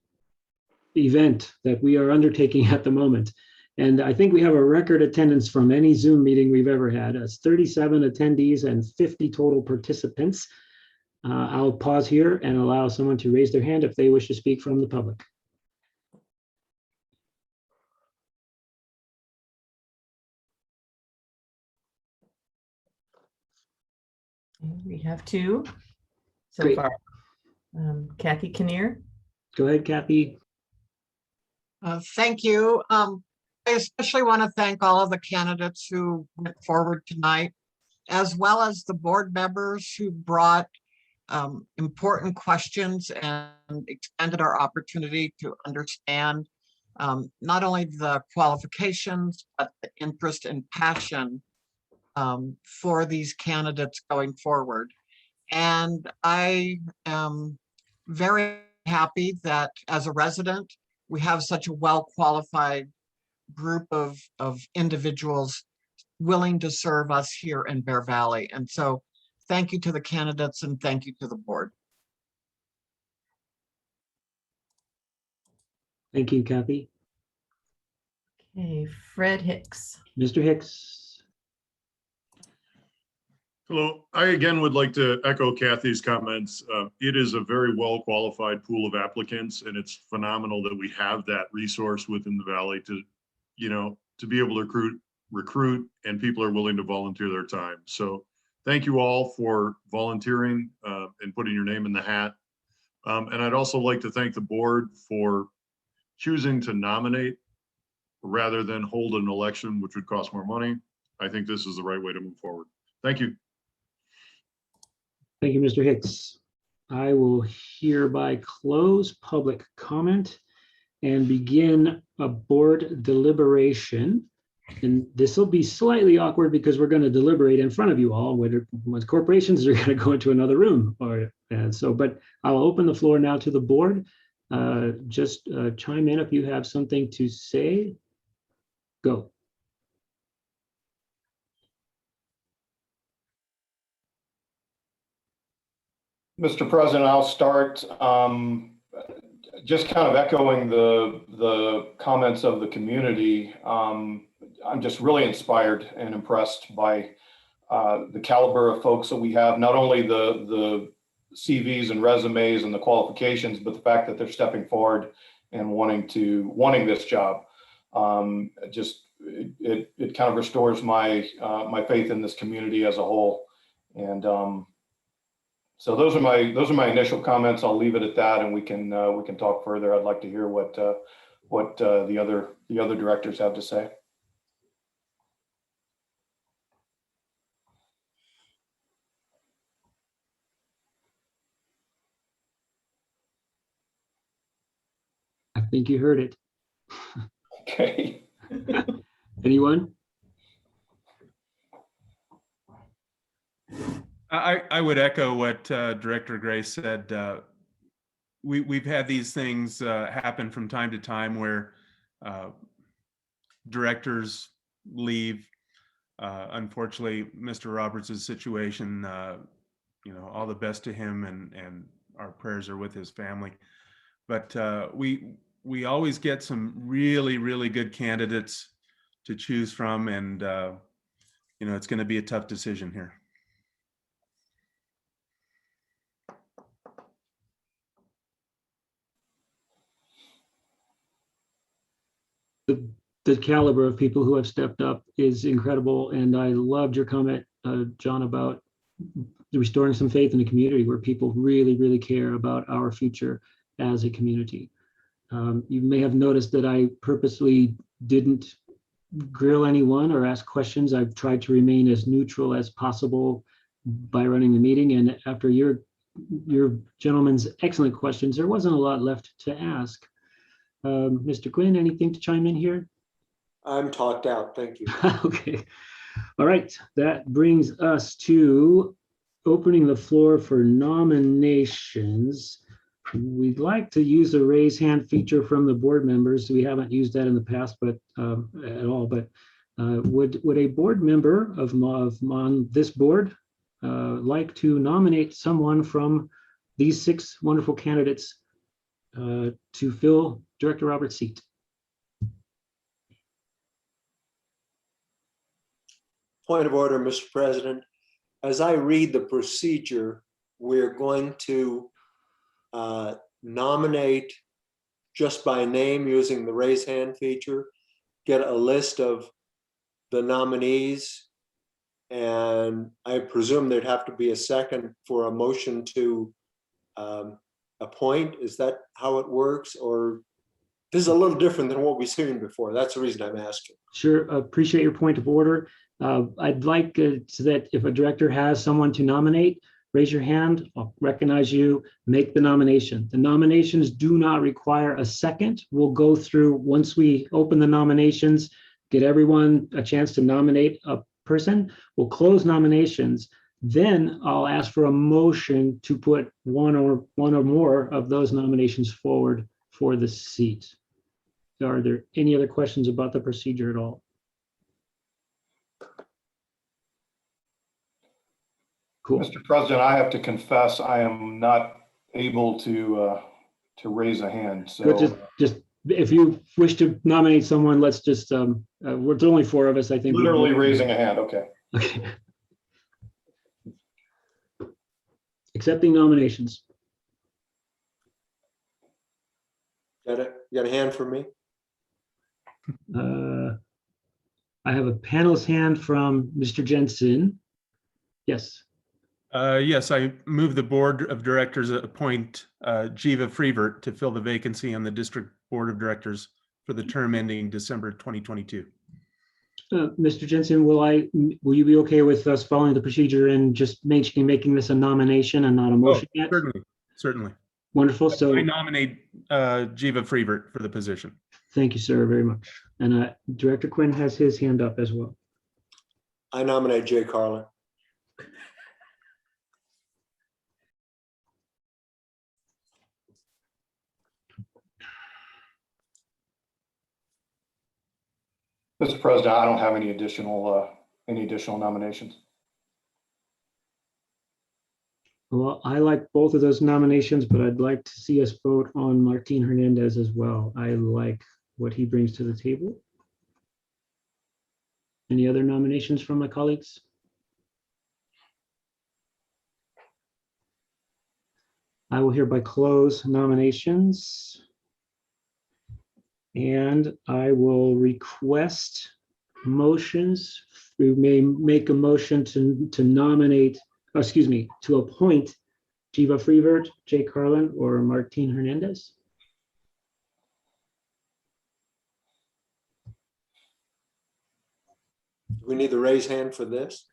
event that we are undertaking at the moment. And I think we have a record attendance from any Zoom meeting we've ever had. It's 37 attendees and 50 total participants. I'll pause here and allow someone to raise their hand if they wish to speak from the public. We have two so Great. far. Kathy Kinnear. Go ahead, Kathy. Thank you. I especially want to thank all of the candidates who went forward tonight, as well as the board members who brought important questions and expanded our opportunity to understand not only the qualifications, but the interest and passion for these candidates going forward. And I am very happy that as a resident, we have such a well-qualified group of individuals willing to serve us here in Bear Valley. And so thank you to the candidates and thank you to the board. Thank you, Kathy. Okay, Fred Hicks. Mr. Hicks. Hello, I again would like to echo Kathy's comments. It is a very well qualified pool of applicants, and it's phenomenal that we have that resource within the valley to, to be able to recruit, and people are willing to volunteer their time. So thank you all for volunteering and putting your name in the hat. And I'd also like to thank the board for choosing to nominate rather than hold an election, which would cost more money. I think this is the right way to move forward. Thank you. Thank you, Mr. Hicks. I will hereby close public comment and begin a board deliberation. And this will be slightly awkward because we're going to deliberate in front of you all, whether corporations are going to go into another room. But I'll open the floor now to the board. Just chime in if you have something to say. Go. Mr. President, I'll start. Just kind of echoing the comments of the community. I'm just really inspired and impressed by the caliber of folks that we have, not only the CVs and resumes and the qualifications, but the fact that they're stepping forward and wanting this job. It kind of restores my faith in this community as a whole. And so those are my initial comments. I'll leave it at that, and we can talk further. I'd like to hear what the other directors have to say. I think you heard it. Okay. Anyone? I would echo what Director Gray said. We've had these things happen from time to time where directors leave. Unfortunately, Mr. Roberts' situation, all the best to him, and our prayers are with his family. But we always get some really, really good candidates to choose from, and it's going to be a tough decision here. The caliber of people who have stepped up is incredible. And I loved your comment, John, about restoring some faith in the community where people really, really care about our future as a community. You may have noticed that I purposely didn't grill anyone or ask questions. I've tried to remain as neutral as possible by running the meeting. And after your gentlemen's excellent questions, there wasn't a lot left to ask. Mr. Quinn, anything to chime in here? I'm talked out. Thank you. Okay. All right. That brings us to opening the floor for nominations. We'd like to use a raise hand feature from the board members. We haven't used that in the past, but at all. But would a board member on this board like to nominate someone from these 6 wonderful candidates to fill Director Roberts' seat? Point of order, Mr. President. As I read the procedure, we're going to nominate just by name using the raise hand feature, get a list of the nominees, and I presume there'd have to be a second for a motion to appoint. Is that how it works? Or this is a little different than what we've seen before. That's the reason I'm asking. Sure, appreciate your point of order. I'd like so that if a director has someone to nominate, raise your hand, I'll recognize you, make the nomination. The nominations do not require a second. We'll go through, once we open the nominations, get everyone a chance to nominate a person. We'll close nominations. Then I'll ask for a motion to put one or more of those nominations forward for the seat. Are there any other questions about the procedure at all? Cool. Mr. President, I have to confess, I am not able to raise a hand. So Just if you wish to nominate someone, let's just, there's only 4 of us, I think. Literally raising a hand, okay. Okay. Accepting nominations. You got a hand for me? I have a panelist hand from Mr. Jensen. Yes. Yes, I move the Board of Directors appoint Geva Frevert to fill the vacancy on the District Board of Directors for the term ending December 2022. Mr. Jensen, will you be okay with us following the procedure and just making this a nomination and not a motion yet? Certainly. Wonderful. So I nominate Geva Frevert for the position. Thank you, sir, very much. And Director Quinn has his hand up as well. I nominate Jay Carlyn. Mr. President, I don't have any additional nominations. Well, I like both of those nominations, but I'd like to see us vote on Martin Hernandez as well. I like what he brings to the table. Any other nominations from my colleagues? I will hereby close nominations. And I will request motions. We may make a motion to nominate, to appoint Geva Frevert, Jay Carlyn, or Martin Hernandez. Do we need the raise hand for this?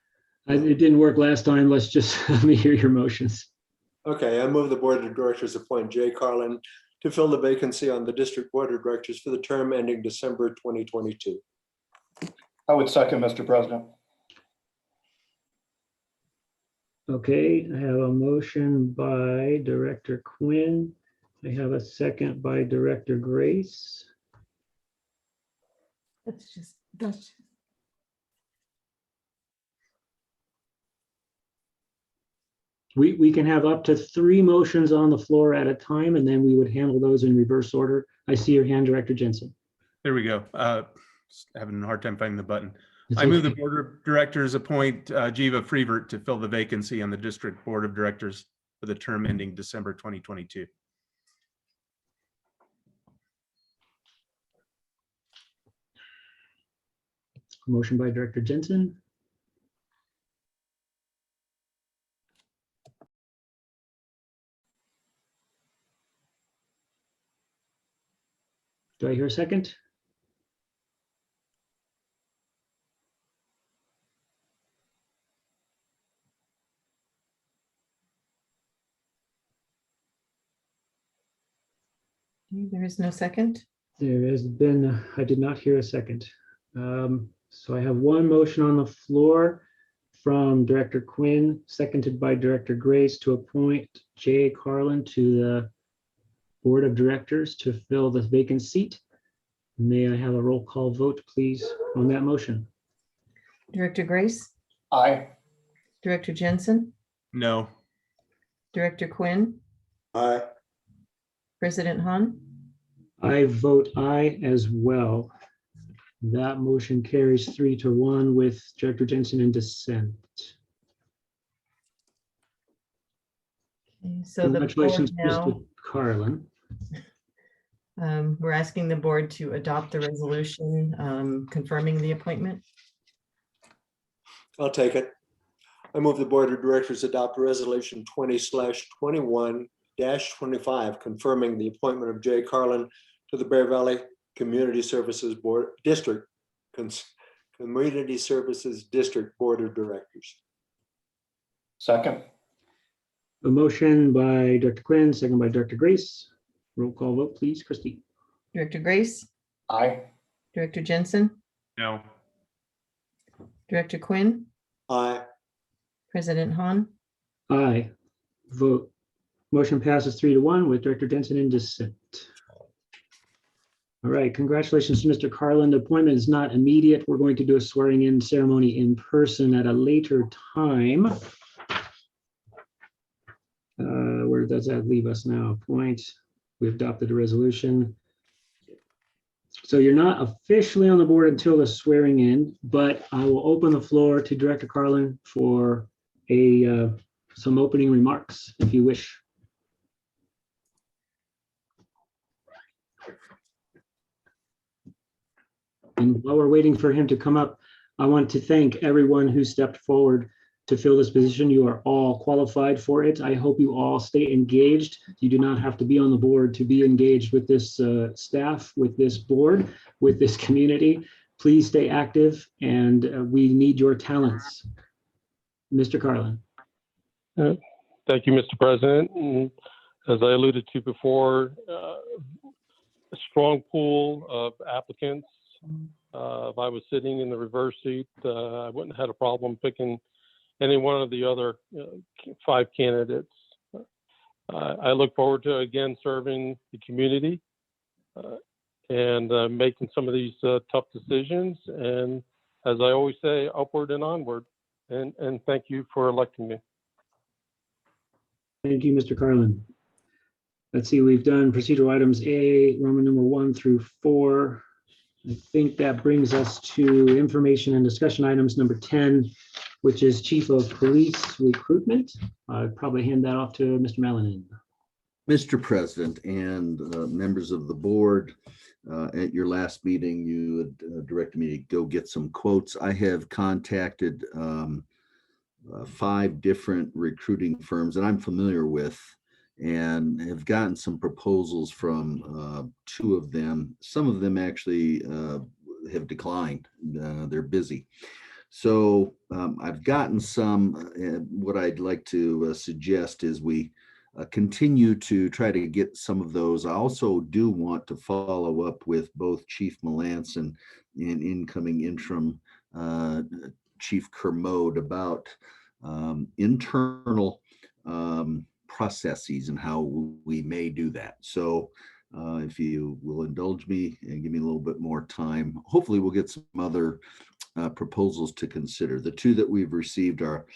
It didn't work last time. Let's just let me hear your motions. Okay, I move the Board of Directors appoint Jay Carlyn to fill the vacancy on the District Board of Directors for the term ending December 2022. I would second, Mr. President. Okay, I have a motion by Director Quinn. I have a second by Director Grace. That's We can have up to 3 motions on the floor at a time, and then we would handle those in reverse order. I see your hand, Director Jensen. There we go. Having a hard time finding the button. It's I move the okay. Board of Directors appoint Geva Frevert to fill the vacancy on the District Board of Directors for the term ending December 2022. Motion by Director Jensen. Do I hear a second? There is no second. There has been, I did not hear a second. So I have one motion on the floor from Director Quinn, seconded by Director Grace, to appoint Jay Carlyn to the Board of Directors to fill the vacant seat. May I have a roll call vote, please, on that motion? Director Grace, Aye. Director Jensen, No. Director Quinn, Aye. President Hahn. I vote aye as well. That motion carries 3-1 with Director Jensen in dissent. Okay, so the board Congratulations, now, Mr. Carlyn. we're asking the board to adopt the resolution confirming the appointment. I'll take it. I move the Board of Directors adopt Resolution 20/21-25, confirming the appointment of Jay Carlyn to the Bear Valley Community Services Board District Community Services District Board of Directors. Second. A motion by Director Quinn, second by Director Grace. Roll call vote, please, Christie. Director Grace, Aye. Director Jensen, No. Director Quinn, Aye. President Hahn. Aye. Vote. Motion passes 3-1 with Director Jensen in dissent. All right, congratulations to Mr. Carlyn. The appointment is not immediate. We're going to do a swearing in ceremony in person at a later time. Where does that leave us now? Appoint. We adopted a resolution. So you're not officially on the board until the swearing in, but I will open the floor to Director Carlyn for some opening remarks, if you wish. And while we're waiting for him to come up, I want to thank everyone who stepped forward to fill this position. You are all qualified for it. I hope you all stay engaged. You do not have to be on the board to be engaged with this staff, with this board, with this community. Please stay active, and we need your talents. Mr. Carlyn. Thank you, Mr. President. And as I alluded to before, a strong pool of applicants. If I was sitting in the reverse seat, I wouldn't have had a problem picking any one of the other 5 candidates. I look forward to, again, serving the community and making some of these tough decisions. And as I always say, upward and onward. And thank you for electing me. Thank you, Mr. Carlyn. Let's see, we've done procedural items A, Roman number 1 through 4. I think that brings us to information and discussion items number 10, which is Chief of Police recruitment. I'd probably hand that off to Mr. Malinan. Mr. President and members of the board, at your last meeting, you had directed me to go get some quotes. I have contacted 5 different recruiting firms that I'm familiar with and have gotten some proposals from 2 of them. Some of them actually have declined. They're busy. So I've gotten some. What I'd like to suggest is we continue to try to get some of those. I also do want to follow up with both Chief Melanson and incoming interim Chief Kermode about internal processes and how we may do that. So if you will indulge me and give me a little bit more time, hopefully we'll get some other proposals to consider. The 2 that we've received are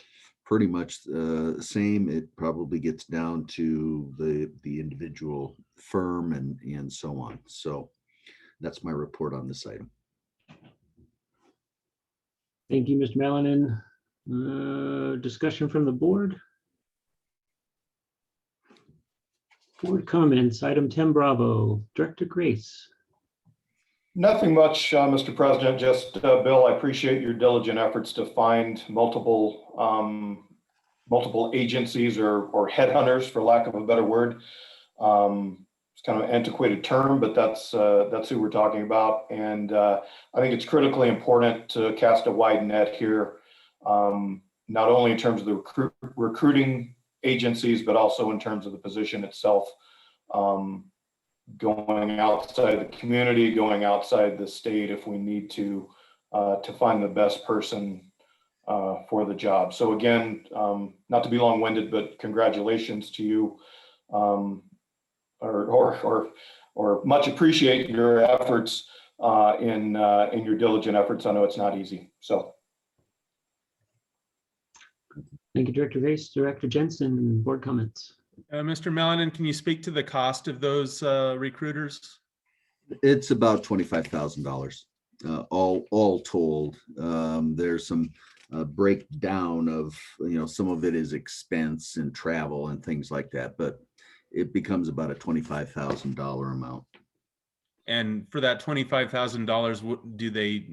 pretty much the same. It probably gets down to the individual firm and so on. So that's my report on this item. Thank you, Mr. Malinan. Discussion from the board. Board comments, item 10 Bravo, Director Grace. Nothing much, Mr. President, just Bill, I appreciate your diligent efforts to find multiple agencies or headhunters, for lack of a better word. It's kind of an antiquated term, but that's who we're talking about. And I think it's critically important to cast a wide net here, not only in terms of the recruiting agencies, but also in terms of the position itself, going outside the community, going outside the state if we need to find the best person for the job. So again, not to be long-winded, but congratulations to you, or much appreciate your efforts in your diligent efforts. I know it's not easy. So. Thank you, Director Grace. Director Jensen, board comments. Mr. Malinan, can you speak to the cost of those recruiters? It's about $25,000, all told. There's some breakdown of, some of it is expense and travel and things like that, but it becomes about a $25,000 amount. And for that $25,000, do they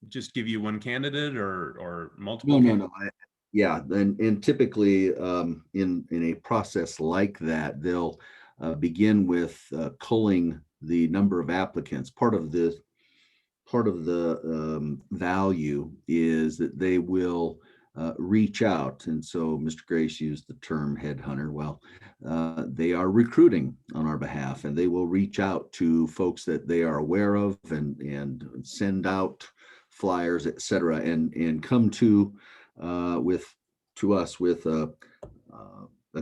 just give you one candidate or multiple? No. Yeah, and typically in a process like that, they'll begin with culling the number of applicants. Part of the value is that they will reach out, and so Mr. Grace used the term headhunter. Well, they are recruiting on our behalf, and they will reach out to folks that they are aware of and send out flyers, etc., and come to us with a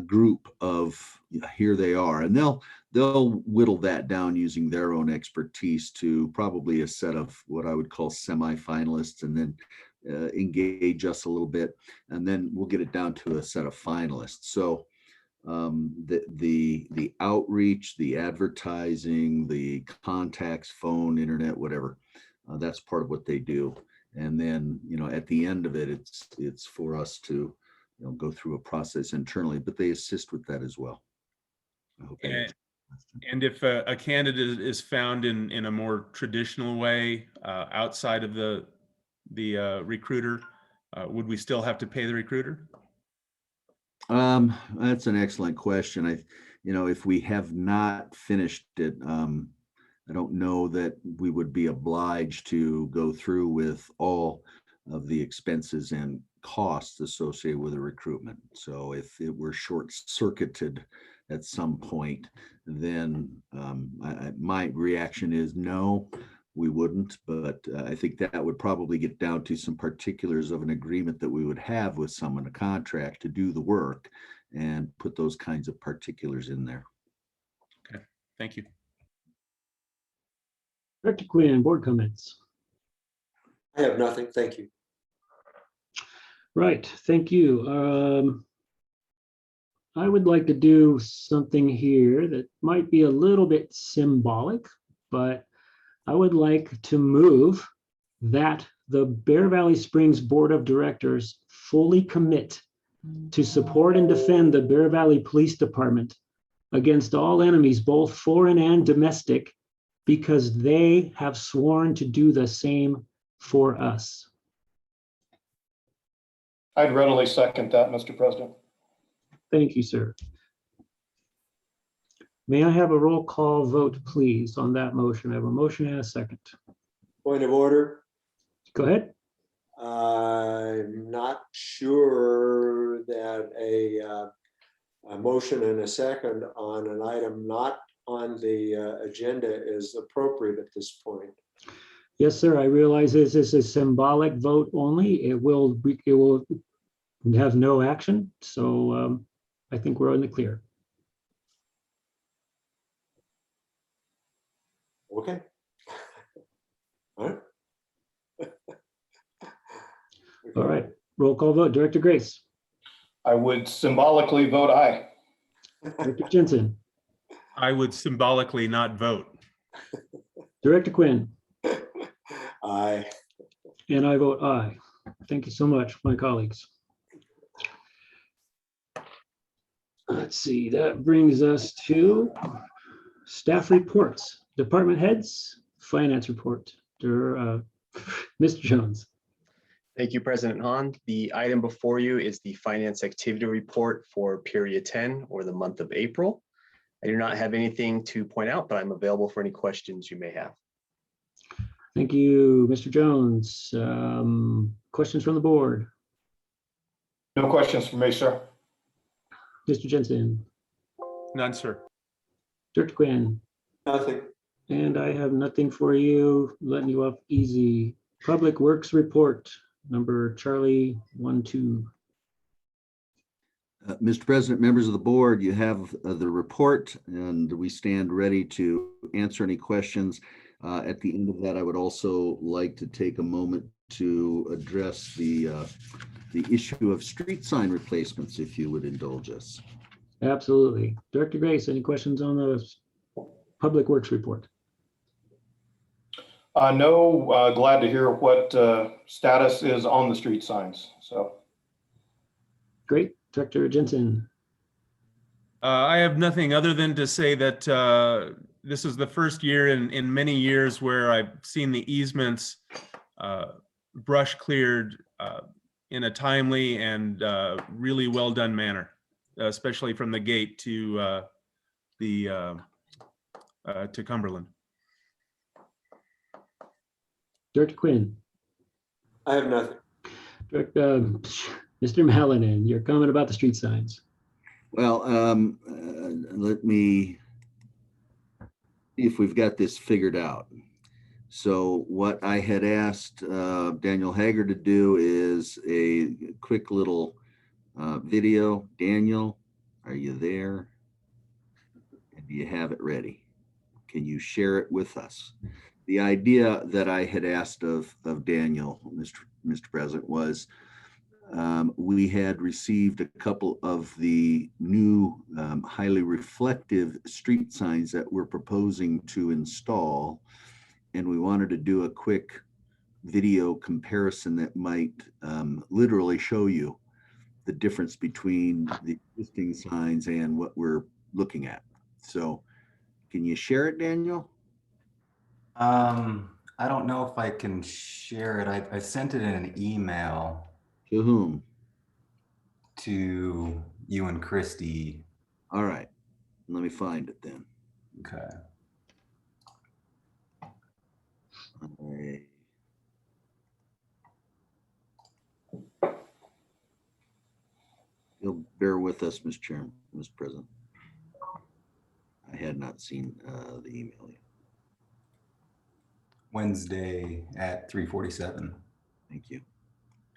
group of, here they are, and they'll whittle that down using their own expertise to probably a set of what I would call semi-finalists, and then engage us a little bit, and then we'll get it down to a set of finalists. So the outreach, the advertising, the contacts, phone, internet, whatever. That's part of what they do. And then, at the end of it, it's for us to, go through a process internally, but they assist with that as well. I hope that answers the question. And if a candidate is found in a more traditional way outside of the recruiter, would we still have to pay the recruiter? That's an excellent question. If we have not finished it, I don't know that we would be obliged to go through with all of the expenses and costs associated with a recruitment. So if it were short-circuited at some point, then my reaction is no, we wouldn't. But I think that would probably get down to some particulars of an agreement that we would have with someone, a contract to do the work, and put those kinds of particulars in there. Okay, thank you. Director Quinn, board comments. I have nothing. Thank you. Right, thank you. I would like to do something here that might be a little bit symbolic, but I would like to move that the Bear Valley Springs Board of Directors fully commit to support and defend the Bear Valley Police Department against all enemies, both foreign and domestic, because they have sworn to do the same for us. I'd readily second that, Mr. President. Thank you, sir. May I have a roll call vote, please, on that motion? I have a motion and a second. Point of order. Go ahead. I'm not sure that a motion and a second on an item not on the agenda is appropriate at this point. Yes, sir. I realize this is a symbolic vote only. It will have no action. So I think we're in the clear. Okay. All right. All right. Roll call vote. Director Grace. I would symbolically vote aye. Director Jensen. I would symbolically not vote. Director Quinn. Aye. And I vote aye. Thank you so much, my colleagues. Let's see, that brings us to staff reports, department heads, finance report. Mr. Jones. Thank you, President Hahn. The item before you is the finance activity report for period 10, or the month of April. I do not have anything to point out, but I'm available for any questions you may have. Thank you, Mr. Jones. Questions from the board? No questions from me, sir. Mr. Jensen. None, sir. Director Quinn. Nothing. And I have nothing for you. Letting you off easy. Public Works report, number Charlie 12. Mr. President, members of the board, you have the report, and we stand ready to answer any questions. At the end of that, I would also like to take a moment to address the issue of street sign replacements, if you would indulge us. Absolutely. Director Grace, any questions on the Public Works report? No, glad to hear what status is on the street signs. So great. Director Jensen. I have nothing other than to say that this is the first year in many years where I've seen the easements brush cleared in a timely and really well done manner, especially from the gate to Cumberland. Director Quinn. I have nothing. Director, Mr. Malinan, your comment about the street signs. Well, let me see if we've got this figured out. So what I had asked Daniel Hager to do is a quick little video. Daniel, are you there? And do you have it ready? Can you share it with us? The idea that I had asked of Daniel, Mr. President, was we had received a couple of the new highly reflective street signs that we're proposing to install. And we wanted to do a quick video comparison that might literally show you the difference between the existing signs and what we're looking at. So can you share it, Daniel? I don't know if I can share it. I sent it in an email. To whom? To you and Christy. All right, let me find it then. Okay. All right. You'll bear with us, Mr. Chairman, Mr. President. I had not seen the email yet. Wednesday at 3:47. Thank you.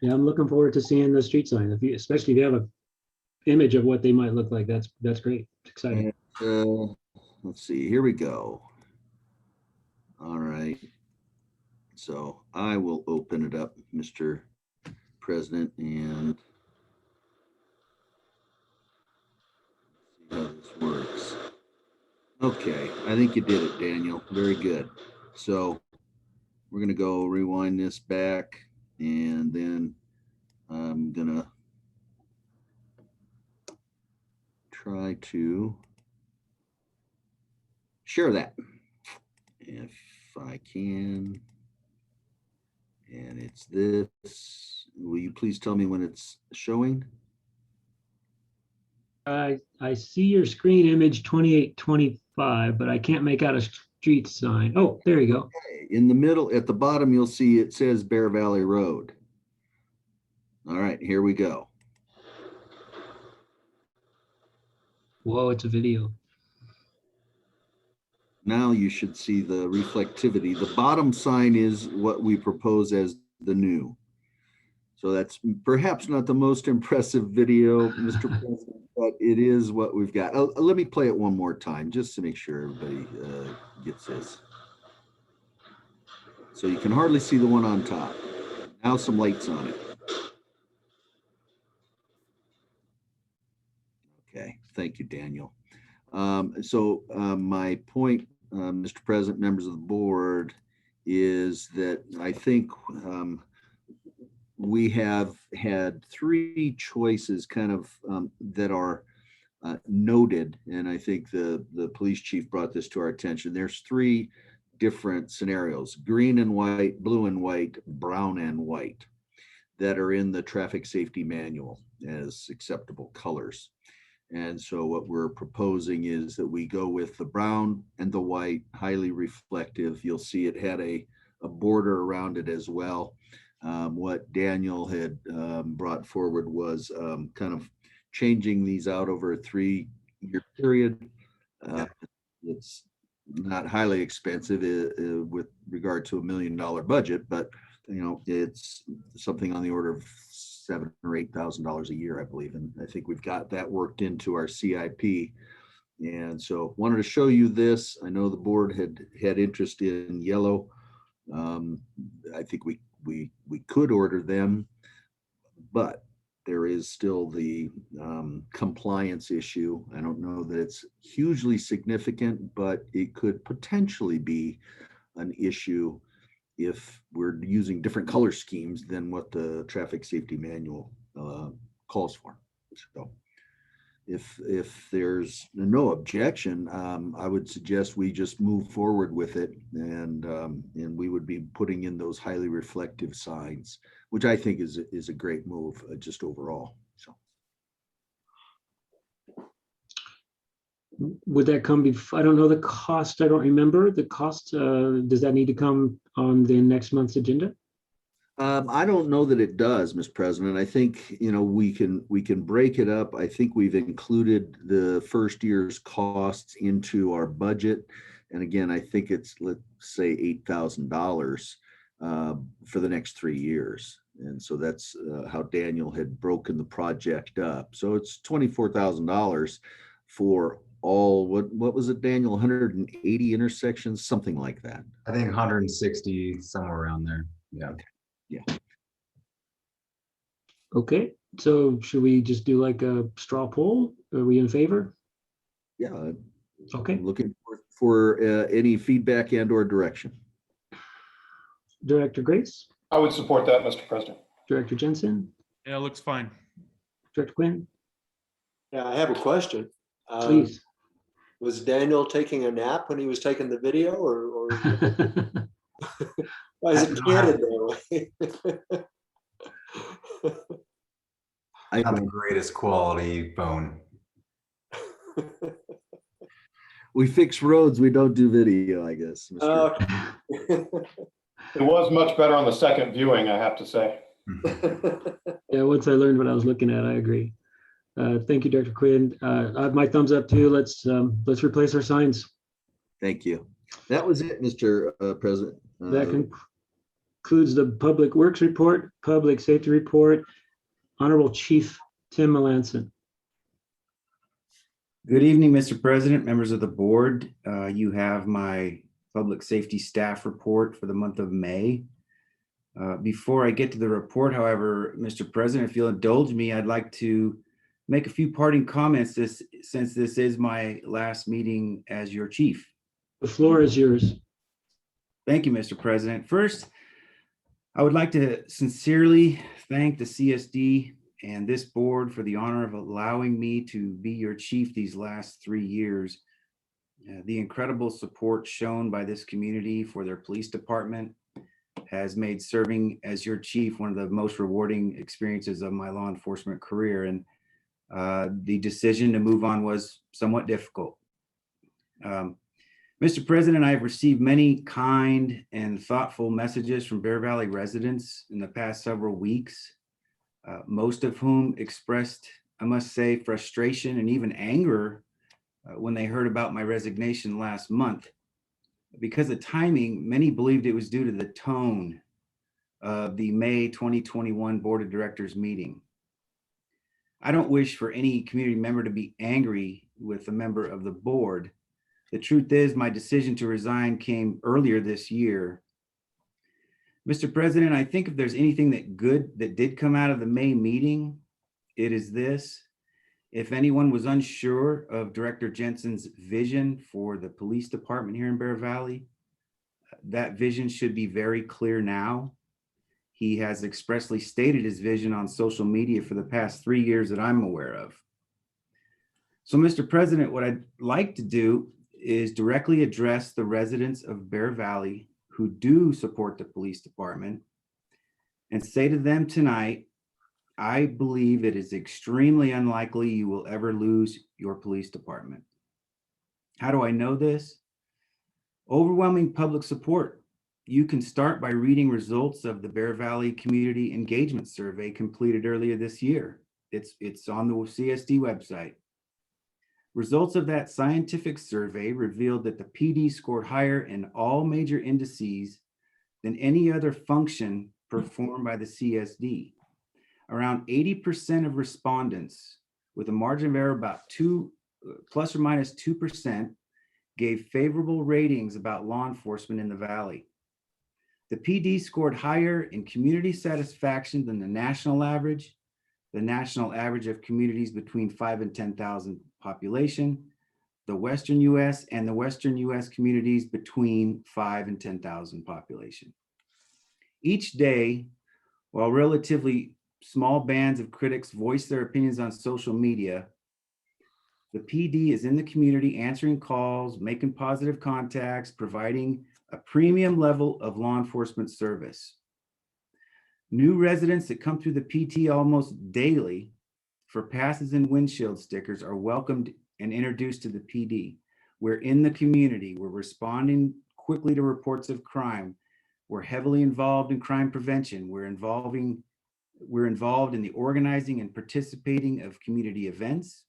Yeah, I'm looking forward to seeing the street sign. If you, especially if you have an image of what they might look like, that's great. It's exciting. Let's see, here we go. All right. So I will open it up, Mr. President, and see how this works. Okay, I think you did it, Daniel. Very good. So we're going to go rewind this back, and then I'm going to try to share that if I can. And it's this. Will you please tell me when it's showing? I see your screen image 2825, but I can't make out a street sign. Oh, there you go. Okay. In the middle, at the bottom, you'll see it says Bear Valley Road. All right, here we go. Whoa, it's a video. Now you should see the reflectivity. The bottom sign is what we propose as the new. So that's perhaps not the most impressive video, Mr. President, but it is what we've got. Let me play it one more time just to make sure everybody gets this. So you can hardly see the one on top. Now some lights on it. Okay, thank you, Daniel. My point, Mr. President, members of the board, is that I think we have had three choices kind of that are noted, and I think the police chief brought this to our attention. There's three different scenarios: green and white, blue and white, brown and white, that are in the traffic safety manual as acceptable colors. And so what we're proposing is that we go with the brown and the white, highly reflective. You'll see it had a border around it as well. What Daniel had brought forward was kind of changing these out over a 3-year period. It's not highly expensive with regard to $1 million budget, but you know, it's something on the order of $7,000 or $8,000 a year, I believe. And I think we've got that worked into our CIP. And so wanted to show you this. I know the board had interest in yellow. I think we could order them, but there is still the compliance issue. I don't know that it's hugely significant, but it could potentially be an issue if we're using different color schemes than what the traffic safety manual calls for. So if there's no objection, I would suggest we just move forward with it, and we would be putting in those highly reflective signs, which I think is a great move just overall. So Would that come before? I don't know the cost. I don't remember the cost. Does that need to come on the next month's agenda? I don't know that it does, Mr. President. I think, you know, we can break it up. I think we've included the first year's costs into our budget. And again, I think it's, let's say, $8,000 for the next 3 years. And so that's how Daniel had broken the project up. So it's $24,000 for all, what was it, Daniel? 180 intersections, something like that. I think 160, somewhere around there. Yeah. Yeah. Okay, so should we just do like a straw poll? Are we in favor? Yeah. Okay. I'm looking for any feedback and or direction. Director Grace, I would support that, Mr. President. Director Jensen, Yeah, it looks fine. Director Quinn, Yeah, I have a question. please. Was Daniel taking a nap when he was taking the video, or why is it candid that way? Not the greatest quality phone. We fix roads, we don't do video, I guess. It was much better on the second viewing, I have to say. Yeah, once I learned what I was looking at, I agree. Thank you, Director Quinn. I have my thumbs up too. Let's replace our signs. Thank you. That was it, Mr. President. That concludes the Public Works Report, Public Safety Report. Honorable Chief Tim Melanson. Good evening, Mr. President, members of the board. You have my public safety staff report for the month of May. Before I get to the report, however, Mr. President, if you'll indulge me, I'd like to make a few parting comments since this is my last meeting as your chief. The floor is yours. Thank you, Mr. President. First, I would like to sincerely thank the CSD and this board for the honor of allowing me to be your chief these last 3 years. The incredible support shown by this community for their police department has made serving as your chief one of the most rewarding experiences of my law enforcement career. And the decision to move on was somewhat difficult. Mr. President, I have received many kind and thoughtful messages from Bear Valley residents in the past several weeks, most of whom expressed, I must say, frustration and even anger when they heard about my resignation last month. Because of timing, many believed it was due to the tone of the May 2021 Board of Directors meeting. I don't wish for any community member to be angry with a member of the board. The truth is, my decision to resign came earlier this year. Mr. President, I think if there's anything that did come out of the May meeting, it is this. If anyone was unsure of Director Jensen's vision for the police department here in Bear Valley, that vision should be very clear now. He has expressly stated his vision on social media for the past 3 years that I'm aware of. So, Mr. President, what I'd like to do is directly address the residents of Bear Valley who do support the police department and say to them tonight, I believe it is extremely unlikely you will ever lose your police department. How do I know this? Overwhelming public support. You can start by reading results of the Bear Valley Community Engagement Survey completed earlier this year. It's on the CSD website. Results of that scientific survey revealed that the PD scored higher in all major indices than any other function performed by the CSD. Around 80% of respondents, with a margin of error about plus or minus 2%, gave favorable ratings about law enforcement in the Valley. The PD scored higher in community satisfaction than the national average of communities between 5 and 10,000 population, the Western US, and the Western US communities between 5 and 10,000 population. Each day, while relatively small bands of critics voice their opinions on social media, the PD is in the community answering calls, making positive contacts, providing a premium level of law enforcement service. New residents that come through the PT almost daily for passes and windshield stickers are welcomed and introduced to the PD. We're in the community. We're responding quickly to reports of crime. We're heavily involved in crime prevention. We're involved in the organizing and participating of community events.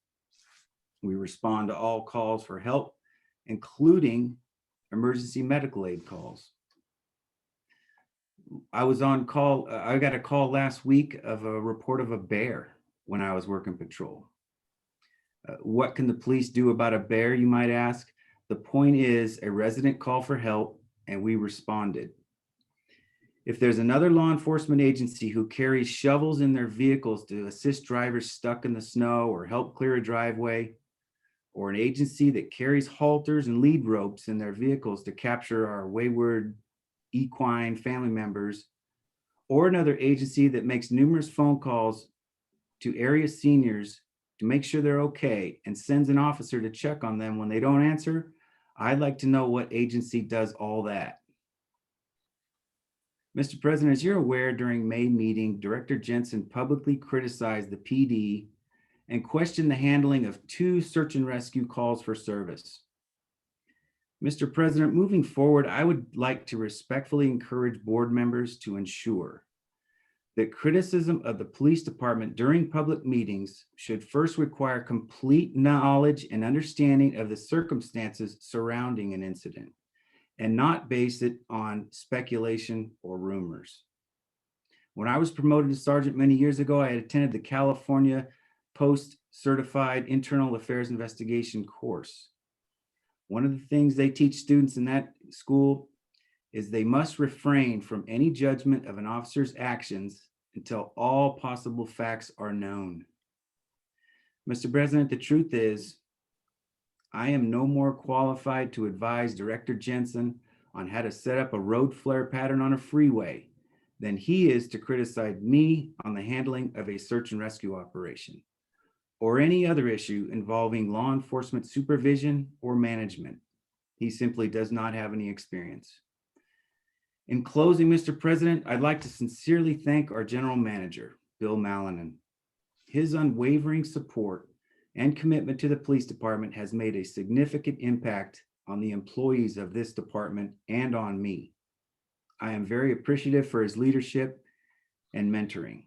We respond to all calls for help, including emergency medical aid calls. I was on call, I got a call last week of a report of a bear when I was working patrol. What can the police do about a bear, you might ask? The point is, a resident called for help and we responded. If there's another law enforcement agency who carries shovels in their vehicles to assist drivers stuck in the snow or help clear a driveway, or an agency that carries halters and lead ropes in their vehicles to capture our wayward equine family members, or another agency that makes numerous phone calls to area seniors to make sure they're okay and sends an officer to check on them when they don't answer, I'd like to know what agency does all that. Mr. President, as you're aware, during May meeting, Director Jensen publicly criticized the PD and questioned the handling of 2 search and rescue calls for service. Mr. President, moving forward, I would like to respectfully encourage board members to ensure that criticism of the police department during public meetings should first require complete knowledge and understanding of the circumstances surrounding an incident, and not base it on speculation or rumors. When I was promoted to sergeant many years ago, I had attended the California Post-Certified Internal Affairs Investigation course. One of the things they teach students in that school is they must refrain from any judgment of an officer's actions until all possible facts are known. Mr. President, the truth is, I am no more qualified to advise Director Jensen on how to set up a road flare pattern on a freeway than he is to criticize me on the handling of a search and rescue operation or any other issue involving law enforcement supervision or management. He simply does not have any experience. In closing, Mr. President, I'd like to sincerely thank our General Manager, Bill Malanen. His unwavering support and commitment to the police department has made a significant impact on the employees of this department and on me. I am very appreciative for his leadership and mentoring.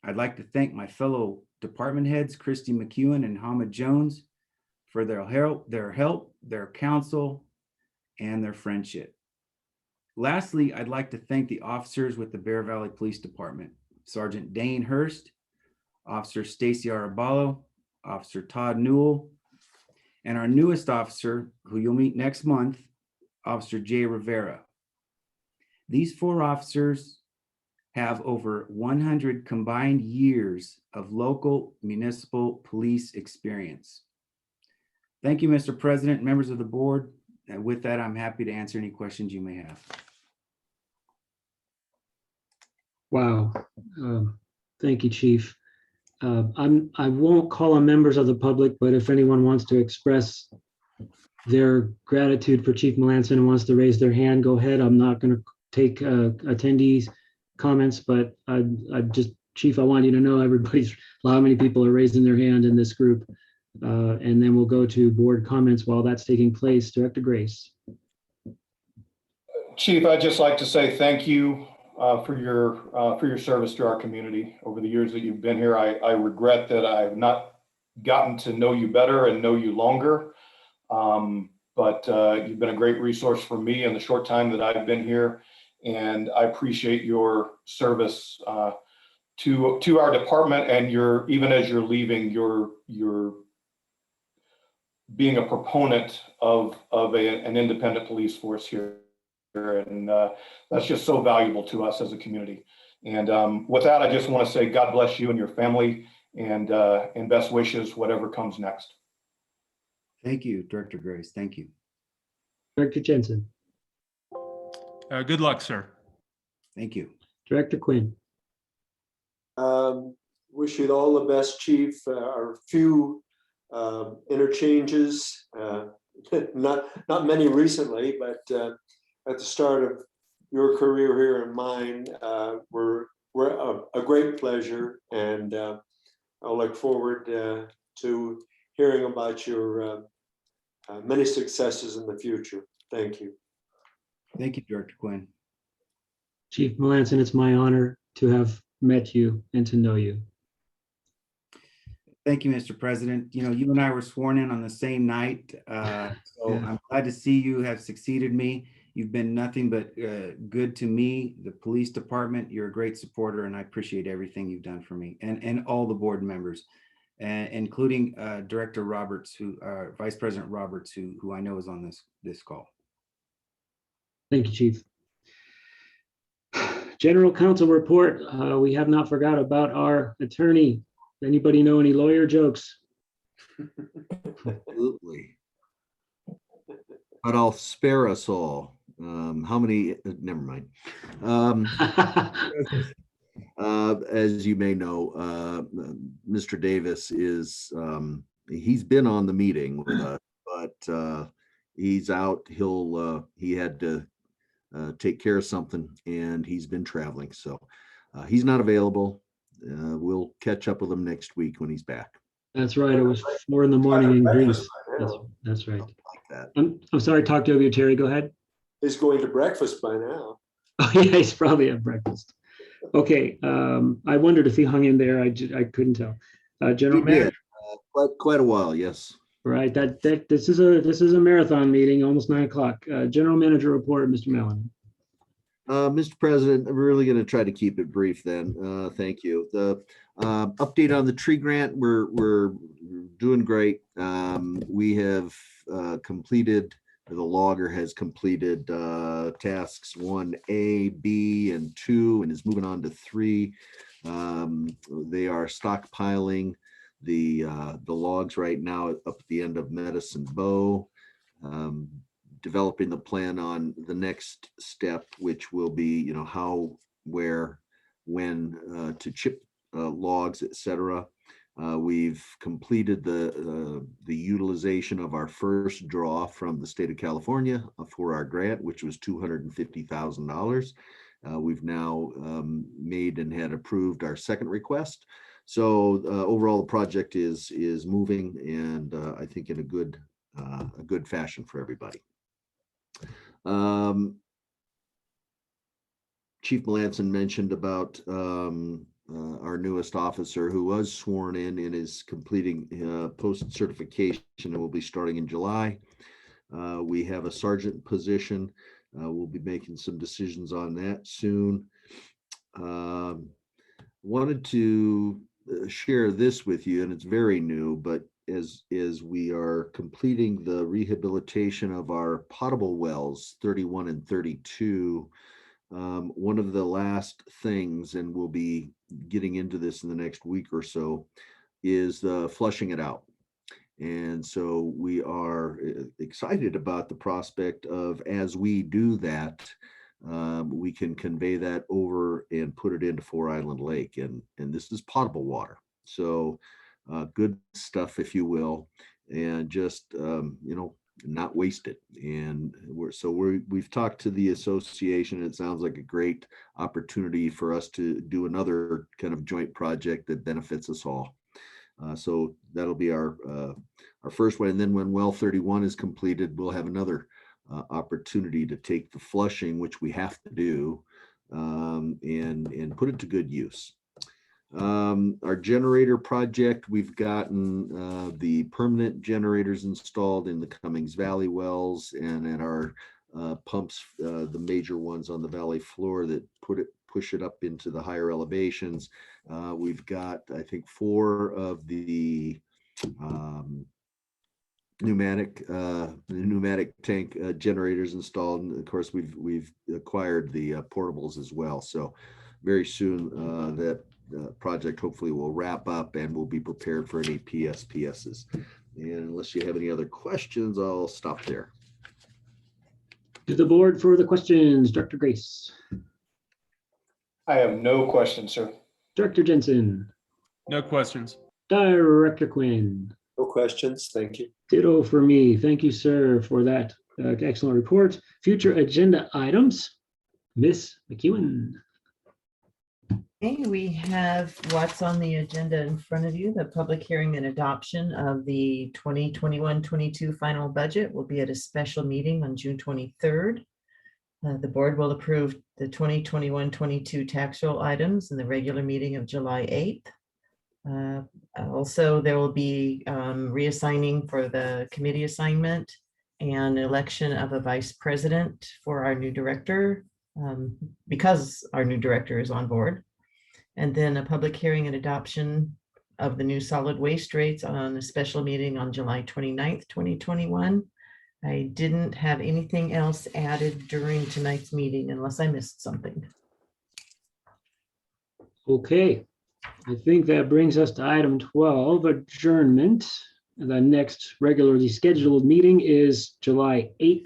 I'd like to thank my fellow department heads, Christy McEwen and Hamid Jones, for their help, their counsel, and their friendship. Lastly, I'd like to thank the officers with the Bear Valley Police Department, Sergeant Dane Hurst, Officer Stacy Arabalo, Officer Todd Newell, and our newest officer, who you'll meet next month, Officer Jay Rivera. These 4 officers have over 100 combined years of local municipal police experience. Thank you, Mr. President, members of the board. And with that, I'm happy to answer any questions you may have. Wow. Thank you, Chief. I won't call on members of the public, but if anyone wants to express their gratitude for Chief Melanson and wants to raise their hand, go ahead. I'm not going to take attendees' comments, but Chief, I want you to know how many people are raising their hand in this group. And then we'll go to board comments while that's taking place. Director Grace. Chief, I'd just like to say thank you for your service to our community over the years that you've been here. I regret that I've not gotten to know you better and know you longer, but you've been a great resource for me in the short time that I've been here, and I appreciate your service to our department, and even as you're leaving, you're being a proponent of an independent police force here. And that's just so valuable to us as a community. And with that, I just want to say God bless you and your family, and best wishes, whatever comes next. Thank you, Director Grace. Thank you. Director Jensen. Good luck, sir. Thank you. Director Quinn. Wish you all the best, Chief. Our few interchanges, not many recently, but at the start of your career here and mine, were a great pleasure, and I'll look forward to hearing about your many successes in the future. Thank you. Thank you, Director Quinn. Chief Melanson, it's my honor to have met you and to know you. Thank you, Mr. President. You know, you and I were sworn in on the same night, so I'm glad to see you have succeeded me. You've been nothing but good to me, the police department. You're a great supporter, and I appreciate everything you've done for me and all the board members, including Director Roberts, Vice President Roberts, who I know is on this call. Thank you, Chief. General counsel report. We have not forgot about our attorney. Anybody know any lawyer jokes? Absolutely. But I'll spare us all. How many? Never mind. As you may know, Mr. Davis is, he's been on the meeting with us, but he's out. He had to take care of something, and he's been traveling. So he's not available. We'll catch up with him next week when he's back. That's right. It was 4 in the morning in Greece. That's right. I'm sorry, talked over you, Terry. Go ahead. He's going to breakfast by now. Oh, yeah, he's probably at breakfast. Okay. I wondered if he hung in there. I couldn't tell. General Manager. Quite a while, yes. Right. This is a marathon meeting, almost 9 o'clock. General Manager report, Mr. Mellon. Mr. President, I'm really going to try to keep it brief then. Thank you. The update on the tree grant, we're doing great. We have completed, the logger has completed tasks 1A, B, and 2, and is moving on to 3. They are stockpiling the logs right now up at the end of Medicine Bow. Developing the plan on the next step, which will be, how, where, when to chip logs, etc. We've completed the utilization of our first draw from the state of California for our grant, which was $250,000. We've now made and had approved our second request. So overall, the project is moving, and I think in a good fashion for everybody. Chief Melanson mentioned about our newest officer who was sworn in and is completing post certification and will be starting in July. We have a sergeant position. We'll be making some decisions on that soon. Wanted to share this with you, and it's very new, but as we are completing the rehabilitation of our potable wells 31 and 32, one of the last things, and we'll be getting into this in the next week or so, is the flushing it out. And so we are excited about the prospect of, as we do that, we can convey that over and put it into Four Island Lake, and this is potable water. So good stuff, if you will, and just not waste it. And we've talked to the association. It sounds like a great opportunity for us to do another kind of joint project that benefits us all. So that'll be our first one. And then when well 31 is completed, we'll have another opportunity to take the flushing, which we have to do, and put it to good use. Our generator project, we've gotten the permanent generators installed in the Cummings Valley wells and at our pumps, the major ones on the valley floor that push it up into the higher elevations. We've got, I think, 4 of the pneumatic tank generators installed, and of course we've acquired the portables as well. So very soon that project hopefully will wrap up, and we'll be prepared for any PSPSs. And unless you have any other questions, I'll stop there. To the board for the questions, Dr. Grace. I have no questions, sir. Director Jensen. No questions. Director Quinn. No questions. Thank you. Ditto for me. Thank you, sir, for that excellent report. Future agenda items. Miss McEwen. Okay, we have what's on the agenda in front of you. The public hearing and adoption of the 2021-22 final budget will be at a special meeting on June 23rd. The board will approve the 2021-22 tax roll items in the regular meeting of July 8th. Also, there will be reassigning for the committee assignment and election of a vice president for our new director, because our new director is on board. And then a public hearing and adoption of the new solid waste rates on a special meeting on July 29th, 2021. I didn't have anything else added during tonight's meeting unless I missed something. Okay, I think that brings us to item 12, adjournment. The next regularly scheduled meeting is July 8th,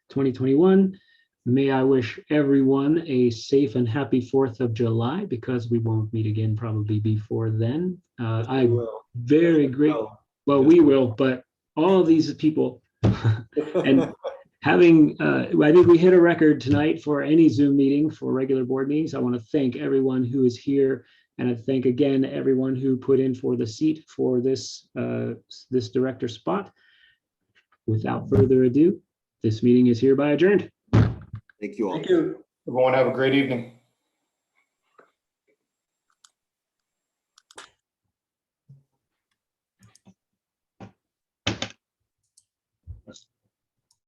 2021. May I wish everyone a safe and happy 4th of July, because we won't meet again probably before then. I'm very grateful. Well, we will, but all of these people and having, I think we hit a record tonight for any Zoom meeting for regular board meetings. I want to thank everyone who is here, and I thank again everyone who put in for the seat for this this director spot. Without further ado, this meeting is hereby adjourned. Thank you all. Thank you. Everyone have a great evening.